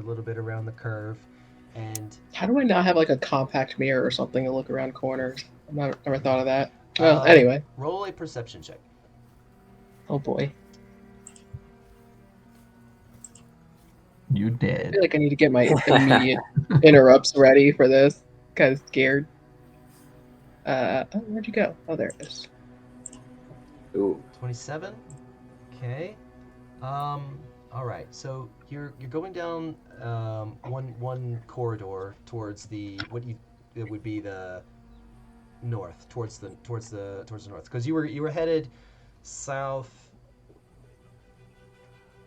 B: and
C: how do I not have like a compact mirror or something to look around corners? I've never thought of that. Well, anyway.
B: Roll a perception check.
C: Oh boy.
E: You
C: I
E: did.
C: feel like I need to get my immediate interrupts ready for this. Kind of scared. Where'd you go? Oh, there it is.
D: Ooh.
B: 27. Okay. All right. So you're going down one corridor towards it would be the north, towards the north, because you were headed south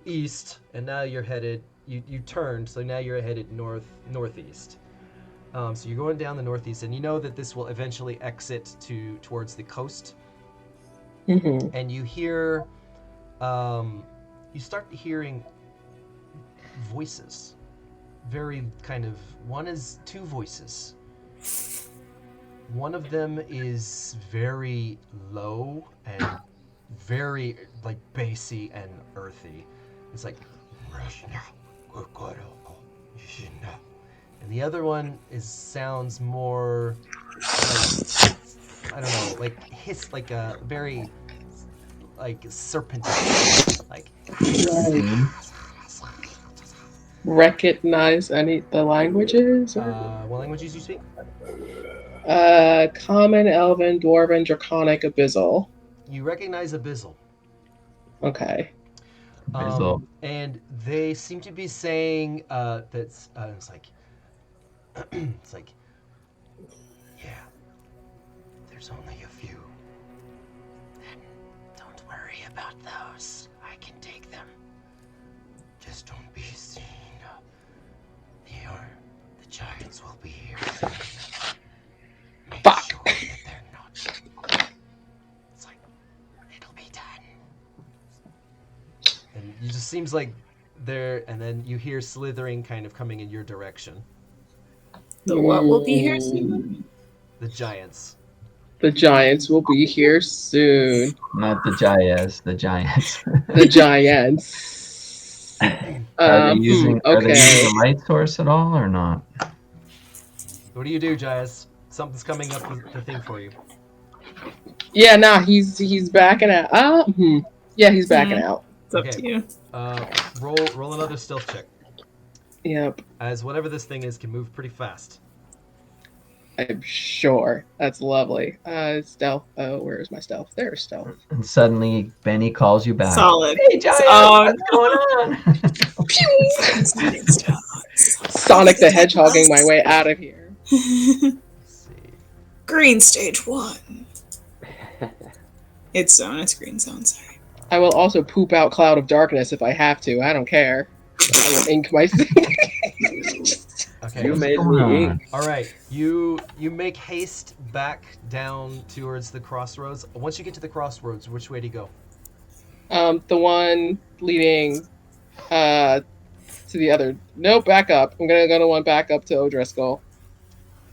B: east, and now you're headed you turned, so now you're headed northeast. So you're going down the northeast, and you know that this will eventually exit towards the coast.
C: Mm-hmm.
B: And you hear, you start hearing voices. Very kind of, two voices. One of them is very low and very like bassy and earthy. It's like, and the other one sounds more like, I don't know, like hiss, like a very like serpentine, like.
C: Recognize the languages? Or?
B: What languages you speak?
C: Common, Elven, Dwarven, Draconic, Abyssal.
B: You recognize Abyssal.
C: Okay.
E: Abyssal.
B: And they seem to be saying it's like it's like, yeah, there's only a few. Don't worry about those. I can take them. Just don't be seen. The giants will be here soon. Make
C: Fuck.
B: sure that they're not. It's like, it'll be done. And it just seems like and then you hear slithering kind of coming in your direction.
A: The what will be here soon?
B: The giants.
C: The giants will be here soon.
E: Not the Jaez, the giants.
C: The giants.
E: Are they using
C: okay.
E: a light source at all or not?
B: What do you do, Jaez? Something's coming up the thing for you.
C: Yeah, nah, he's backing out. Yeah, he's backing out.
A: It's up to you.
B: Roll another stealth check.
C: Yep.
B: As whatever this thing is can move pretty fast.
C: I'm sure. That's lovely. Stealth. Oh, where's my stealth? There's stealth.
E: And suddenly Beni calls you back.
A: Solid.
E: Hey, Jaez, what's going on?
C: Sonic the Hedgehogging my way out of here.
B: Let's see.
A: Green stage 1. It's zone. It's green zone. Sorry.
C: I will also poop out Cloud of Darkness if I have to. I don't care. I will ink my.
B: Okay.
D: You made me ink.
B: All right. You make haste back down towards the crossroads. Once you get to the crossroads, which way do you go?
C: The one leading to the other. Nope, back up. I'm gonna go to one back up to O'Driscoll.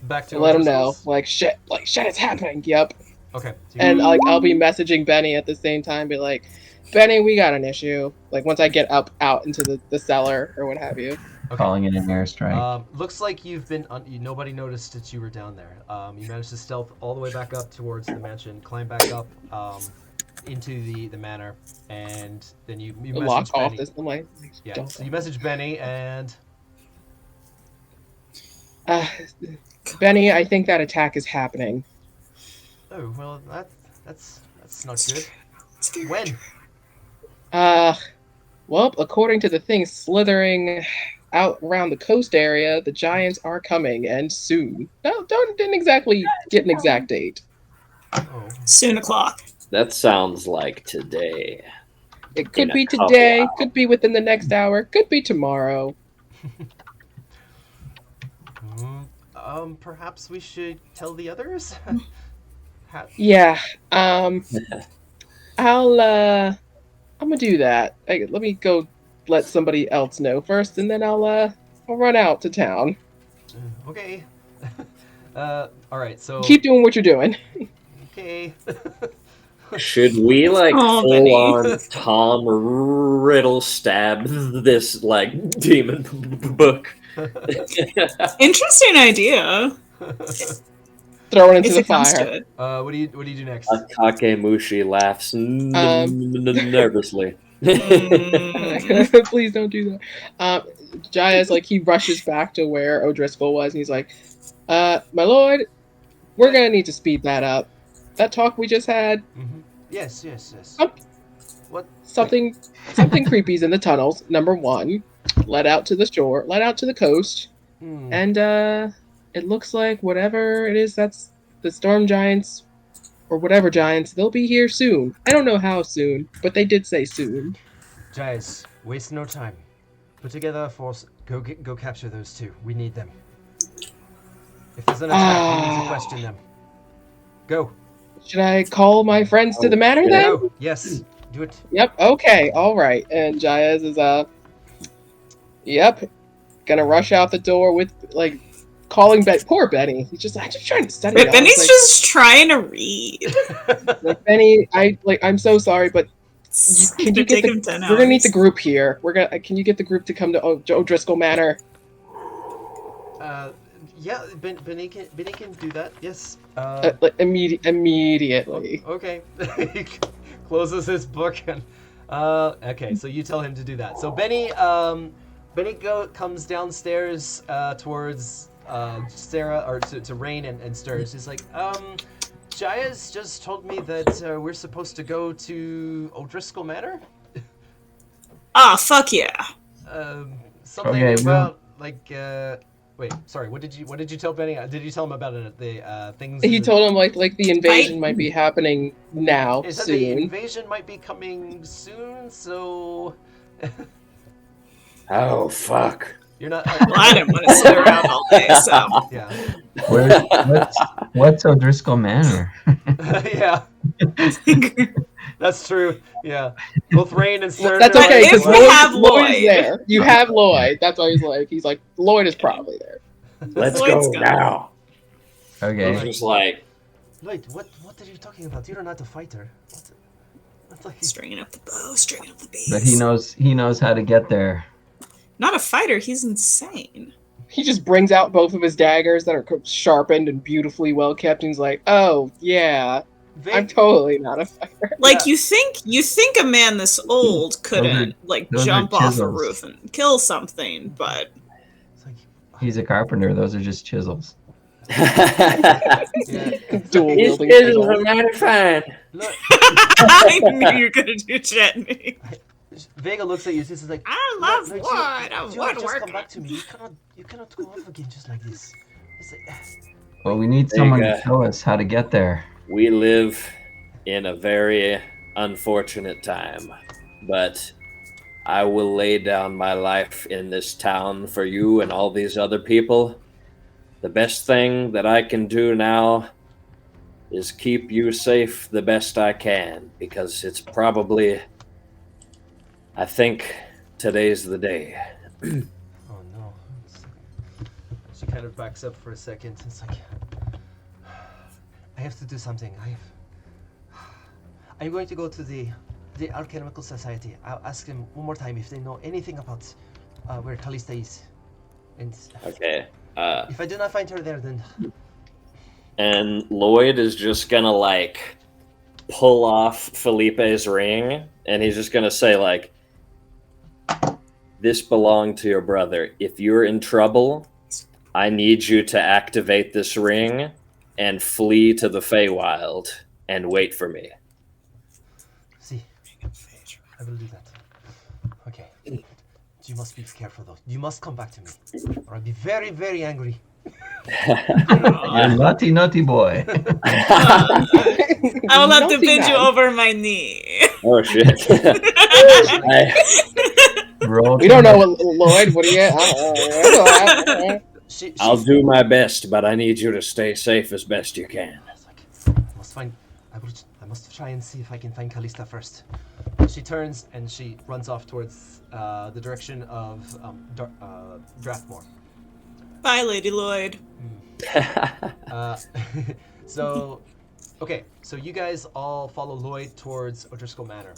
B: Back to
C: And let him know.
B: O'Driscoll's?
C: Like shit, it's happening. Yep.
B: Okay. So
C: And I'll be messaging Beni at the same time, be like, Beni, we got an issue. Like once I get out into the cellar or what have you.
E: calling in an airstrike.
B: Looks like you've been. Nobody noticed that you were down there. You managed to stealth all the way back up towards the mansion, climb back up into the manor, and then you
C: Lock
B: message
C: off
B: Beni.
C: this light.
B: Yeah, so you message Beni, and
C: Beni, I think that attack is happening.
B: oh well, that's not good. When?
C: Well, according to the thing slithering out around the coast area, the giants are coming, and soon. No, didn't exactly get an exact date.
B: Oh,
A: Soon o'clock.
D: That sounds like today.
C: It could
D: In a
C: be
D: couple
C: today,
D: hours.
C: could be within the next hour, could be tomorrow.
B: Perhaps we should tell the others.
C: Yeah. I'm gonna do that. Let me go let somebody else know first, and then I'll run out to town.
B: Okay. All right. So
C: Keep doing what you're doing.
B: okay.
D: Should we like
A: Oh,
D: full
A: Beni.
D: on Tom Riddle stab this like demon book?
A: Interesting idea.
C: Throw it into
A: If
C: the
A: it comes
C: fire.
A: to it.
B: What do you do next?
D: Akakemushi laughs nervously.
A: Mm.
C: Please don't do that. Jaez, like, he rushes back to where O'Driscoll was, and he's like, my lord, we're gonna need to speed that up. That talk we just had,
B: Yes. What?
C: something creepy's in the tunnels, number one. Let out to the shore, let out to the coast, and it looks like whatever it is that's the storm giants, or whatever giants, they'll be here soon. I don't know how soon, but they did say soon.
B: Jaez, waste no time. Put together a force. Go capture those two. We need them. If there's an attack, we need to question them. Go.
C: Should I call my friends to the manor then?
B: Go. Yes. Do it.
C: Yep, okay, alright. And Jaez is, gonna rush out the door with, like, calling Poor Beni. I'm just trying to study.
A: But Benny's just trying to read.
C: Like, Beni, I'm so sorry, but can you get
A: Take him 10
C: we're gonna need
A: hours.
C: the group here. Can you get the group to come to O'Driscoll Manor?
B: Yeah. Beni can do that. Yes.
C: Immediately.
B: Okay. He closes his book and okay, so you tell him to do that. So Beni comes downstairs towards Sarah, or to Rain and Sturge. He's like, Jaez just told me that we're supposed to go to O'Driscoll Manor.
A: Ah, fuck yeah.
B: Something
E: Okay,
B: about wait, sorry. What did you tell Beni? Did you tell him about the things?
C: He told him like the invasion might be happening now,
B: He said the
C: soon.
B: invasion might be coming soon, so
D: Oh fuck!
B: you're not.
A: Well, I didn't want to sit around all day, so.
B: Yeah.
E: What's O'Driscoll Manor?
B: Yeah. That's true. Yeah. Both Rain and Sturge.
C: That's
B: are
C: okay,
A: If
C: because
A: we have
C: Lloyd's
A: Lloyd.
C: there. You have Lloyd. That's why he's like, Lloyd is probably there.
D: Let's
A: Lloyd's
D: go
A: gone.
D: now.
E: Okay.
D: It's just like
B: Lloyd, what are you talking about? You're not a fighter. What's like?
A: Stringing up the bow, stringing up the bees.
E: But he knows how to get there.
A: Not a fighter, he's insane.
C: He just brings out both of his daggers that are sharpened and beautifully well kept, and he's like, "Oh yeah, I'm totally not a fighter."
A: Like, you think a man this old couldn't,
E: those are
A: jump off a
E: chisels.
A: roof and kill something, but...
B: It's like,
E: He's a carpenter. Those are just chisels.
B: yeah.
C: Dual
D: His
C: wielding.
D: business are mighty fine.
B: Look,
A: I knew you were gonna do chat me.
B: Vega looks at you. This is like,
A: I love
B: Lloyd,
A: wood, I
B: just
A: would
B: come
A: work
B: back to me. You cannot go off again just like this. It's like,
E: Well, we need someone to
D: Vega.
E: show us how to get there.
D: We live in a very unfortunate time, but I will lay down my life in this town for you and all these other people. The best thing that I can do now is keep you safe the best I can, because it's probably, I think today's the day.
B: oh no. She kind of backs up for a second. It's like, I have to do something. I'm going to go to the Alchemical Society. I'll ask them one more time if they know anything about where Kallista is. And
D: Okay.
B: if I do not find her there, then
D: And Lloyd is just gonna like pull off Felipe's ring, and he's just gonna say like, "This belonged to your brother. If you're in trouble, I need you to activate this ring and flee to the Feywild and wait for me."
B: see, I will do that. Okay. You must be careful, though. You must come back to me, or I'll be very, very angry.
E: You're naughty, naughty boy.
A: I will have to
C: Naughty
A: bend you
C: man.
A: over my knee.
D: Oh shit!
C: We don't know what Lloyd. What do you?
D: I'll do my best, but I need you to stay safe as best you can.
B: I must find. I must try and see if I can find Kallista first. She turns and she runs off towards the direction of Draftmore.
A: Bye, Lady Lloyd.
B: So, okay, so you guys all follow Lloyd towards O'Driscoll Manor.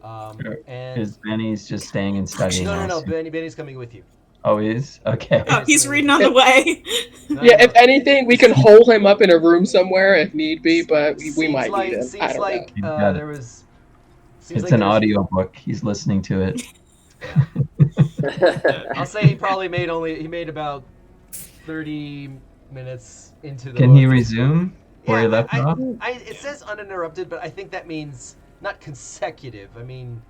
B: And
E: Because Benny's just staying and studying.
B: no,
E: also.
B: Benny's coming with you.
E: Oh, he is? Okay.
A: Oh, he's reading on the way.
C: Yeah, if anything, we can hole him up in a room somewhere if need be, but we might
B: like,
C: need him. I
B: Seems
C: don't
B: like
C: know.
B: there was.
E: It's an audio book. He's listening to it.
B: I'll say he probably made about 30 minutes into the.
E: Can
B: book.
E: he resume where he left off?
B: It says uninterrupted, but I think that means not consecutive. I mean.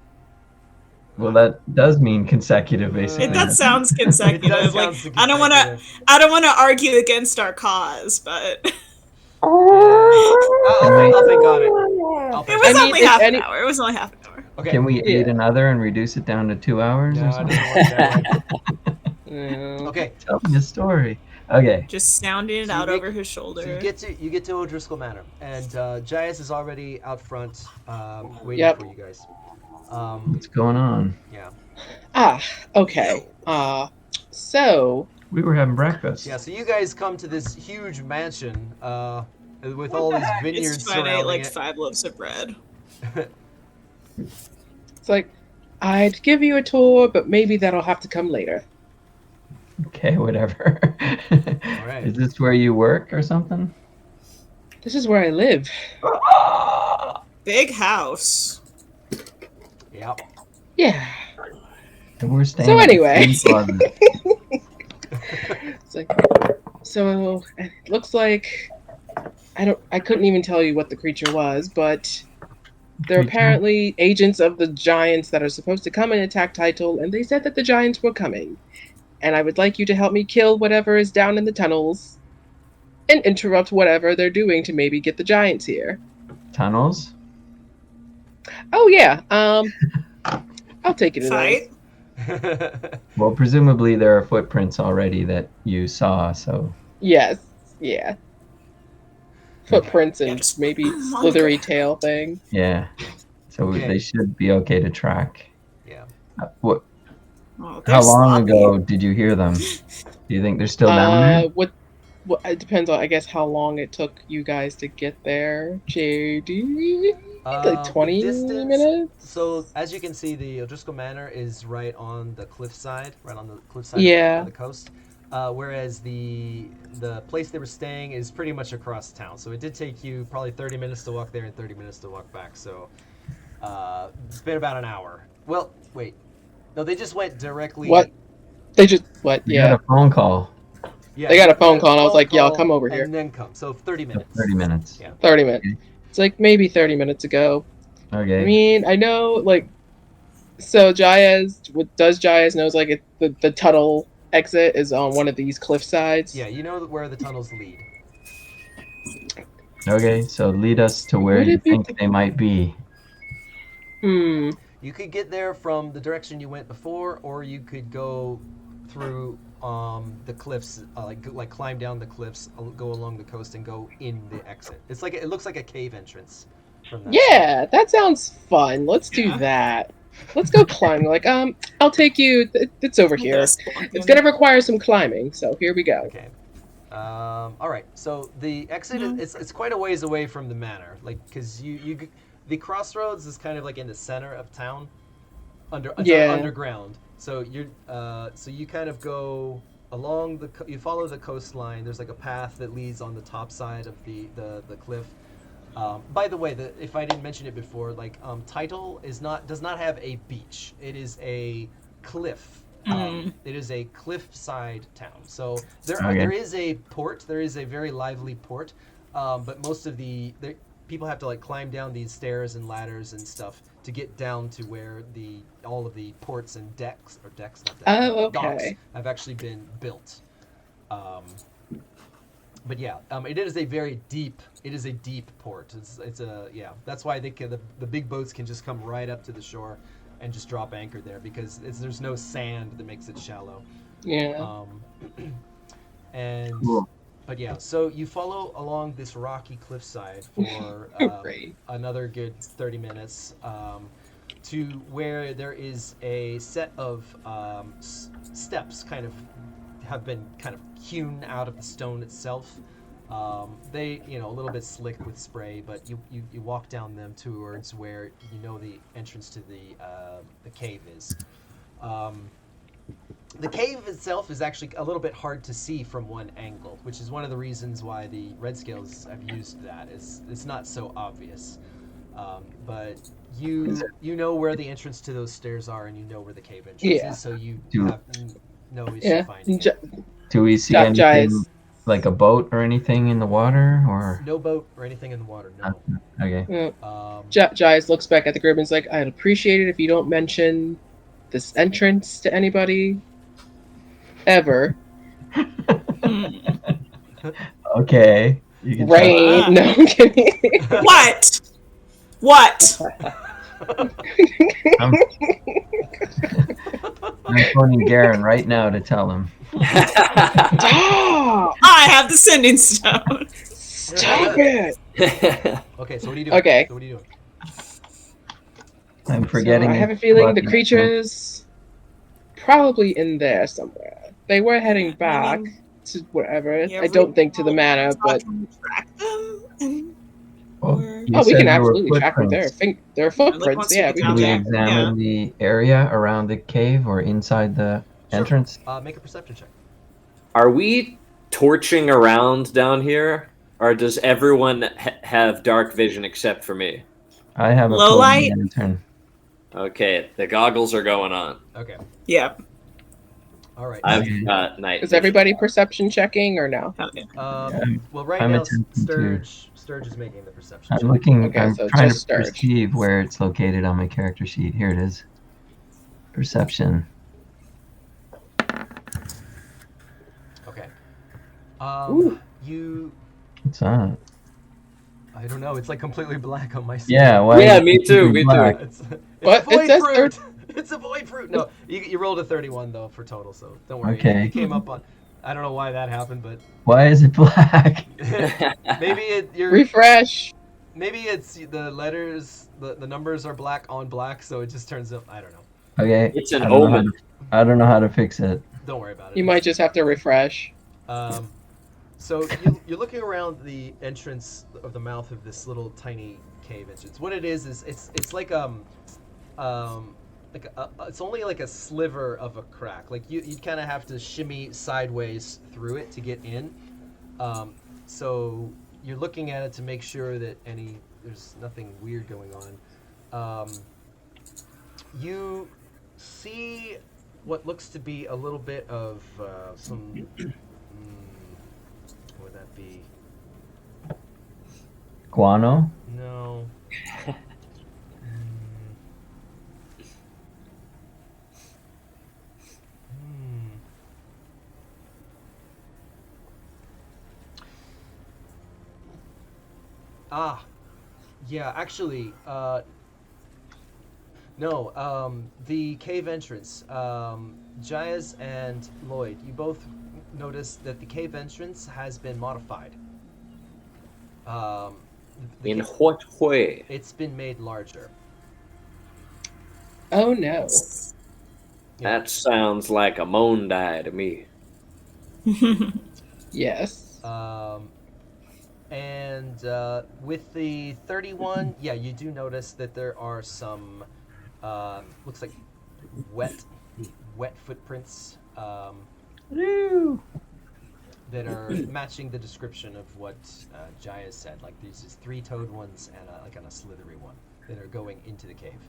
E: Well, that does mean consecutive, basically.
A: That sounds consecutive.
B: It does
A: Like
B: sound
A: I don't want to.
B: consecutive.
A: I don't want to argue against our cause, but
B: I'll think on it.
A: it was only
C: if
A: half
C: any-
A: an hour. It was only half an hour.
B: Okay.
E: Can we
C: Yeah.
E: aid another and reduce it down to 2 hours
B: No,
E: or
B: it
E: something?
B: doesn't work that way.
C: Yeah.
B: Okay.
E: Tell me a story. Okay.
A: Just sounding it
B: So you
A: out
B: get-
A: over his shoulder.
B: So you get to O'Driscoll Manor, and Jaez is already out front, waiting
C: Yep.
B: for you guys.
E: What's going on?
B: Yeah.
C: Okay. So
E: We were having breakfast.
B: Yeah. So you guys come to this huge mansion, with all these vineyards
A: It's fine. I ate
B: surrounding
A: like
B: it.
A: 5 loaves of bread.
C: it's like, I'd give you a tour, but maybe that'll have to come later.
E: Okay, whatever.
B: right.
E: Is this where you work or something?
C: This is where I live.
A: Big house.
B: Yeah.
C: Yeah.
E: And we're staying.
C: So
E: at the
C: anyway.
E: same closet.
C: It's like, so it looks like I couldn't even tell you what the creature was, but they're
E: Creature?
C: apparently agents of the giants that are supposed to come and attack Title, and they said that the giants were coming. And I would like you to help me kill whatever is down in the tunnels and interrupt whatever they're doing to maybe get the giants here.
E: Tunnels?
C: Oh yeah, I'll take it in
A: Fight.
E: Well, presumably there are footprints already that you saw, so
C: Yes, yeah. Footprints and
A: Yes.
C: maybe slithery tail thing.
E: yeah. So
B: Okay.
E: they should be okay to track.
B: Yeah.
E: What?
A: Oh, they're
E: How long
A: sloppy.
E: ago did you hear them? Do you think they're still down there?
C: What it depends on, I guess, how long it took you guys to get there. JD, like 20
B: distance-
C: minutes.
B: So as you can see, the O'Driscoll Manor is right on the cliffside,
C: Yeah.
B: of the coast. Whereas the place they were staying is pretty much across town. So it did take you probably 30 minutes to walk there and 30 minutes to walk back. So it's been about an hour. Well, wait. No, they just went directly.
C: What? They just what?
E: We
C: Yeah.
E: got a phone call.
B: Yeah,
C: They got a phone call, and I was
B: phone
C: like, "Y'all
B: call
C: come over here."
B: And then come. So 30
E: So
B: minutes.
E: 30 minutes.
B: Yeah.
C: 30 minutes. It's like maybe 30 minutes ago.
E: Okay.
C: I mean, I know, like, so Jaez knows, like, the tunnel exit is on one of these cliff sides.
B: Yeah, you know where the tunnels lead.
E: Okay, so lead us to where
C: Would
E: you
C: it be
E: think they might be.
C: Hmm.
B: You could get there from the direction you went before, or you could go through the cliffs, like climb down the cliffs, go along the coast, and go in the exit. It's like it looks like a cave entrance. From that
C: Yeah, that sounds fun. Let's do
A: Yeah.
C: that. Let's go climbing. Like, I'll take you. It's over here. It's gonna require some climbing, so here we go.
B: Okay. All right. So the exit it's quite a ways away from the manor, like because the crossroads is kind of like in the center of town,
C: Yeah.
B: underground. So you kind of go you follow the coastline. There's like a path that leads on the top side of the cliff. By the way, if I didn't mention it before, like Title does not have a beach. It is a cliff. It is a cliffside town. So there is a port. There is a very lively port, but most of people have to like climb down these stairs and ladders and stuff to get down to where all of the ports and docks have actually been built. But yeah, it is a very deep. It is a deep port. That's why the big boats can just come right up to the shore and just drop anchor there because there's no sand that makes it shallow.
C: Yeah.
B: But yeah, so you follow along this rocky cliffside for another good 30 minutes to where there is a set of steps have been kind of hewn out of the stone itself. They, a little bit slick with spray, but you walk down them towards where the entrance to the cave is. The cave itself is actually a little bit hard to see from one angle, which is one of the reasons why the Red Scales have used that. It's not so obvious, but you know where the entrance to those stairs are, and you know where the cave entrance is, so you have no issue finding it.
E: Do we see anything like a boat or anything in the water, or
B: no boat or anything in the water? No.
E: Okay.
C: Jaez looks back at the group and is like, "I'd appreciate it if you don't mention this entrance to anybody, ever."
E: Okay. You can
C: Right? No, I'm kidding.
A: What?
E: I'm phoning Garen right now to tell him.
C: Stop!
A: I have the sending stone.
C: Stop it!
B: Okay, so what are you doing?
C: Okay.
B: So what are you doing?
E: I'm forgetting.
C: I have a feeling the creature's probably in there somewhere. They were heading back to wherever. I don't think to the manor, but
A: Track them.
C: we can absolutely track them. There are footprints. Yeah, we
E: Can
C: can
E: we
C: track them.
E: examine the area around the cave or inside the entrance?
B: Make a perception check.
D: Are we torching around down here, or does everyone have dark vision except for me?
E: I have a
A: Low light?
E: lantern.
D: Okay, the goggles are going on.
B: Okay.
A: Yep.
B: All right.
D: I've got night.
C: Is everybody perception checking or no?
A: Okay.
B: Well, right
E: I'm
B: now,
E: attempting
B: Sturge is making the perception
E: I'm
B: check.
E: looking.
C: Okay,
E: I'm
C: so
E: trying to
C: just Sturge.
E: perceive where it's located on my character sheet. Here it is. Perception.
B: Okay.
C: Ooh.
E: What's that?
B: I don't know. It's like completely black on my screen.
E: Yeah. Why
D: Yeah,
E: is it
D: me too,
E: completely
D: me too.
E: black?
B: It's
C: What?
B: a void
C: It says
B: fruit. It's a void fruit. No, you rolled a 31 though for total, so don't worry.
E: Okay.
B: It came up on. I don't know why that happened, but
E: Why is it black?
B: maybe
C: Refresh.
B: maybe it's the letters, the numbers are black on black, so it just turns up. I don't know.
E: Okay.
D: It's an
E: I don't know how
D: omen.
E: to- I don't know how to fix it.
B: Don't worry about it.
C: You might just have to refresh.
B: So you're looking around the entrance of the mouth of this little tiny cave entrance. What it is it's like it's only like a sliver of a crack. Like you'd kind of have to shimmy sideways through it to get in. So you're looking at it to make sure that there's nothing weird going on. You see what looks to be a little bit of some. What would that be?
E: Guano?
B: No. Yeah, actually, no, the cave entrance. Jaez and Lloyd, you both noticed that the cave entrance has been modified.
D: In what way?
B: It's been made larger.
C: Oh no.
D: That sounds like a Mondai to me.
C: Yes.
B: And with the 31, yeah, you do notice that there are some, looks like wet footprints
E: Woo!
B: that are matching the description of what Jaez said. Like these is 3-toed ones and a slithery one that are going into the cave.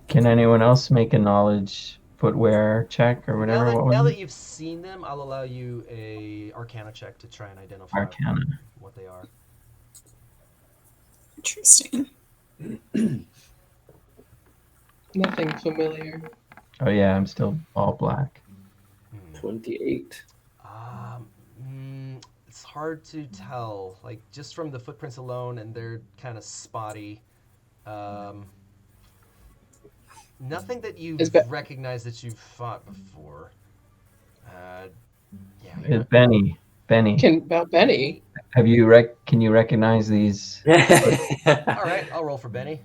E: Can anyone else make a knowledge footwear check or whatever?
B: Now that you've seen them, I'll allow you a Arcana check to try and identify
E: Arcana.
B: what they are.
A: Interesting.
C: Nothing familiar.
E: Oh yeah, I'm still all black.
D: 28.
B: It's hard to tell. Like just from the footprints alone, and they're kind of spotty. Nothing that you've recognized that you've fought before.
E: It's Beni.
C: About Beni.
E: Have you can you recognize these?
B: All right, I'll roll for Beni.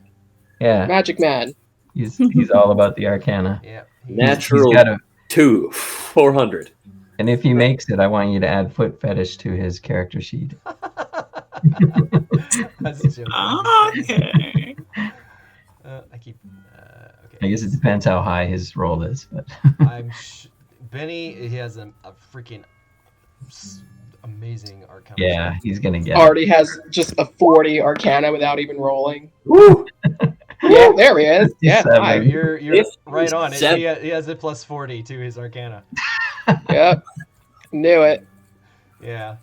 E: Yeah,
C: Magic Man.
E: he's all about the Arcana.
B: Yeah.
D: Natural
E: He's got
D: 2, 400.
E: And if he makes it, I want you to add foot fetish to his character sheet.
B: That's a joke.
A: Okay.
B: Okay.
E: I guess it depends how high his roll is, but
B: Beni, he has a freaking amazing Arcana.
E: yeah, he's gonna get it.
C: Already has just a 40 Arcana without even rolling.
D: Woo!
C: Yeah, there he is. Yeah,
E: 57.
C: hi.
B: You're right on it.
D: Seven.
B: He has a plus 40 to his Arcana.
C: Yep. Knew it.
B: Yeah.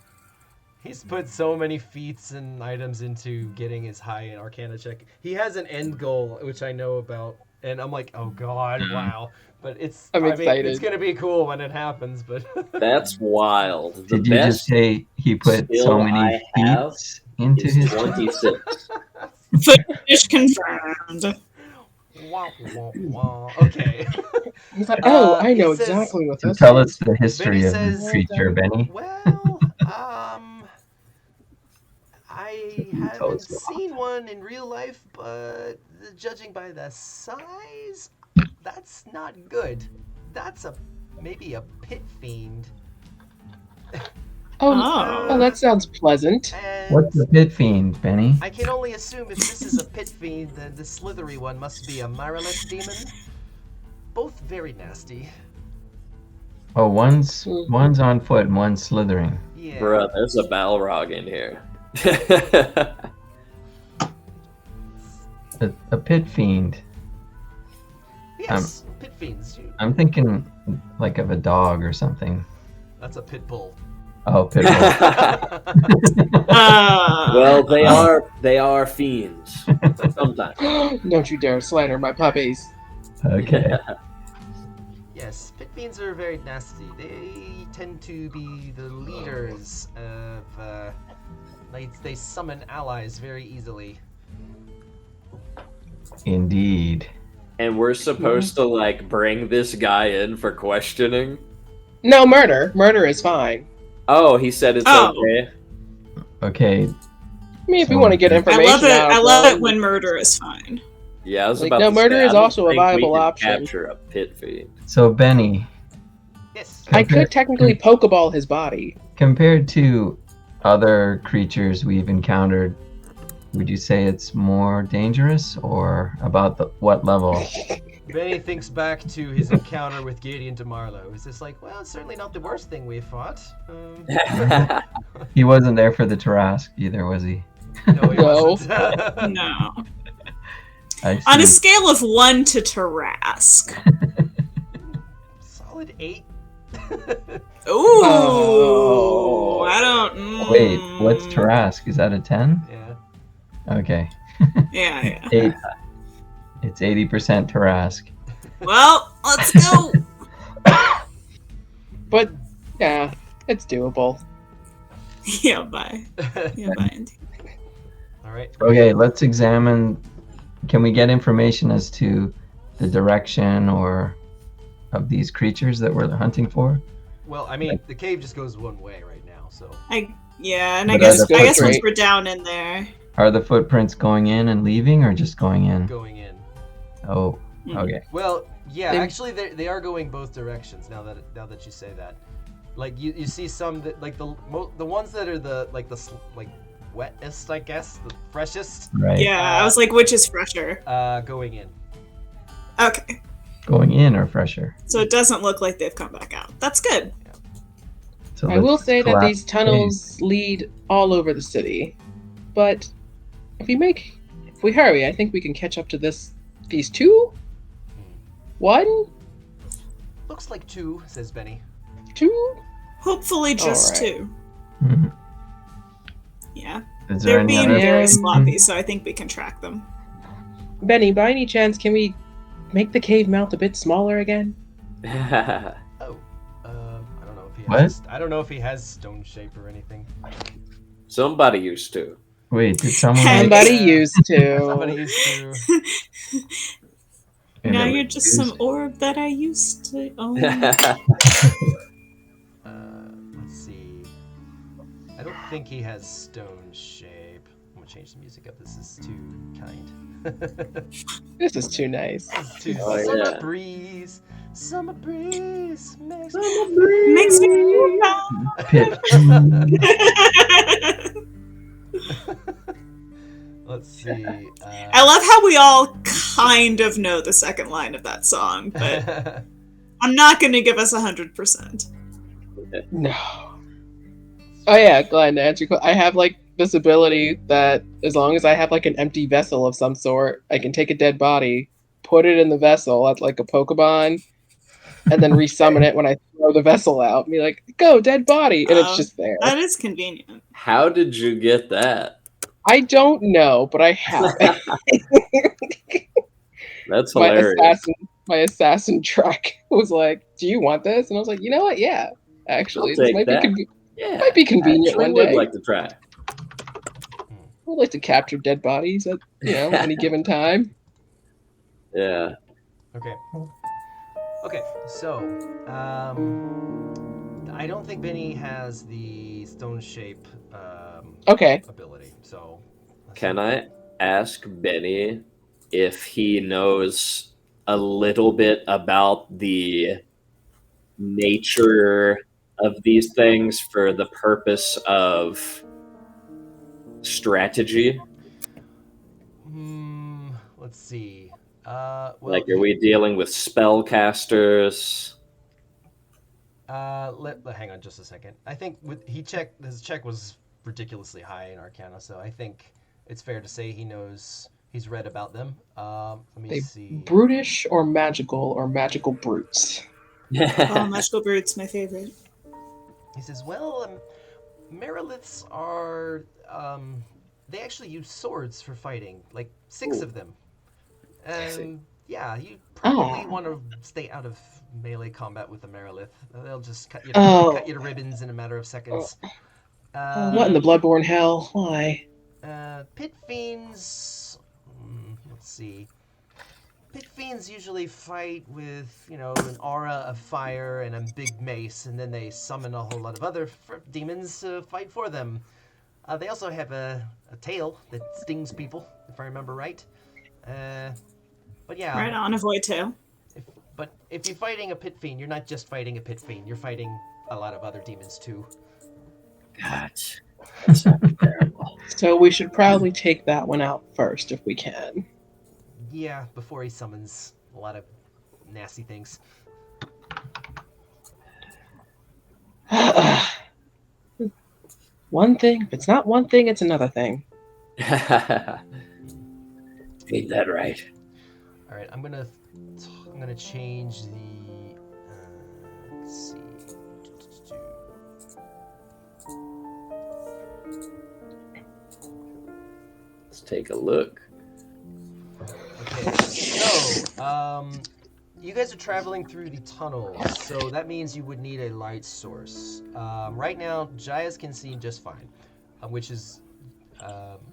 B: He's put so many feats and items into getting his high in Arcana check. He has an end goal, which I know about, and I'm like, oh god, wow. But
C: I'm excited.
B: It's gonna be cool when it happens, but
D: That's wild. The
E: Did you just
D: best
E: say he put
D: skill
E: so many
D: I have
E: feats into
D: is
E: his?
D: 26.
A: Footage confirmed.
B: wah, wah, wah. Okay.
C: He's like, oh, I know
B: it says-
C: exactly what
E: So
C: this
E: tell
C: is.
E: us the history
B: Beni
E: of
B: says-
E: this creature, Benny.
B: Well, I
E: Tell
B: haven't
E: us more.
B: seen one in real life, but judging by the size, that's not good. That's maybe a pit fiend.
C: Oh, that sounds pleasant.
B: And
E: What's the pit fiend, Benny?
B: I can only assume if this is a pit fiend, then the slithery one must be a Mireless demon. Both very nasty.
E: Oh, one's on foot and one's slithering.
B: Yeah.
D: Bruh, there's a Balrog in here.
E: A pit fiend.
B: Yes, pit fiends.
E: I'm thinking like of a dog or something.
B: That's a pit bull.
E: Oh, pit bull.
D: Well, they are fiends. Sometimes.
C: Don't you dare slander my puppies.
E: Okay.
B: Yes, pit fiends are very nasty. They tend to be the leaders of. They summon allies very easily.
E: Indeed.
D: And we're supposed to like bring this guy in for questioning.
C: No, murder. Murder is fine.
D: Oh, he said it's
A: Oh.
D: okay.
E: Okay.
C: I mean, if you want to get
A: I
C: information
A: love it.
C: out
A: I
C: of
A: love
C: them.
A: it when murder is fine.
D: Yeah, I was
C: Like,
D: about
C: no,
D: to
C: murder
D: say,
C: is
D: I don't
C: also a
D: think we
C: viable
D: can
C: option.
D: Capture a pit fiend.
E: So Benny,
B: Yes.
C: I could technically Pokeball his body.
E: compared to other creatures we've encountered, would you say it's more dangerous or about what level?
B: Benny thinks back to his encounter with Gideon DeMarlo. He's just like, well, it's certainly not the worst thing we've fought.
E: He wasn't there for the Tarask either, was he?
B: No, he
C: No.
B: wasn't.
A: No.
E: I
A: On a
E: see.
A: scale of 1 to Tarask.
B: Solid 8.
A: Ooh.
C: Oh.
A: I don't.
E: Wait, what's Tarask? Is that a 10?
B: Yeah.
E: Okay.
A: Yeah.
E: 8. It's 80% Tarask.
A: Well, let's go.
C: But, yeah, it's doable.
A: Yeah, bye. Yeah, bye.
B: All right.
E: Okay, let's examine. Can we get information as to the direction or of these creatures that we're hunting for?
B: Well, I mean, the cave just goes one way right now, so.
A: Yeah, and I
E: But
A: guess
E: are the
A: once
C: footprints-
A: we're down in there.
E: Are the footprints going in and leaving or just going in?
B: Going in.
E: Oh,
A: Hmm.
E: okay.
B: Well, yeah,
C: They-
B: actually, they are going both directions. Now that you say that, like you see some that like the ones that are the wettest, I guess, the freshest,
E: Right.
A: Yeah, I was like, which is fresher?
B: going in.
A: Okay.
E: going in are fresher.
A: So it doesn't look like they've come back out. That's good.
E: So
C: I will
E: let's
C: say that
E: collapse
C: these tunnels lead all over the city, but if we hurry, I think we can catch up to these two? One?
B: Looks like 2, says Beni.
C: 2?
A: Hopefully just
C: All right.
A: 2.
E: Mhm.
A: Yeah.
E: Is there
A: They're
E: any
A: being
E: other?
A: very
C: Um,
A: sloppy, so I think we can track them.
C: Benny, by any chance, can we make the cave mouth a bit smaller again?
B: Oh, I don't know if he
E: What?
B: has. I don't know if he has stone shape or anything.
D: Somebody used to.
E: Wait, did someone?
A: Hey.
C: Somebody
B: Yeah.
C: used to.
B: Somebody used to.
E: And
A: Now
E: it
A: you're
E: was
A: just
E: used-
A: some orb that I used to own.
B: Let's see. I don't think he has stone shape. I'm gonna change the music up. This is too kind.
C: This is too nice.
B: This is too
D: Oh,
B: summer
D: yeah.
B: breeze. Summer breeze makes
A: Makes me feel
E: Pitch.
B: Let's see.
A: I love how we all kind of know the second line of that song, but I'm not going to give us 100%.
C: No. Oh yeah, Glenn, to answer your I have like this ability that as long as I have like an empty vessel of some sort, I can take a dead body, put it in the vessel as like a Pokemon, and then resummon it when I throw the vessel out. And be like, go, dead body, and it's just there.
A: That is convenient.
D: How did you get that?
C: I don't know, but I have it.
D: That's
C: my
D: hilarious.
C: assassin track was like, do you want this? And I was like, you know what? Yeah, actually,
D: I'll
C: this
D: take
C: might
D: that.
C: be
D: Yeah,
C: might be convenient
D: actually
C: one
D: would
C: day.
D: like to try.
C: I would like to capture dead bodies at any given time.
D: Yeah.
B: Okay. Okay. So, I don't think Beni has the stone shape
C: Okay.
B: ability. So,
D: Can I ask Beni if he knows a little bit about the nature of these things for the purpose of strategy?
B: Let's see. Well,
D: Like, are we dealing with spellcasters?
B: hang on just a second. I think his check was ridiculously high in Arcana, so I think it's fair to say he's read about them. Let me
C: They
B: see.
C: brutish or magical brutes.
A: Oh, Magical Brute's my favorite.
B: He says, well, Meriliths are, they actually use swords for fighting, like 6 of them. And yeah, you probably want to stay out of melee combat with the Merilith. They'll just cut you to ribbons in a matter of seconds.
C: What in the Bloodborne hell? Why?
B: Pit fiends. Let's see. Pit fiends usually fight with, an aura of fire and a big mace, and then they summon a whole lot of other demons to fight for them. They also have a tail that stings people, if I remember right. But yeah.
A: Right on, a void tail.
B: But if you're fighting a pit fiend, you're not just fighting a pit fiend. You're fighting a lot of other demons too.
D: God, that sounds terrible.
C: So we should probably take that one out first if we can.
B: Yeah, before he summons a lot of nasty things.
C: One thing. If it's not one thing, it's another thing.
D: Ain't that right?
B: All right, I'm gonna change the. Let's see.
D: Let's take a look.
B: Okay, so you guys are traveling through the tunnels, so that means you would need a light source. Right now, Jaez can see just fine, which is.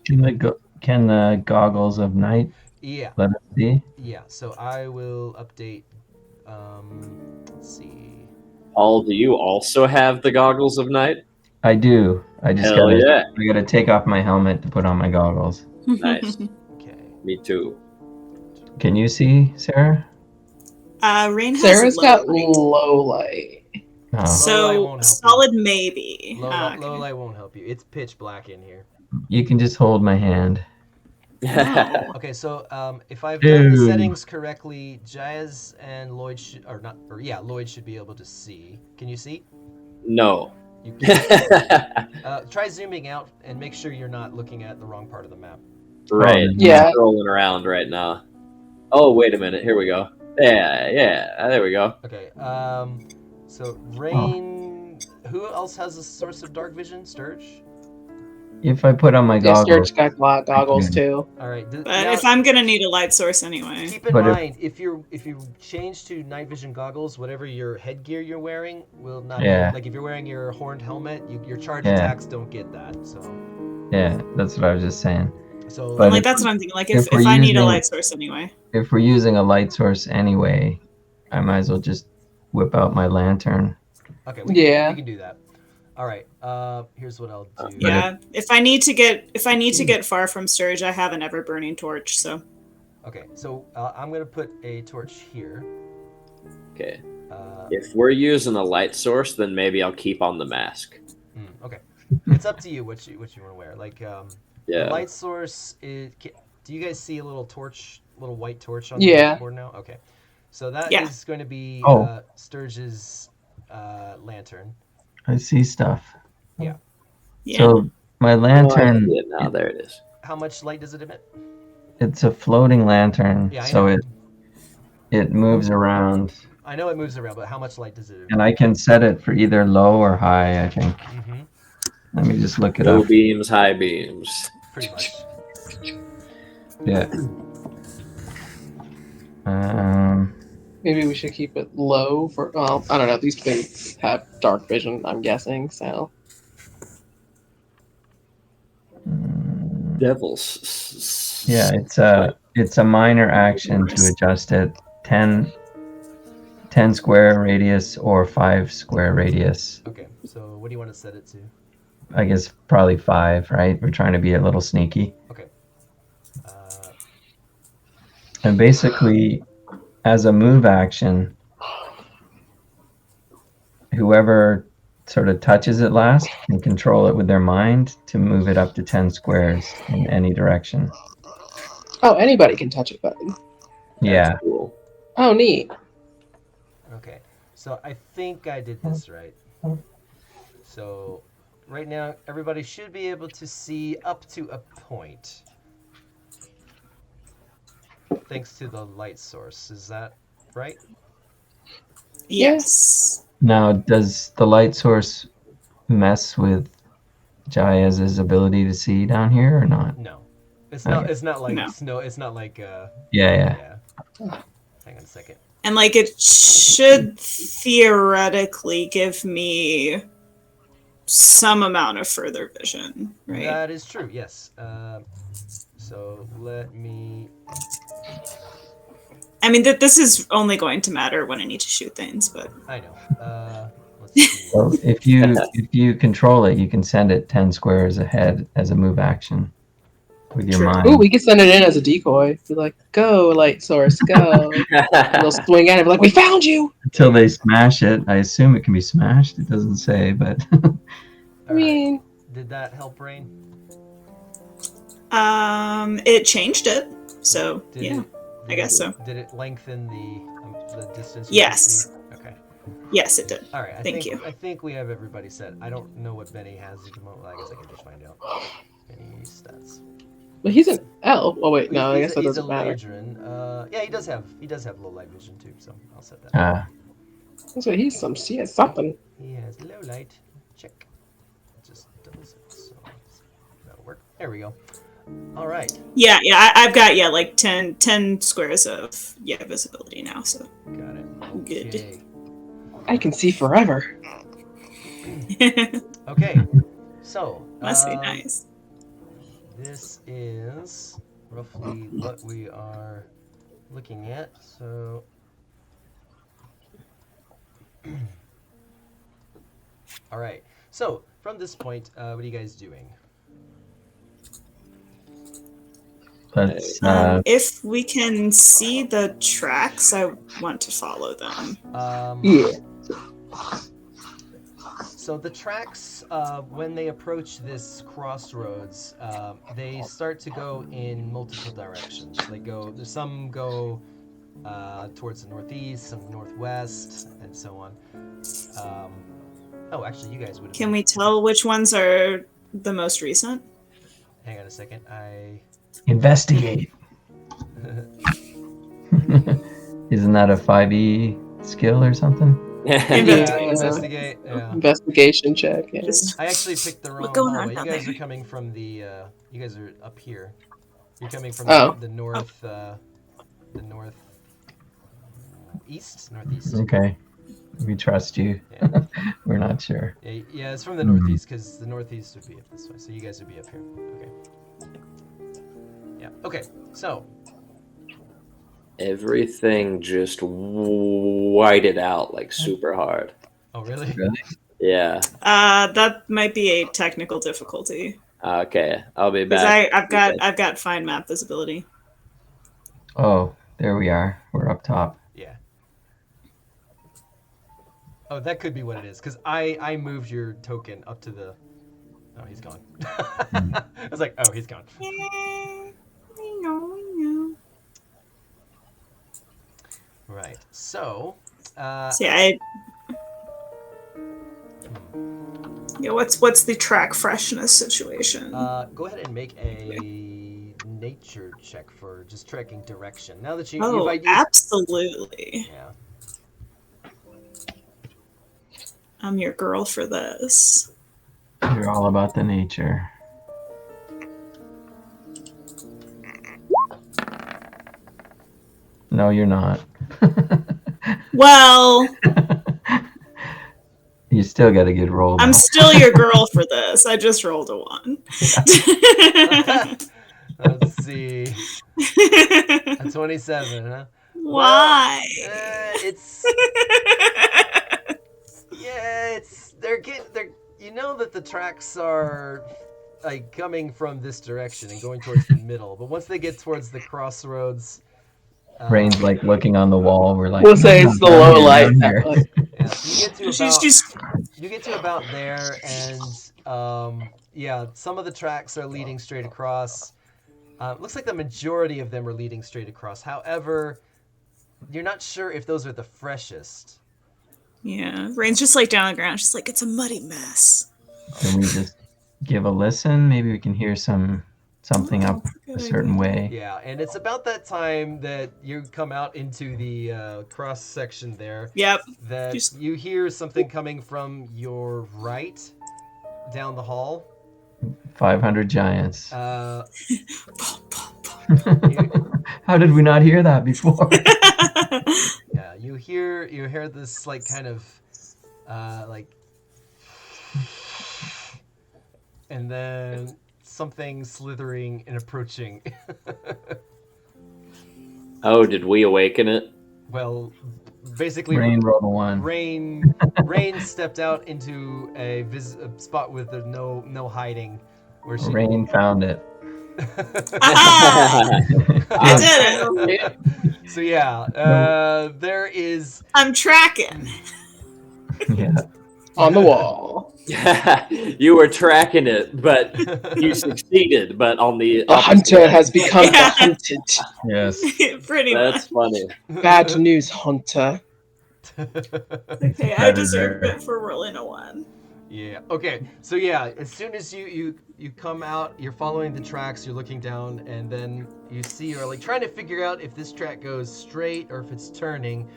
E: Can the goggles of night
B: Yeah.
E: let us see?
B: Yeah, so I will update. Let's see.
D: Paul, do you also have the goggles of night?
E: I do. I just
D: Hell yeah.
E: I gotta take off my helmet to put on my goggles.
D: Nice.
B: Okay.
D: Me too.
E: Can you see, Sarah?
A: Rain has
C: Sarah's
A: low
C: got
A: light.
C: low light.
E: Oh.
B: Low light
A: So
B: won't help you.
A: solid maybe.
B: Low
A: Okay.
B: light won't help you. It's pitch black in here.
E: You can just hold my hand.
A: No.
B: Okay, so if I've done the
E: Dude.
B: settings correctly, Jaez and Lloyd Lloyd should be able to see. Can you see?
D: No.
B: You can't. Try zooming out and make sure you're not looking at the wrong part of the map.
D: Right.
C: Yeah.
D: Rolling around right now. Oh, wait a minute. Here we go. Yeah. There we go.
B: Okay. So Rain. Who else has a source of dark vision? Sturge.
E: If I put on my
C: Yeah,
E: goggles,
C: Sturge got goggles
E: Okay.
C: too.
B: All right.
A: But if I'm gonna need a light source anyway.
B: Keep in
E: But if-
B: mind, if you change to night vision goggles, whatever your headgear you're wearing will not.
E: Yeah.
B: Like if you're wearing your horned helmet, your charge
E: Yeah.
B: attacks don't get that. So.
E: yeah, that's what I was just saying.
B: So.
E: But
A: Like
E: if-
A: that's what I'm thinking. Like
E: if
A: if
E: we're
A: I need a
E: using-
A: light source anyway.
E: If we're using a light source anyway, I might as well just whip out my lantern.
B: Okay.
C: Yeah.
B: We can do that. All right. Here's what I'll do.
A: Yeah. If I need to get far from Sturge, I have an ever burning torch. So.
B: Okay. So I'm gonna put a torch here.
D: Okay.
B: Uh,
D: If we're using a light source, then maybe I'll keep on the mask.
B: Okay. It's up to you what you want to wear. Like the
D: Yeah.
B: light source is. Do you guys see a little torch, little white torch on
C: Yeah.
B: the board now? Okay. So that is
A: Yeah.
B: going to be
E: Oh.
B: Sturge's lantern.
E: I see stuff.
A: Yeah.
E: So my
D: Oh, I
E: lantern,
D: see it now. There it is.
B: How much light does it emit?
E: it's a floating lantern,
B: Yeah, I
E: so
B: know.
E: it moves around,
B: I know it moves around, but how much light does it emit?
E: and I can set it for either low or high. I think.
B: Mm-hmm.
E: Let me just look it
D: Low
E: up.
D: beams, high beams.
B: Pretty much.
E: Yeah.
C: Maybe we should keep it low for. Well, I don't know. These things have dark vision. I'm guessing. So.
D: Devils.
E: Yeah, it's a minor action to adjust it. 10 square radius or 5 square radius.
B: Okay. So what do you want to set it to?
E: I guess probably 5, right? We're trying to be a little sneaky.
B: Okay.
E: And basically, as a move action, whoever sort of touches it last can control it with their mind to move it up to 10 squares in any direction.
C: Oh, anybody can touch it, but.
E: Yeah.
D: Cool.
C: Oh, neat.
B: Okay. So I think I did this right. So right now, everybody should be able to see up to a point. Thanks to the light source. Is that right?
A: Yes.
E: Now, does the light source mess with Jaez's ability to see down here or not?
B: No. It's not.
E: Okay.
B: It's not like
A: No.
B: snow. It's not like.
E: Yeah.
B: Yeah. Hang on a second.
A: And like it should theoretically give me some amount of further vision, right?
B: That is true. Yes. So let me.
A: I mean that this is only going to matter when I need to shoot things, but
B: I know. Let's see.
E: So if you control it, you can send it 10 squares ahead as a move action with your
A: True.
E: mind.
C: Ooh, we could send it in as a decoy. Be like, go, light source, go. And they'll swing at it, be like, we found you!
E: Until they smash it. I assume it can be smashed. It doesn't say, but
C: I
B: All right.
C: mean,
B: Did that help, Rain?
A: it changed it. So
B: Did
A: yeah.
B: it-
A: I
B: did
A: guess
B: it-
A: so.
B: Did it lengthen the distance?
A: Yes.
B: You can see? Okay.
A: Yes, it did.
B: All right.
A: Thank you.
B: I think we have everybody set. I don't know what Beni has at the moment. I guess I can just find out. Beni stats.
C: but he's an elf. Oh, wait, no, I
B: He's
C: guess
B: a-
C: that
B: he's a
C: doesn't matter.
B: Ladrin. Yeah, he does have low light vision too. So I'll set that.
C: So he has something.
B: He has low light. Check. Just doubles it. So that'll work. There we go. All right.
A: Yeah, I've got like 10 squares of visibility now, so
B: Got it.
A: Good.
B: Okay.
C: I can see forever.
B: Okay. So.
A: must be nice.
B: This is roughly what we are looking at. So. All right. So from this point, what are you guys doing?
E: let's
A: If we can see the tracks, I want to follow them.
C: Yeah.
B: So the tracks, when they approach this crossroads, they start to go in multiple directions. Some go towards the northeast, some northwest, and so on. Actually, you guys would have.
A: Can we tell which ones are the most recent?
B: Hang on a second.
E: Investigate. Isn't that a 5e skill or something?
B: Investigate. Yeah.
C: Investigation check. Yeah.
B: I actually picked the wrong
A: going on
B: hallway. You
A: down
B: guys
A: there?
B: are coming from the. You guys are up here. You're coming from
C: Oh.
B: the north. The northeast.
E: Okay. We trust you.
B: Yeah.
E: We're not sure.
B: Yeah, it's from the northeast because the northeast would be up this way. So you guys would be up here. Okay. Yeah. Okay. So.
D: Everything just whited out like super hard.
B: Oh really?
E: Really?
D: Yeah.
A: That might be a technical difficulty.
D: Okay, I'll be
A: Because
D: back.
A: I've got fine map visibility.
E: Oh, there we are. We're up top.
B: Yeah. Oh, that could be what it is, because I moved your token up to the... Oh, he's gone. I was like, oh, he's gone.
A: I know.
B: Right, so...
A: See, yeah, what's the track freshness situation?
B: Go ahead and make a nature check for just tracking direction. Now that you've
A: Oh,
B: used...
A: absolutely.
B: Yeah.
A: I'm your girl for this.
E: You're all about the nature. No, you're not.
A: Well,
E: You still got a good roll.
A: I'm
E: though.
A: still your girl for this. I just rolled a 1.
B: Let's see. A 27, huh?
A: Why?
B: They're you know that the tracks are like coming from this direction and going towards the middle, but once they get towards the crossroads,
E: Rain's like looking on the wall. We're like,
C: We'll say it's the low light.
E: Here.
B: yeah, you get to about there, and some of the tracks are leading straight across. Looks like the majority of them are leading straight across. However, you're not sure if those are the freshest.
A: Yeah, Rain's just like down on the ground. She's like, it's a muddy mess.
E: Can we just give a listen? Maybe we can hear something up a certain way.
B: Yeah, and it's about that time that you come out into the cross section there.
A: Yep.
B: That you hear something coming from your right down the hall.
E: 500 giants.
B: You-
E: How did we not hear that before?
B: Yeah, you hear this like kind of and then something slithering and approaching.
D: Oh, did we awaken it?
B: Well, basically
E: Rain rolled a 1.
B: Rain stepped out into a spot with no hiding where she
E: Rain found it.
A: Ah! I did it.
B: So yeah, there is.
A: I'm tracking.
E: Yeah.
C: On the wall.
D: You were tracking it, but you succeeded. But on the
C: The hunter has become the hunted.
E: Yes.
A: Pretty
D: That's funny.
C: Bad news, hunter.
A: much. Okay, I deserve it for rolling a 1.
B: Yeah. Okay. So yeah, as soon as you come out, you're following the tracks, you're looking down, and then you see you're like trying to figure out if this track goes straight or if it's turning,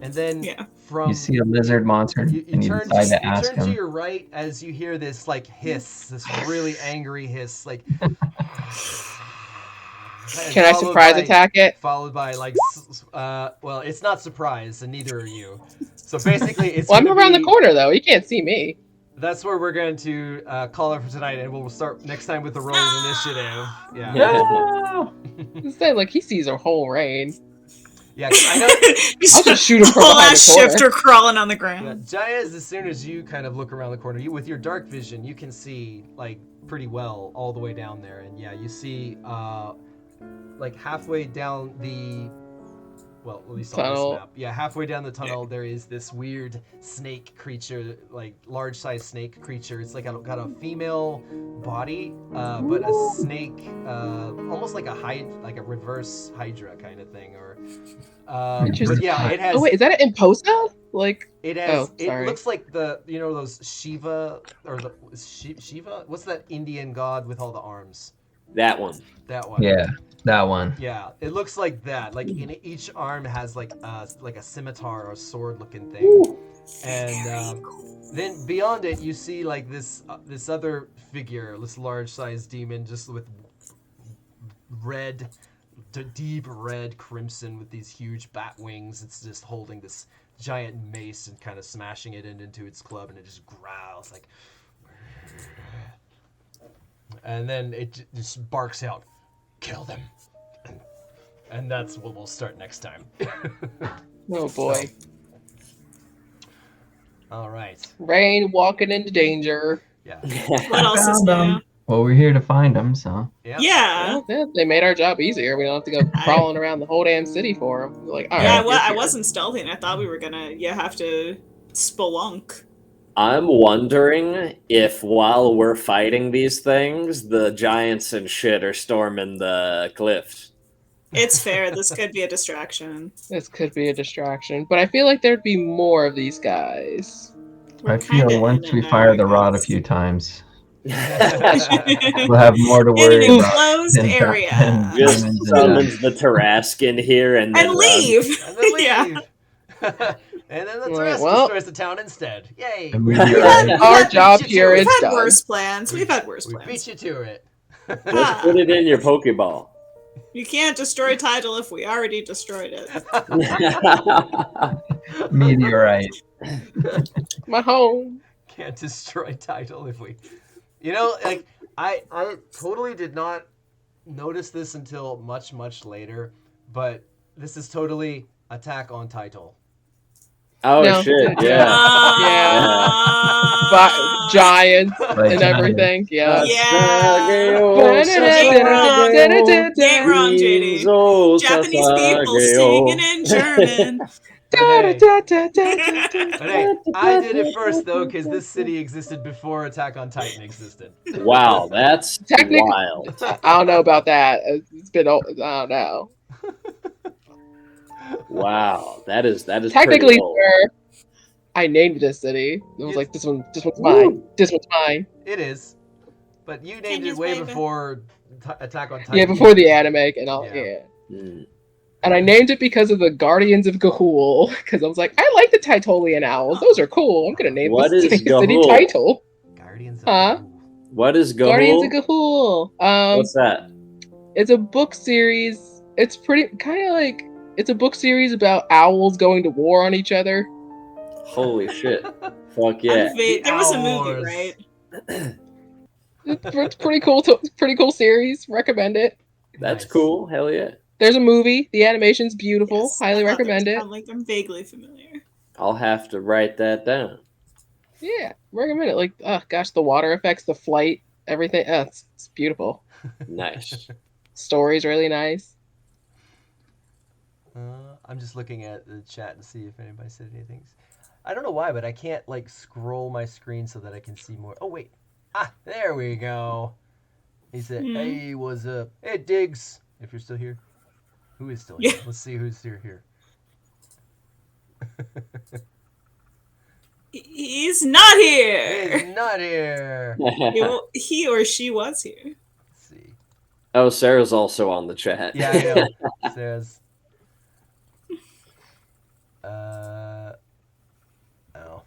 B: and then from
E: You see a lizard monster and you
B: turn
E: decide to ask
B: to
E: him.
B: your right as you hear this like hiss, this really angry hiss, like.
C: Can I surprise attack it?
B: Followed by like, well, it's not surprise, and neither are you. So basically, it's.
C: Well, I'm
B: gonna
C: around
B: be-
C: the corner though. You can't see me.
B: That's where we're going to call it for tonight, and we'll start next time with the roll of initiative. Yeah.
E: No!
C: Instead, like he sees a whole Rain.
B: Yeah, 'cause I know.
C: I'll just shoot him from
A: Whole
C: behind
A: ass
C: the corner.
A: shifter crawling on the
B: Yeah,
A: ground.
B: Jaez, as soon as you kind of look around the corner, with your dark vision, you can see like pretty well all the way down there, and yeah, you see like halfway down Well, at least on
C: Tunnel.
B: this map. Yeah, halfway down the tunnel, there is this weird snake creature, like large-sized snake creature. It's like got a female body, but a snake, almost like like a reverse Hydra kind of thing, or. But
C: Interesting.
B: yeah, it has.
C: Oh wait, is that an imposta? Like
B: It has.
C: Oh,
B: It
C: sorry.
B: looks like those Shiva or the Shiva. What's that Indian god with all the arms?
D: That one.
B: That one.
E: Yeah, that one.
B: Yeah, it looks like that. Like in each arm has like a scimitar or sword-looking thing, and then beyond it you see like this other figure, this large-sized demon, just with red, deep red crimson with these huge bat wings. It's just holding this giant mace and kind of smashing it into its club, and it just growls like, and then it just barks out, "Kill them." And that's what we'll start next time.
C: Oh boy.
B: All right.
C: Rain walking into danger.
B: Yeah.
A: What else is
E: Found
A: new?
E: them. Well, we're here to find them, so.
B: Yeah.
A: Yeah.
C: Well, yeah, they made our job easier. We don't have to go crawling around the whole damn city for them. We're like, all
A: Yeah,
C: right.
A: I wasn't stealthy, and I thought we were gonna have to spelunk.
D: I'm wondering if while we're fighting these things, the giants and shit are storming the cliff.
A: It's fair. This could be a distraction.
C: This could be a distraction, but I feel like there'd be more of these guys.
A: We're
E: I feel
A: kinda
E: once
A: in
E: we
A: it now,
E: fire
A: I
E: the rod a
A: guess.
E: few times, we'll
B: We'll
E: have more to
A: In
E: worry
A: an
E: about.
A: enclosed
E: than-
A: area.
E: than
D: Just
E: demons and
D: summons the Tarrasque here and then
A: And leave.
B: And then leave.
A: Yeah.
B: And then the
C: Right,
B: Tarrasque
C: well.
B: destroys the town instead. Yay!
E: And
A: We've
E: meteorite.
A: had-
C: Our job
B: beat you
C: here
B: to
C: is
A: We've had
C: done.
A: worse plans. We've had worse
B: We
A: plans.
B: beat you to it.
D: just put it in your Pokeball.
A: You can't destroy title if we already destroyed it.
E: Meteorite.
C: My home.
B: Can't destroy title if we. You know, like I totally did not notice this until much later, but this is totally Attack on Title.
D: Oh
C: No.
D: shit! Yeah.
C: Giants
E: Like
C: and
E: giants.
C: everything. Yeah.
A: Yeah. Ain't wrong, JD. Japanese people singing in German.
B: But hey, I did it first though, because this city existed before Attack on Titan existed.
D: Wow, that's
C: Technically-
D: wild.
C: I don't know about that. It's been. I don't know.
D: Wow, that is
C: Technically,
D: pretty old.
C: sir, I named this city. It was like this one's mine. This one's mine.
B: It is, but you named it
A: Genius,
B: way
A: baby.
B: before Attack on Titan.
C: Yeah, before the anime and all.
B: Yeah.
C: Yeah.
D: Hmm.
C: And I named it because of the Guardians of Gahul. Because I was like, I like the Titolian owls. Those are cool. I'm gonna name
D: What
C: this
D: is
C: city
D: Gahul?
C: Title.
B: Guardians of
C: Huh?
B: Gahul.
D: What is
C: Guardians of
D: Gahul?
C: Gahul.
D: What's that?
C: It's a book series. It's pretty kind of like it's a book series about owls going to war on each other.
D: Holy shit! Fuck yeah!
A: There was a movie,
B: Hours.
A: right?
C: It's pretty cool. Pretty cool series. Recommend it.
D: That's
B: Nice.
D: cool. Hell yeah!
C: There's a movie. The animation's beautiful.
A: Yes,
C: Highly
A: I thought
C: recommend it.
A: I'm vaguely familiar.
D: I'll have to write that down.
C: Yeah, recommend it. Like, oh gosh, the water effects, the flight, everything. It's beautiful.
D: Nice.
C: Story's really nice.
B: I'm just looking at the chat to see if anybody said anything. I don't know why, but I can't like scroll my screen so that I can see more. Oh wait, there we go. He said, "Hey, what's up? Hey, Diggs, if you're still here, who is still here?
A: Yeah.
B: Let's see who's still here."
A: He's not here.
B: He's not here.
A: He or she was here.
B: Let's see.
D: Oh, Sarah's also on the chat.
B: Yeah, I know. Says. Oh.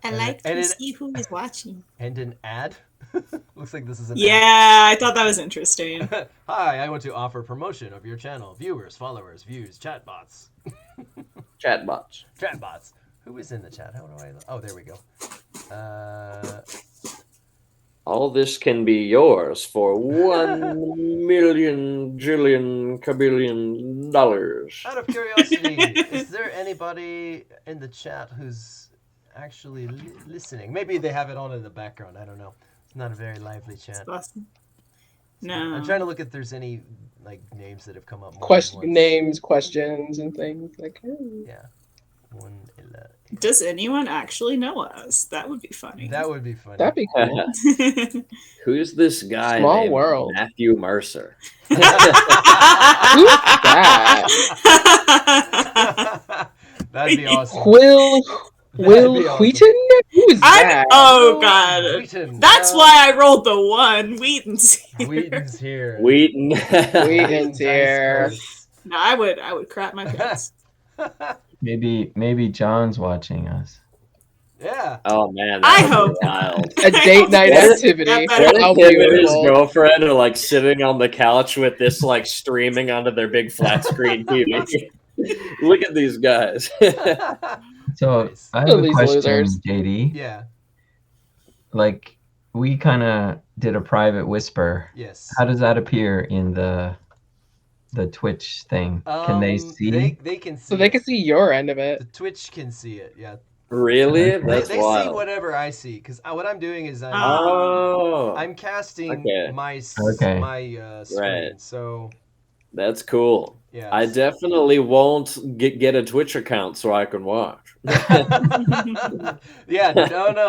A: I
B: And-
A: like
B: and
A: to
B: an-
A: see who is watching.
B: And an ad. Looks like this is an ad.
A: Yeah, I thought that was interesting.
B: Hi, I want to offer promotion of your channel. Viewers, followers, views, chatbots.
D: Chatbots.
B: Chatbots. Who is in the chat? How do I look? Oh, there we go.
D: All this can be yours for $1,000,000,000,000,000,000,000 dollars.
B: Out of curiosity, is there anybody in the chat who's actually listening? Maybe they have it on in the background. I don't know. It's not a very lively chat.
A: Awesome. No.
B: I'm trying to look if there's any like names that have come up. More than
C: Question
B: once.
C: names, questions, and things like.
B: Yeah. 111.
A: Does anyone actually know us? That would be funny.
B: That would be funny.
C: That'd be cool.
D: Who's this guy
C: Small
D: named
C: world.
D: Matthew Mercer?
C: Who's that?
B: That'd be awesome.
C: Will
B: That'd be awesome.
C: Wheaton? Who is that?
A: Oh god.
B: Wheaton.
A: That's why I rolled the 1. Wheaton's here.
B: Wheaton's here.
D: Wheaton.
C: Wheaton's
B: Dice
C: here.
B: curse.
A: No, I would crap my pants.
E: Maybe John's watching us.
B: Yeah.
D: Oh man,
A: I
D: that would
A: hope.
D: be wild.
C: A date night
D: What?
C: activity.
A: That better-
C: How
D: What if him and his
C: beautiful.
D: girlfriend are like sitting on the couch with this like streaming onto their big flat screen TV? Look at these guys.
E: So
B: Nice.
E: I have a
C: These
E: question,
C: losers.
E: JD.
B: Yeah.
E: Like, we kind of did a private whisper.
B: Yes.
E: How does that appear in the Twitch thing? Can they see?
B: They can see.
C: So they
B: it.
C: can see your end of it.
B: The Twitch can see it. Yeah.
D: Really?
E: They-
D: That's
B: They see
D: wild.
B: whatever I see because what I'm doing is
D: Oh,
B: I'm casting
D: Okay.
B: my
E: Okay.
B: screen.
D: Right.
B: So
D: that's cool.
B: yeah.
D: I definitely won't get a Twitch account so I can watch.
B: Yeah,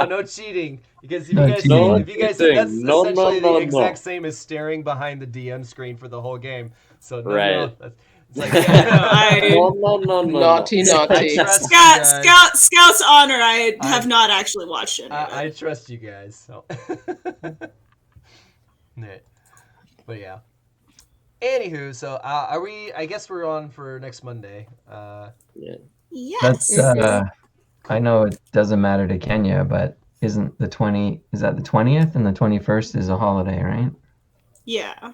B: no cheating. Because if
E: No
B: you guys,
E: cheating.
B: if you guys,
D: No
B: that's
D: cheating. No,
B: essentially
D: no,
B: the
D: no.
B: exact same as staring behind the DM screen for the whole game. So no,
D: Right.
B: that's, it's like, yeah,
A: I-
D: No.
C: Naughty, naughty.
B: I trust you guys.
A: Scout's honor, I have not actually watched it.
B: I trust you guys. So. Yeah. But yeah. Anywho, so are we? I guess we're on for next Monday.
A: Yes.
E: That's I know it doesn't matter to Kenya, but isn't the 20? Is that the 20th and the 21st is a holiday, right?
A: Yeah.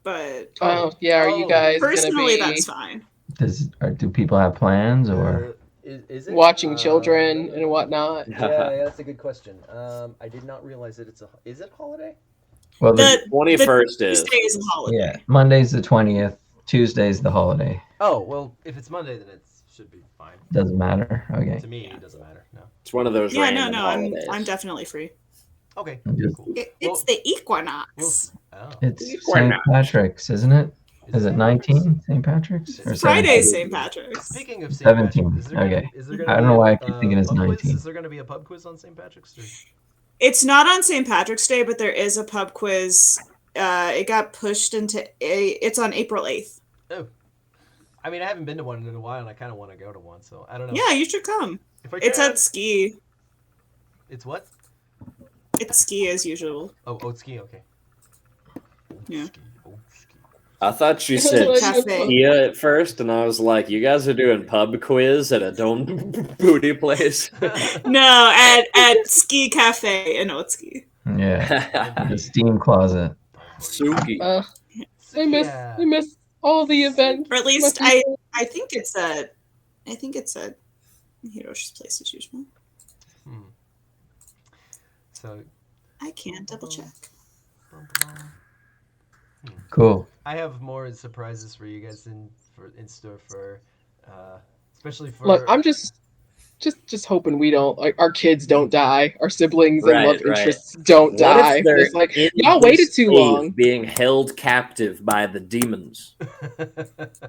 A: But
C: Oh, yeah, are you
B: Oh.
C: guys
A: personally,
C: gonna be
A: that's fine.
E: Do people have plans or?
B: Is it
C: watching children and whatnot?
B: Yeah, that's a good question. I did not realize that it's a. Is it holiday?
E: Well,
A: The
D: 21st is.
A: Tuesday is a holiday.
E: yeah, Monday's the 20th. Tuesday's the holiday.
B: Oh well, if it's Monday, then it should be fine.
E: Doesn't matter. Okay.
B: To me, it doesn't matter. No.
D: It's one of those
A: Yeah,
D: random
A: no,
D: holidays.
A: I'm definitely free.
B: Okay.
E: Just-
B: Cool.
A: It's the equinox.
B: Oh.
E: It's St. Patrick's, isn't it? Is it 19 St. Patrick's or
A: Friday,
E: 17?
A: St. Patrick's.
B: Speaking of St.
E: 17,
B: Patrick's, is there gonna,
E: okay.
B: is there gonna
E: I don't
B: be
E: know
B: a,
E: why I keep thinking it's
B: pub quiz?
E: 19.
B: Is there going to be a pub quiz on St. Patrick's Day?
A: It's not on St. Patrick's Day, but there is a pub quiz. It got pushed into it's on April 8th.
B: Oh. I mean, I haven't been to one in a while, and I kind of want to go to one, so I don't know.
A: Yeah, you should come.
B: If I
A: It's
B: can-
A: at ski.
B: It's what?
A: It's ski as usual.
B: Oh, oat ski. Okay.
A: Yeah.
B: Oat ski.
D: I thought you said
A: Cafe.
D: Kia at first, and I was like, "You guys are doing pub quiz at a dome booty place."
A: No, at Ski Cafe in Otski.
E: Yeah, the steam closet.
D: Suki.
C: I miss all the events.
A: Or at least I think it's at Hiroshi's place as usual.
B: Hmm. So
A: I can double check.
E: Cool.
B: I have more surprises for you guys in store for, especially for.
C: Look, I'm just hoping we don't, like, our kids don't die, our siblings and
D: Right,
C: love
D: right.
C: interests don't
D: What
C: die.
D: if they're
C: It's like,
D: in
C: y'all
D: this
C: waited too
D: cave
C: long.
D: being held captive by the demons?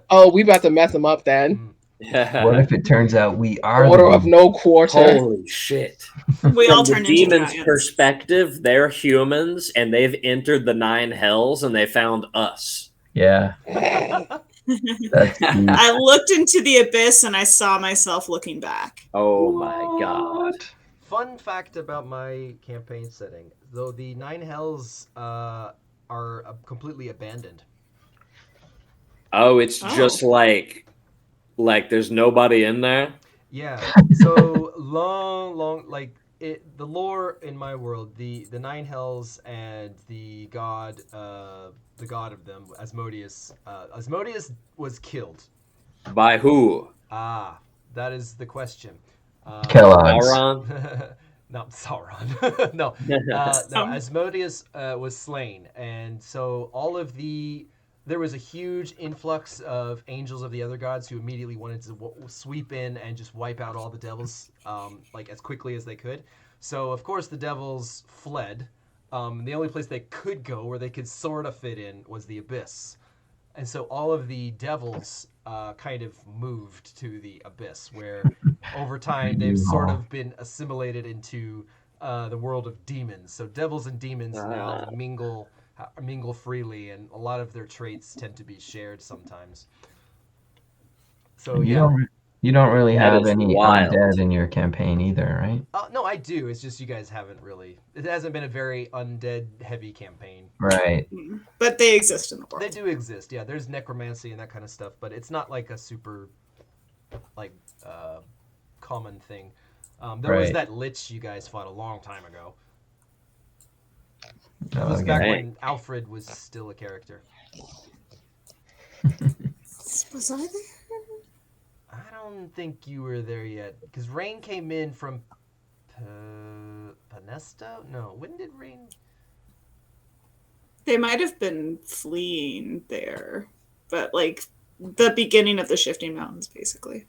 C: Oh, we about to mess them up then.
E: What if it turns out we are
C: Order
E: the
C: of no quarter.
D: Holy shit!
A: We all
D: From
A: turn
D: the
A: into
D: demons'
A: giants.
D: perspective, they're humans, and they've entered the 9 hells, and they found us.
E: Yeah, that's deep.
A: I looked into the abyss and I saw myself looking back.
D: Oh my god!
B: Fun fact about my campaign setting: though the 9 hells are completely abandoned.
D: Oh, it's just like there's nobody in there.
B: Yeah. So long, like the lore in my world, the 9 hells and the god of them, Asmodeus. Asmodeus was killed.
D: By who?
B: That is the question.
E: Kellogg's.
D: Sauron.
B: No, Sauron. No, Asmodeus was slain, and so there was a huge influx of angels of the other gods who immediately wanted to sweep in and just wipe out all the devils, like as quickly as they could. So of course the devils fled, The only place they could go where they could sort of fit in was the abyss. And so all of the devils kind of moved to the abyss, where over time they've sort of been assimilated into the world of demons. So devils and demons now mingle freely, and a lot of their traits tend to be shared sometimes. So
E: You don't really
D: That
E: have
D: is
E: any
D: wild.
E: undead in your campaign either, right?
B: No, I do. It's just you guys haven't really. It hasn't been a very undead-heavy campaign.
E: Right.
A: But they exist in the world.
B: They do exist, yeah. There's necromancy and that kind of stuff, but it's not like a super, common thing. There was that lich you guys fought a long time ago. That was back when Alfred was still a character.
A: Was I there?
B: I don't think you were there yet, because Rain came in from Panesto? No, when did Rain...
A: They might have been fleeing there, but like the beginning of the Shifting Mountains, basically.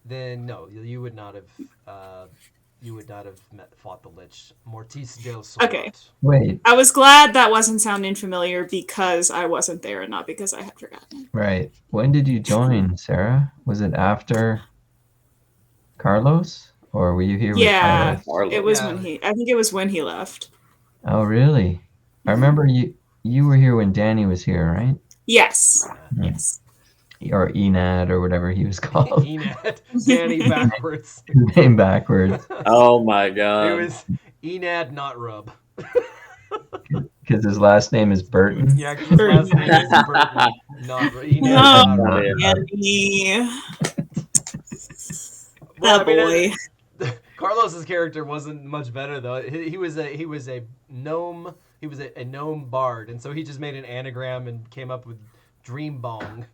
B: Then no, you would not have. Fought the Lich. Mortis del Sorat.
A: Okay.
E: Wait.
A: I was glad that wasn't sounding familiar because I wasn't there and not because I had forgotten.
E: Right. When did you join, Sarah? Was it after Carlos, or were you here?
A: Yeah,
E: with Carlos?
A: it was when he. I think it was when he left.
E: Oh, really? I remember you were here when Danny was here, right?
A: Yes.
E: Yeah.
A: Yes.
E: Or Enad, or whatever he was called.
B: Enad. Danny backwards.
E: His name backwards.
D: Oh my god.
B: It was Enad, not Rub.
E: Because his last name is Burton.
B: Yeah, because his last name is Burton, not Enad, not Rub.
A: Andy.
B: Well,
A: boy.
B: Carlos's character wasn't much better though. He was a gnome. He was a gnome bard, and so he just made an anagram and came up with Dream Bong.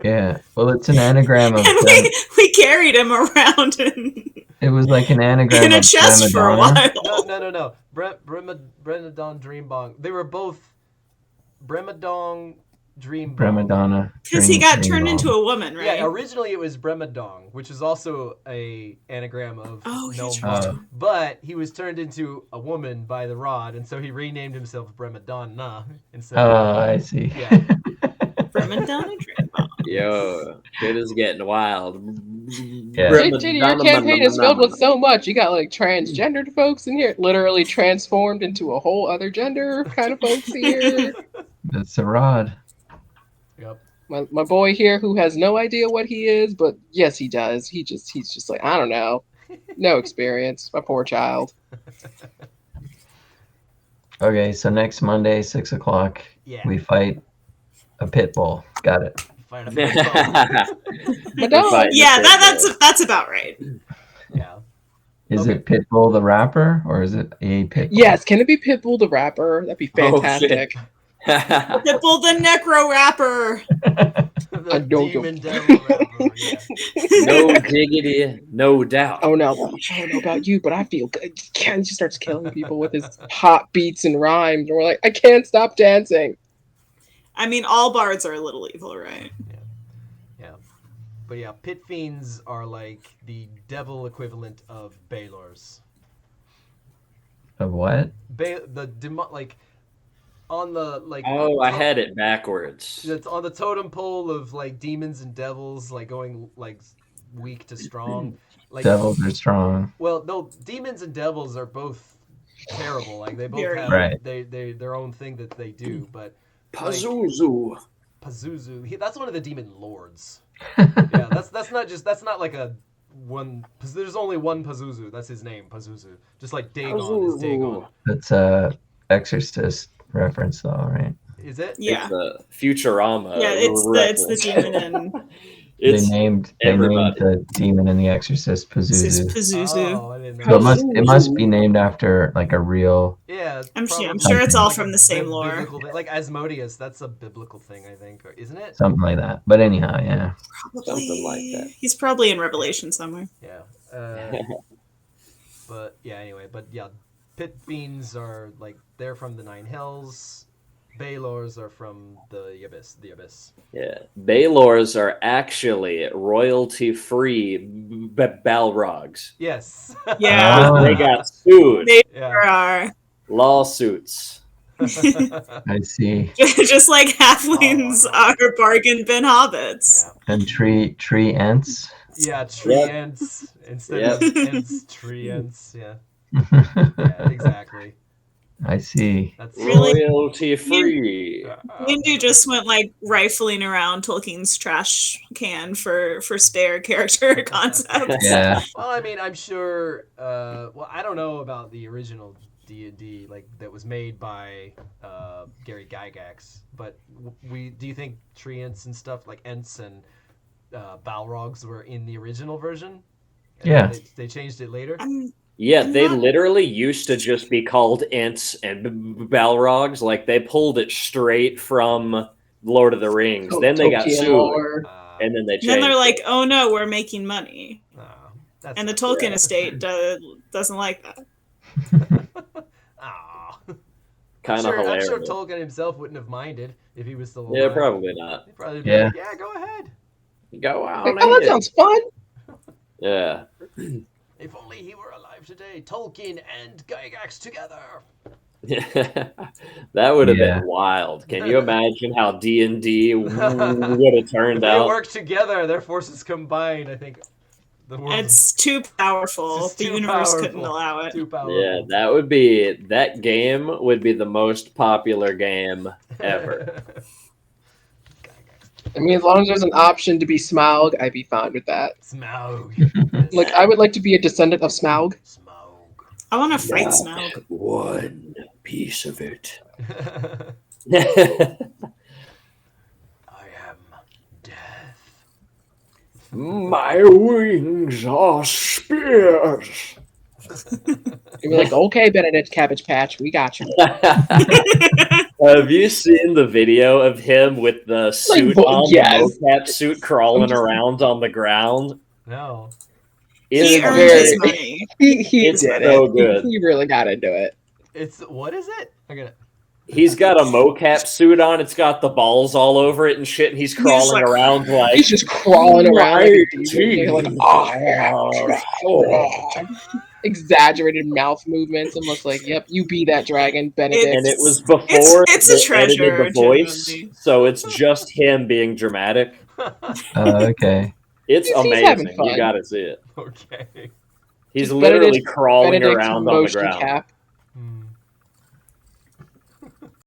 E: Yeah, well, it's an anagram of.
A: And we carried him around
E: It was like an anagram
A: in a
E: of
A: chest for a
E: Bremadonna.
A: while.
B: No. Bremadon Dream Bong. They were both Bremadong Dream Bong.
E: Bremadonna.
A: Because he got turned into a woman, right?
B: Yeah, originally it was Bremadong, which is also a anagram of gnome
A: that's
B: bard.
A: right.
B: But he was turned into a woman by the rod, and so he renamed himself Bremadonna instead.
E: Oh, I see.
B: Yeah.
A: Bremadonna Dream Bong.
D: Yo, it is getting wild.
E: Yeah.
C: JD, your campaign is filled with so much. You got like transgendered folks in here, literally transformed into a whole other gender kind of folks here.
E: That's a rod.
B: Yep.
C: My boy here who has no idea what he is, but yes, he does. He's just like, I don't know. No experience. My poor child.
E: Okay, so next Monday, 6 o'clock,
B: Yeah.
E: we fight a pit bull. Got it.
B: Fight a
C: My dog.
A: Yeah, that's about right.
B: Yeah.
E: Is it Pitbull the rapper, or is it a pit bull?
C: Yes, can it be Pitbull the rapper? That'd be fantastic.
A: Pitbull the Necro Rapper.
B: The
C: I don't
B: demon
C: know.
B: devil rapper, yeah.
D: No diggity, no doubt.
C: Oh no, I don't know about you, but I feel good. Ken just starts killing people with his hot beats and rhymes, and we're like, I can't stop dancing.
A: I mean, all bards are a little evil, right?
B: Yeah. But yeah, pit fiends are like the devil equivalent of Baelors.
E: Of what?
B: On the like.
D: Oh, I had it backwards.
B: It's on the totem pole of like demons and devils, like going like weak to strong. Like
E: Devils are strong.
B: Well, no, demons and devils are both terrible. Like they both
A: Very.
B: have
E: Right.
B: they their own thing that they do. But
D: Pazuzu.
B: Pazuzu, that's one of the demon lords. Yeah, that's not like a one. There's only one Pazuzu. That's his name, Pazuzu. Just like Dagon is Dagon.
E: That's a Exorcist reference, though, right?
B: Is it?
A: Yeah.
D: It's the Futurama.
A: Yeah, it's the demon and
D: It's
E: they named
D: everybody.
E: the demon in the Exorcist Pazuzu.
A: Pazuzu.
B: Oh, I didn't
E: So
B: know.
E: it must be named after like a real.
B: Yeah, it's
A: I'm
B: probably
A: sure it's all
B: like
A: from
B: a
A: the same lore.
B: biblical thing. Like Asmodeus, that's a biblical thing, I think, isn't it?
E: Something like that. But anyhow, yeah.
A: Probably.
D: Something like that.
A: He's probably in Revelation somewhere.
B: Yeah. But yeah, anyway, but yeah, pit fiends are like they're from the Nine Hells. Baylors are from the abyss. The abyss.
D: Yeah, Baylors are actually royalty-free Balrogs.
B: Yes.
A: Yeah.
D: They got sued.
A: They
B: Yeah.
A: are.
D: Lawsuits.
E: I see.
A: Just like halflings are bargain bin hobbits.
B: Yeah.
E: And tree ants.
B: Yeah, tree
D: Yep.
B: ants instead
D: Yep.
B: of ants, tree ants. Yeah. Yeah, exactly.
E: I see.
B: That's
A: Really?
D: Royalty-free.
A: D&D just went like rifling around Tolkien's trash can for spare character concepts.
E: Yeah.
B: Well, I mean, I'm sure. Well, I don't know about the original D&D like that was made by Gary Gygax, but do you think tree ants and stuff like ents and Balrogs were in the original version? And
E: Yeah.
B: They changed it later.
D: Yeah,
A: I'm
D: they
A: not-
D: literally used to just be called Ents and Balrogs. Like, they pulled it straight from Lord of the Rings. Then they got
C: Tolkien
D: sued,
C: lore.
D: and then they changed
A: Then they're like,
D: it.
A: oh no, we're making money.
B: That's
A: And the
B: not
A: Tolkien
D: Yeah.
A: estate doesn't like that.
B: Aw.
D: Kind of
B: I'm
D: hilarious.
B: sure Tolkien himself wouldn't have minded if he was still alive.
D: Yeah, probably not.
B: He'd probably be
E: Yeah.
B: like, yeah, go ahead.
D: Go on
C: Like, oh, that
D: ahead.
C: sounds fun.
D: Yeah.
B: If only he were alive today. Tolkien and Gygax together.
D: That would have
E: Yeah.
D: been wild. Can you imagine how D&D would have
B: If
D: turned
B: they
D: out?
B: work together, their forces combined, I think the world
A: It's too powerful.
B: It's
A: The
B: too
A: universe
B: powerful.
A: couldn't allow it.
B: too powerful.
D: Yeah, that game would be the most popular game ever.
C: I mean, as long as there's an option to be Smaug, I'd be fine with that.
B: Smaug.
C: Like, I would like to be a descendant of Smaug.
B: Smaug.
A: I want to fight
F: Not
A: Smaug.
F: one piece of it.
B: I am death.
F: My wings are spears.
C: You'd be like, okay, Benedict Cabbage Patch, we got you.
D: Have you seen the video of him with the suit on,
C: yes.
D: the mocap suit crawling around on the ground?
B: No.
A: He
D: It's
A: earned
C: very-
A: his money.
C: He
D: It's
C: did
D: so
C: it.
D: good.
C: He really got into it.
B: It's what is it? I got
D: He's got a mocap suit on. It's got the balls all over it and shit, and he's crawling
A: like-
D: around like.
C: He's just crawling around like a demon. You're like,
D: Oh.
C: exaggerated mouth movements, almost like, yep, you be that dragon, Benedict.
D: And it was before
A: It's a
D: they
A: treasure,
D: edited the voice,
A: genuinely.
D: so it's just him being dramatic.
E: Okay.
D: It's
C: He's having
D: amazing.
C: fun.
D: You gotta see it.
B: okay.
D: He's
C: Just
D: literally
C: Benedict's-
D: crawling
C: Benedict's
D: around on the
C: motion
D: ground.
C: cap.